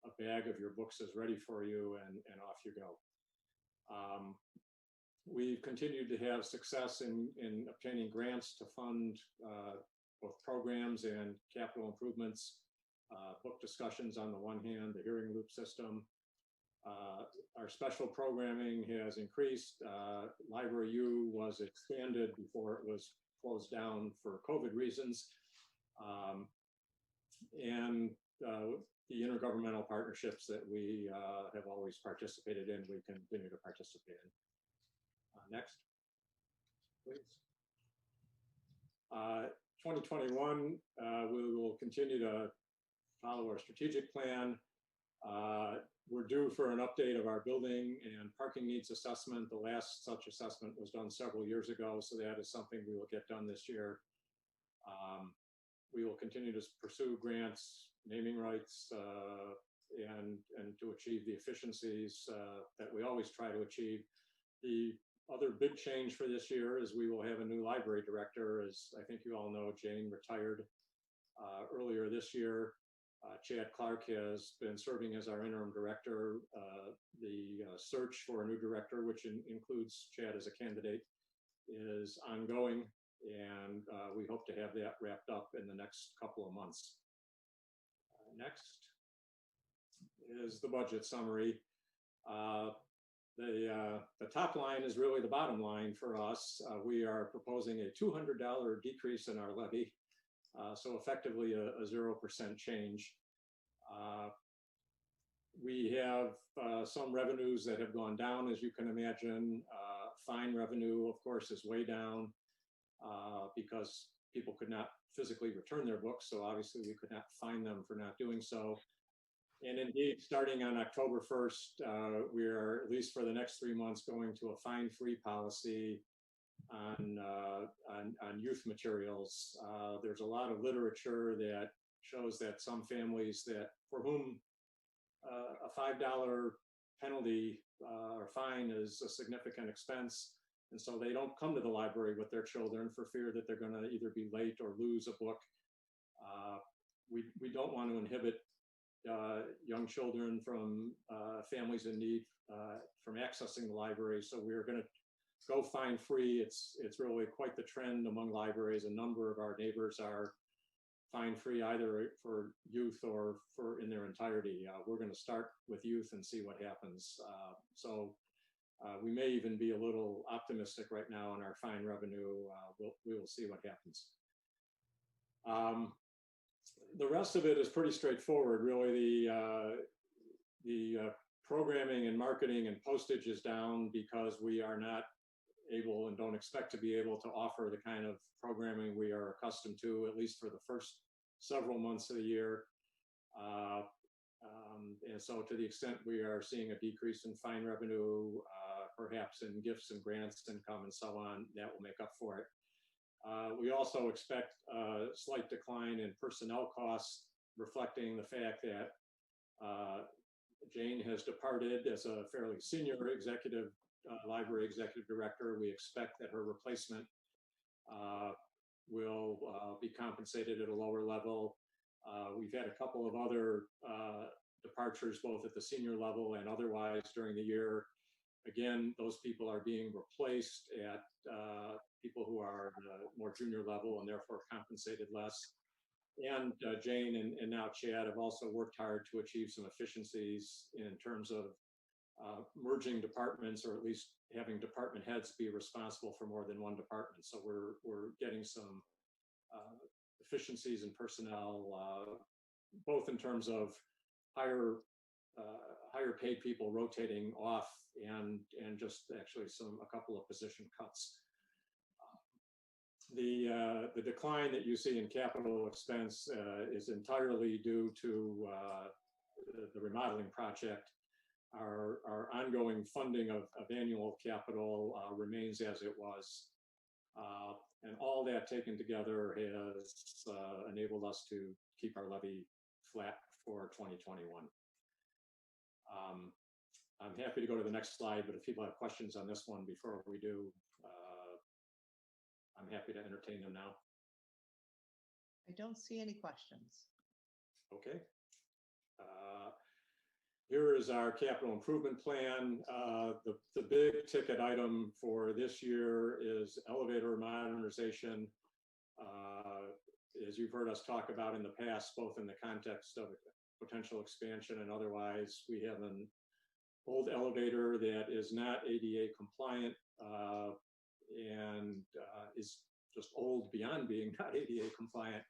a bag of your books is ready for you, and off you go. We've continued to have success in obtaining grants to fund both programs and capital improvements, book discussions on the one hand, the hearing loop system. Our special programming has increased. Library U was expanded before it was closed down for COVID reasons. And the intergovernmental partnerships that we have always participated in, we continue to participate in. Next, please. 2021, we will continue to follow our strategic plan. We're due for an update of our building and parking needs assessment. The last such assessment was done several years ago, so that is something we will get done this year. We will continue to pursue grants, naming rights, and to achieve the efficiencies that we always try to achieve. The other big change for this year is we will have a new library director. As I think you all know, Jane retired earlier this year. Chad Clark has been serving as our interim director. The search for a new director, which includes Chad as a candidate, is ongoing, and we hope to have that wrapped up in the next couple of months. Next is the budget summary. The top line is really the bottom line for us. We are proposing a $200 decrease in our levy, so effectively a 0% change. We have some revenues that have gone down, as you can imagine. Fine revenue, of course, is way down because people could not physically return their books, so obviously we could not fine them for not doing so. And indeed, starting on October 1st, we are, at least for the next 3 months, going to a fine-free policy on youth materials. There's a lot of literature that shows that some families for whom a $5 penalty or fine is a significant expense, and so they don't come to the library with their children for fear that they're going to either be late or lose a book. We don't want to inhibit young children from families in need from accessing the library, so we're going to go fine free. It's really quite the trend among libraries. A number of our neighbors are fine free either for youth or for in their entirety. We're going to start with youth and see what happens. So we may even be a little optimistic right now on our fine revenue. We will see what happens. The rest of it is pretty straightforward, really. The programming and marketing and postage is down because we are not able and don't expect to be able to offer the kind of programming we are accustomed to, at least for the first several months of the year. And so to the extent we are seeing a decrease in fine revenue, perhaps in gifts and grants income and so on, that will make up for it. We also expect a slight decline in personnel costs, reflecting the fact that Jane has departed as a fairly senior executive, library executive director. We expect that her replacement will be compensated at a lower level. We've had a couple of other departures, both at the senior level and otherwise during the year. Again, those people are being replaced at people who are more junior level and therefore compensated less. And Jane and now Chad have also worked hard to achieve some efficiencies in terms of merging departments, or at least having department heads be responsible for more than one department. So we're getting some efficiencies in personnel, both in terms of higher paid people rotating off and just actually a couple of position cuts. The decline that you see in capital expense is entirely due to the remodeling project. Our ongoing funding of annual capital remains as it was. And all that taken together has enabled us to keep our levy flat for 2021. I'm happy to go to the next slide, but if people have questions on this one before we do, I'm happy to entertain them now. I don't see any questions. Okay. Here is our capital improvement plan. The big ticket item for this year is elevator modernization. As you've heard us talk about in the past, both in the context of potential expansion and otherwise, we have an old elevator that is not ADA compliant and is just old beyond being not ADA compliant.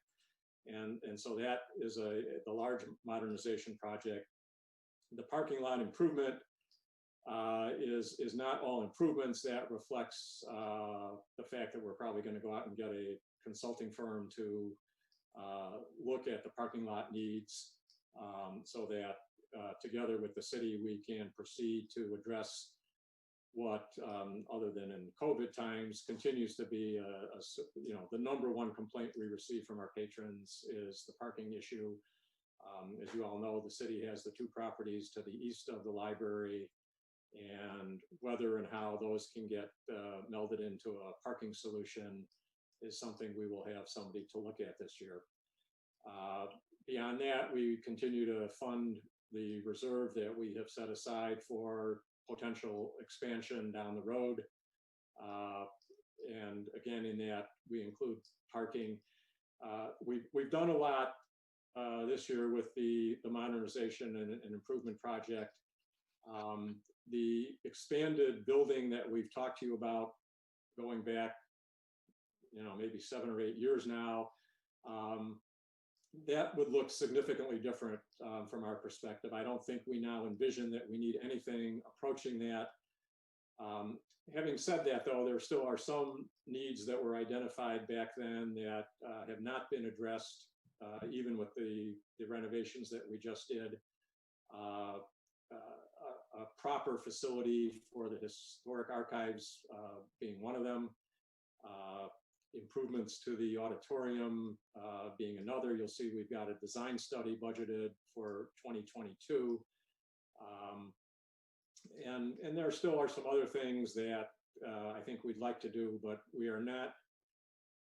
And so that is the large modernization project. The parking lot improvement is not all improvements. That reflects the fact that we're probably going to go out and get a consulting firm to look at the parking lot needs so that together with the city, we can proceed to address what, other than in COVID times, continues to be the number one complaint we receive from our patrons is the parking issue. As you all know, the city has the two properties to the east of the library, and whether and how those can get melded into a parking solution is something we will have somebody to look at this year. Beyond that, we continue to fund the reserve that we have set aside for potential expansion down the road. And again, in that, we include parking. We've done a lot this year with the modernization and improvement project. The expanded building that we've talked to you about going back, maybe 7 or 8 years now, that would look significantly different from our perspective. I don't think we now envision that we need anything approaching that. Having said that, though, there still are some needs that were identified back then that have not been addressed, even with the renovations that we just did. A proper facility for the historic archives being one of them. Improvements to the auditorium being another. You'll see we've got a design study budgeted for 2022. And there still are some other things that I think we'd like to do, but we are not,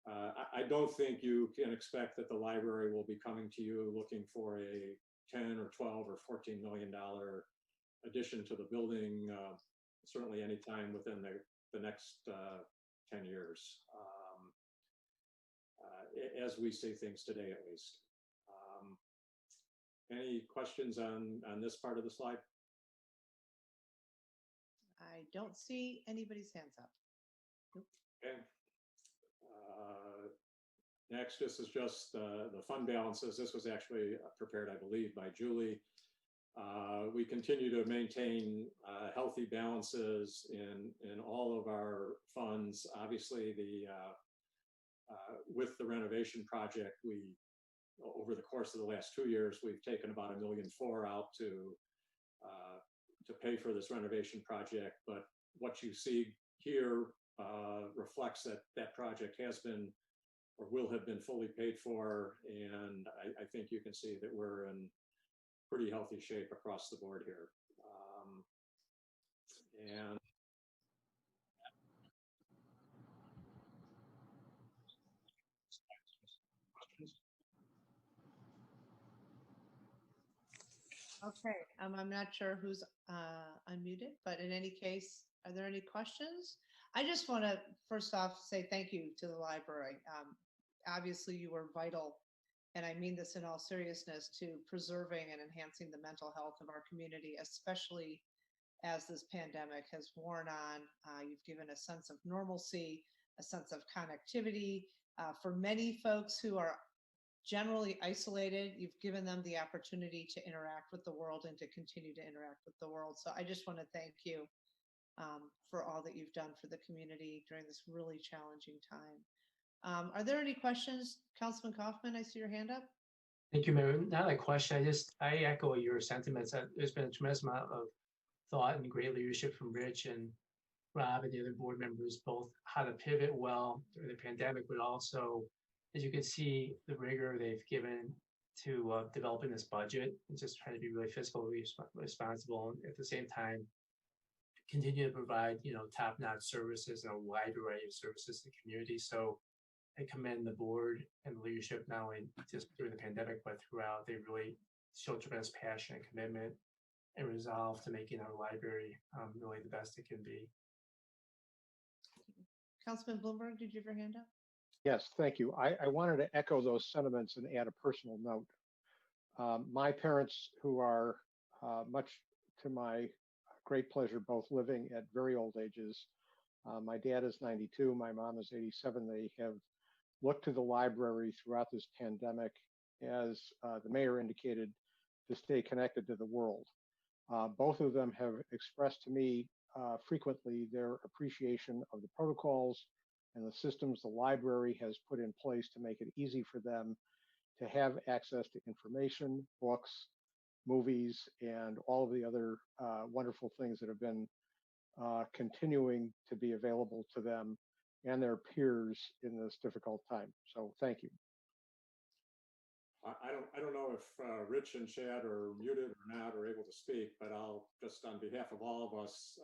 I don't think you can expect that the library will be coming to you looking for a 10 or 12 or $14 million addition to the building, certainly anytime within the next 10 years. As we see things today, at least. Any questions on this part of the slide? I don't see anybody's hands up. Nope. Okay. Next, this is just the fund balances. This was actually prepared, I believe, by Julie. We continue to maintain healthy balances in all of our funds. Obviously, with the renovation project, over the course of the last 2 years, we've taken about $1.4 million out to pay for this renovation project. But what you see here reflects that project has been or will have been fully paid for. And I think you can see that we're in pretty healthy shape across the board here. And Okay, I'm not sure who's unmuted, but in any case, are there any questions? I just want to first off say thank you to the library. Obviously, you were vital, and I mean this in all seriousness, to preserving and enhancing the mental health of our community, especially as this pandemic has worn on. You've given a sense of normalcy, a sense of connectivity, For many folks who are generally isolated, you've given them the opportunity to interact with the world and to continue to interact with the world. So I just want to thank you for all that you've done for the community during this really challenging time. Are there any questions? Councilman Kaufman, I see your hand up. Thank you, Mayor. Not a question. I echo your sentiments. There's been a tremendous amount of thought and great leadership from Rich and Rob and the other board members, both how to pivot well during the pandemic, but also, as you can see, the rigor they've given to developing this budget and just trying to be really fiscally responsible, and at the same time continue to provide top-notch services and a wide variety of services to the community. So I commend the board and the leadership not only just during the pandemic but throughout. They really showed tremendous passion and commitment and resolve to making our library really the best it can be. Councilman Bloomberg, did you have your hand up? Yes, thank you. I wanted to echo those sentiments and add a personal note. My parents, who are much to my great pleasure, both living at very old ages. My dad is 92, my mom is 87. They have looked to the library throughout this pandemic, as the mayor indicated, to stay connected to the world. Both of them have expressed to me frequently their appreciation of the protocols and the systems the library has put in place to make it easy for them to have access to information, books, movies, and all of the other wonderful things that have been continuing to be available to them and their peers in this difficult time. So thank you. I don't know if Rich and Chad are muted or not or able to speak, but I'll just on behalf of all of us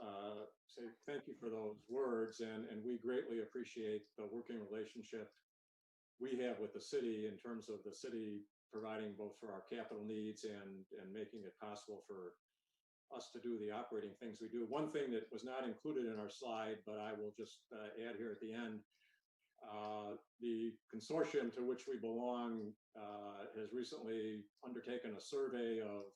say thank you for those words, and we greatly appreciate the working relationship we have with the city in terms of the city providing both for our capital needs and making it possible for us to do the operating things we do. One thing that was not included in our slide, but I will just add here at the end, the consortium to which we belong has recently undertaken a survey of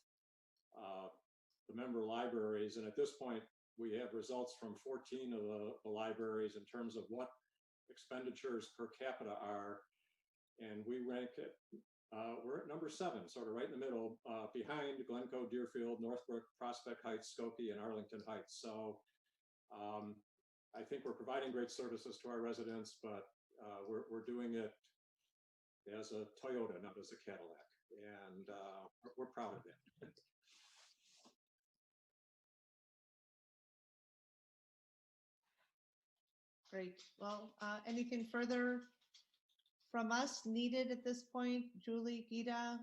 the member libraries. And at this point, we have results from 14 of the libraries in terms of what expenditures per capita are. And we rank it, we're at number 7, sort of right in the middle, behind Glencoe, Deerfield, Northbrook, Prospect Heights, Skokie, and Arlington Heights. So I think we're providing great services to our residents, but we're doing it as a Toyota, not as a Cadillac. And we're proud of that. Great. Well, anything further from us needed at this point? Julie, Gita?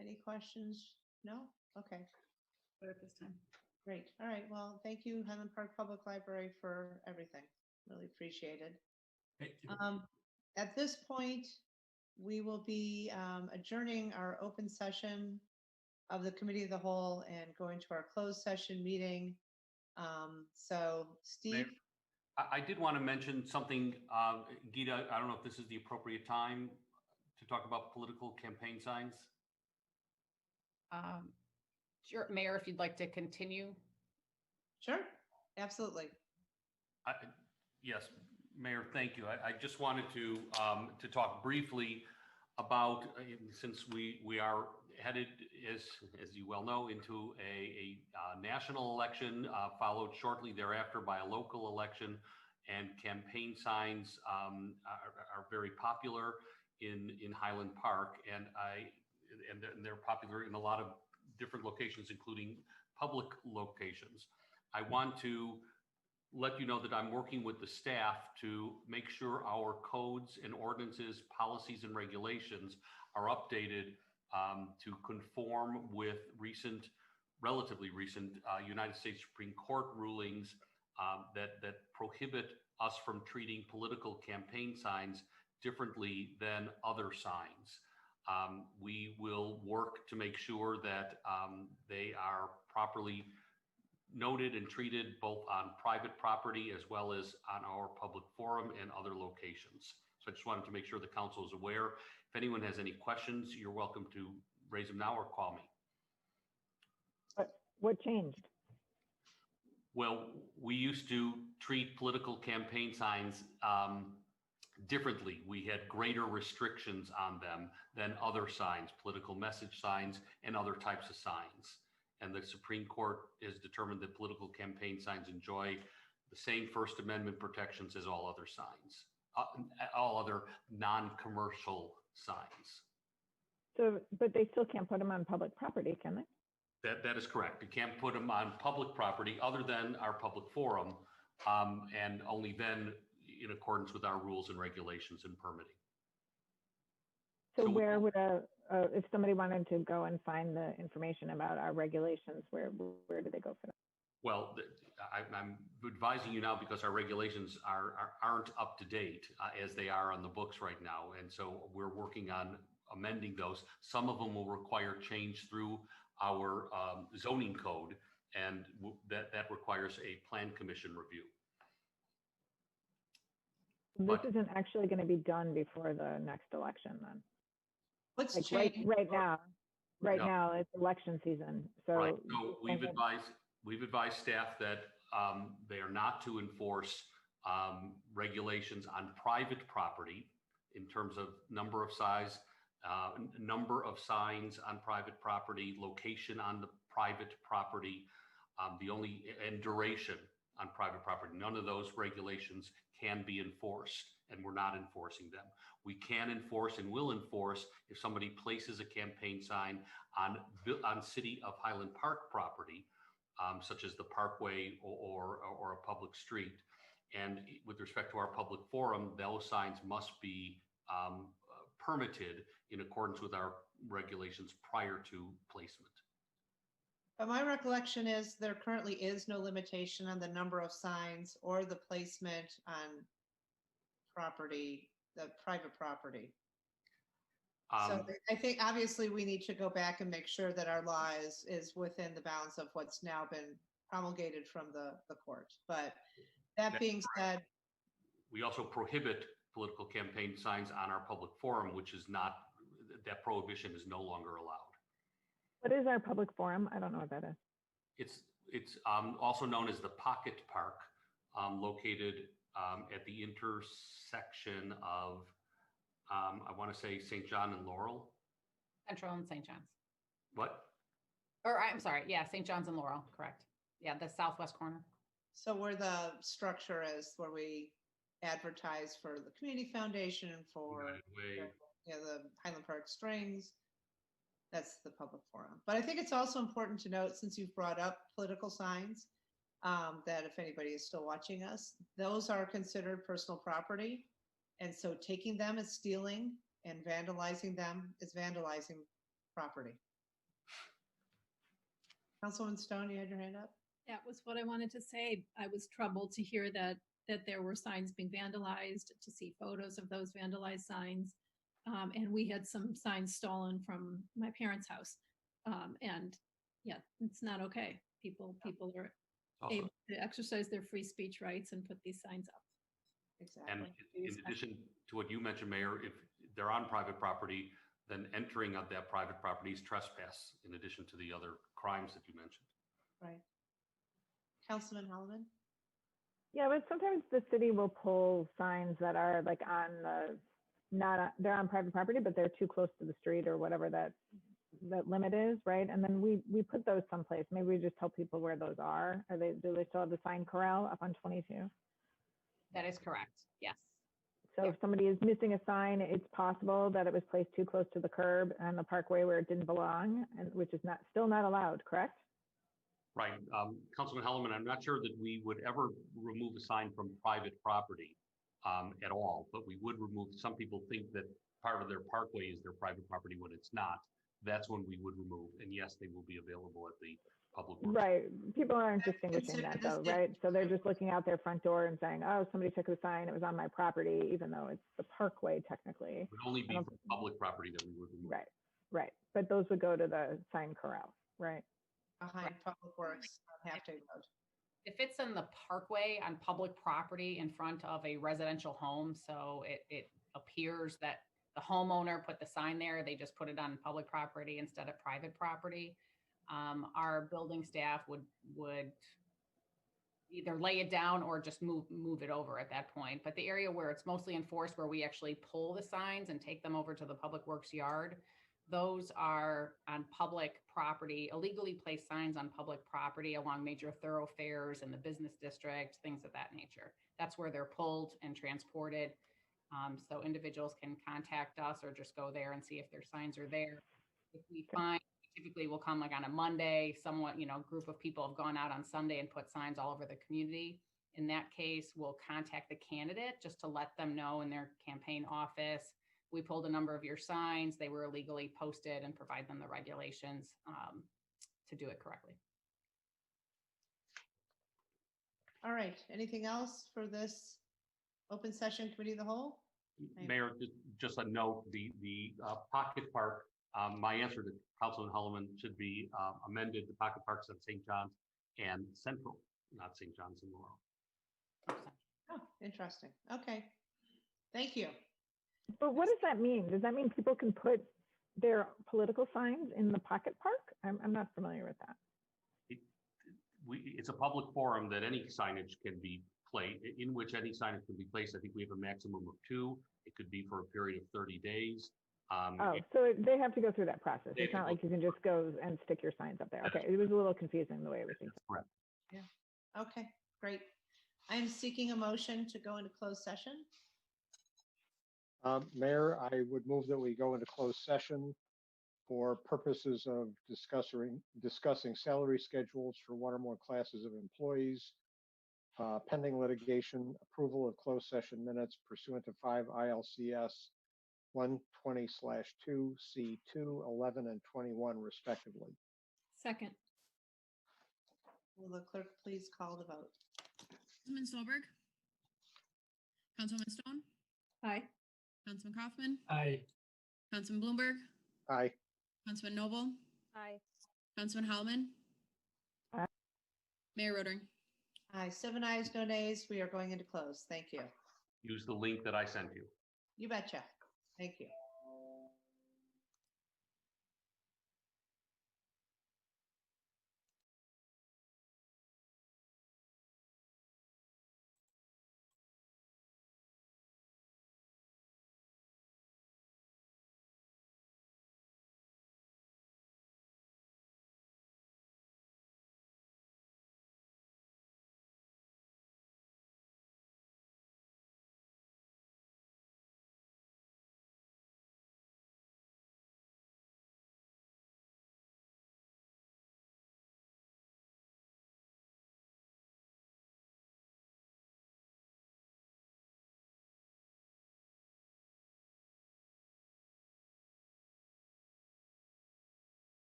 Any questions? No? Okay. But at this time. Great. All right. Well, thank you, Highland Park Public Library, for everything. Really appreciated. Thank you. At this point, we will be adjourning our open session of the Committee of the Whole and going to our closed session meeting. So, Steve? Mayor, I did want to mention something, Gita, I don't know if this is the appropriate time to talk about political campaign signs. Sure, Mayor, if you'd like to continue. Sure, absolutely. Yes, Mayor, thank you. I just wanted to talk briefly about, since we are headed, as you well know, into a national election, followed shortly thereafter by a local election, and campaign signs are very popular in Highland Park, and they're popular in a lot of different locations, including public locations. I want to let you know that I'm working with the staff to make sure our codes and ordinances, policies, and regulations are updated to conform with relatively recent United States Supreme Court rulings that prohibit us from treating political campaign signs differently than other signs. We will work to make sure that they are properly noted and treated both on private property as well as on our public forum and other locations. So I just wanted to make sure the council is aware. If anyone has any questions, you're welcome to raise them now or call me. What changed? Well, we used to treat political campaign signs differently. We had greater restrictions on them than other signs, political message signs and other types of signs. And the Supreme Court has determined that political campaign signs enjoy the same First Amendment protections as all other signs, all other non-commercial signs. So, but they still can't put them on public property, can they? That is correct. You can't put them on public property other than our public forum, and only then in accordance with our rules and regulations and permitting. So where would if somebody wanted to go and find the information about our regulations, where do they go for that? Well, I'm advising you now because our regulations aren't up to date as they are on the books right now. And so we're working on amending those. Some of them will require change through our zoning code, and that requires a plan commission review. This isn't actually going to be done before the next election then? What's like changed? right now? Right No. now it's election season. So, Right. So we've advised staff that they are not to enforce regulations on private property in terms of number of signs on private property, location on the private property, and duration on private property. None of those regulations can be enforced, and we're not enforcing them. We can enforce and will enforce if somebody places a campaign sign on City of Highland Park property, such as the Parkway or a public street. And with respect to our public forum, those signs must be permitted in accordance with our regulations prior to placement. But my recollection is there currently is no limitation on the number of signs or the placement on property, the private property. So I think obviously we need to go back and make sure that our law is within the bounds of what's now been promulgated from the court. But that being said, we also prohibit political campaign signs on our public forum, which is not, that prohibition is no longer allowed. what is our public forum? I don't know what that is. It's also known as the Pocket Park, located at the intersection of, I want to say St. John and Laurel. Central and St. John's. What? Or I'm sorry, yeah, St. John's and Laurel, correct. Yeah, the southwest corner. so where the structure is, where we advertise for the community foundation and for the Highland Park Strings, that's the public forum. But I think it's also important to note, since you've brought up political signs, that if anybody is still watching us, those are considered personal property. And so taking them is stealing, and vandalizing them is vandalizing property. Councilwoman Stone, you had your hand up? That was what I wanted to say. I was troubled to hear that there were signs being vandalized, to see photos of those vandalized signs. And we had some signs stolen from my parents' house. And yeah, it's not okay. People are able to exercise their free speech rights and put these signs up. Exactly. And in addition to what you mentioned, Mayor, if they're on private property, then entering of that private property is trespass, in addition to the other crimes that you mentioned. Right. Councilman Holloman? Yeah, but sometimes the city will pull signs that are like on the, they're on private property, but they're too close to the street or whatever that limit is, right? And then we put those someplace. Maybe we just tell people where those are. Do they still have the sign corral up on 22? That is correct, yes. So if somebody is missing a sign, it's possible that it was placed too close to the curb and the parkway where it didn't belong, and which is still not allowed, correct? Right. Councilman Hellerman, I'm not sure that we would ever remove a sign from private property at all, but we would remove, some people think that part of their parkway is their private property when it's not. That's when we would remove, and yes, they will be available at the public works. Right. People aren't distinguishing that though, right? So they're just looking out their front door and saying, oh, somebody took the sign, it was on my property, even though it's the parkway technically. It would only be for public property that we would remove. Right, right. But those would go to the sign corral, right? Behind Public Works on Half Day Road. If it's in the parkway on public property in front of a residential home, so it appears that the homeowner put the sign there, they just put it on public property instead of private property. Our building staff would either lay it down or just move it over at that point. But the area where it's mostly enforced, where we actually pull the signs and take them over to the public works yard, those are on public property, illegally placed signs on public property along major thoroughfares in the business district, things of that nature. That's where they're pulled and transported. So individuals can contact us or just go there and see if their signs are there. If we find, typically we'll come like on a Monday, somewhat, group of people have gone out on Sunday and put signs all over the community. In that case, we'll contact the candidate just to let them know in their campaign office, we pulled a number of your signs, they were illegally posted, and provide them the regulations to do it correctly. All right, anything else for this open session committee of the whole? Mayor, just a note, the Pocket Park, my answer to Councilman Holloman should be amended. The Pocket Park's at St. John's and Central, not St. John's and Laurel. Oh, interesting. Okay, thank you. But what does that mean? Does that mean people can put their political signs in the Pocket Park? I'm not familiar with that. It's a public forum that any signage can be placed, in which any signage can be placed. I think we have a maximum of 2. It could be for a period of 30 days. So they have to go through that process. It's not like you can just go and stick your signs up there. Okay, it was a little confusing the way it was being. Correct. Yeah, okay, great. I'm seeking a motion to go into closed session. Mayor, I would move that we go into closed session for purposes of discussing salary schedules for one or more classes of employees, pending litigation, approval of closed session minutes pursuant to 5 ILCS 120/2 C2 11 and 21 respectively. Second. Will the clerk please call the vote? Councilman Stolberg, Councilwoman Stone, Aye. Councilman Kaufman, Aye. Councilman Bloomberg, Aye. Councilman Noble, Aye. Councilman Holloman, Aye. Mayor Rotering. Aye, 7 ayes, no nays. We are going into close. Thank you. Use the link that I sent you. You betcha. Thank you.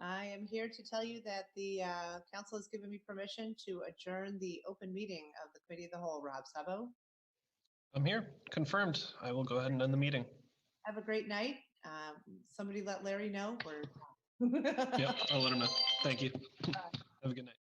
I am here to tell you that the council has given me permission to adjourn the open meeting of the Committee of the Whole. Rob Sabo. I'm here. Confirmed. I will go ahead and end the meeting. Have a great night. Somebody let Larry know. Yep, I'll let him know. Thank you. Have a good night.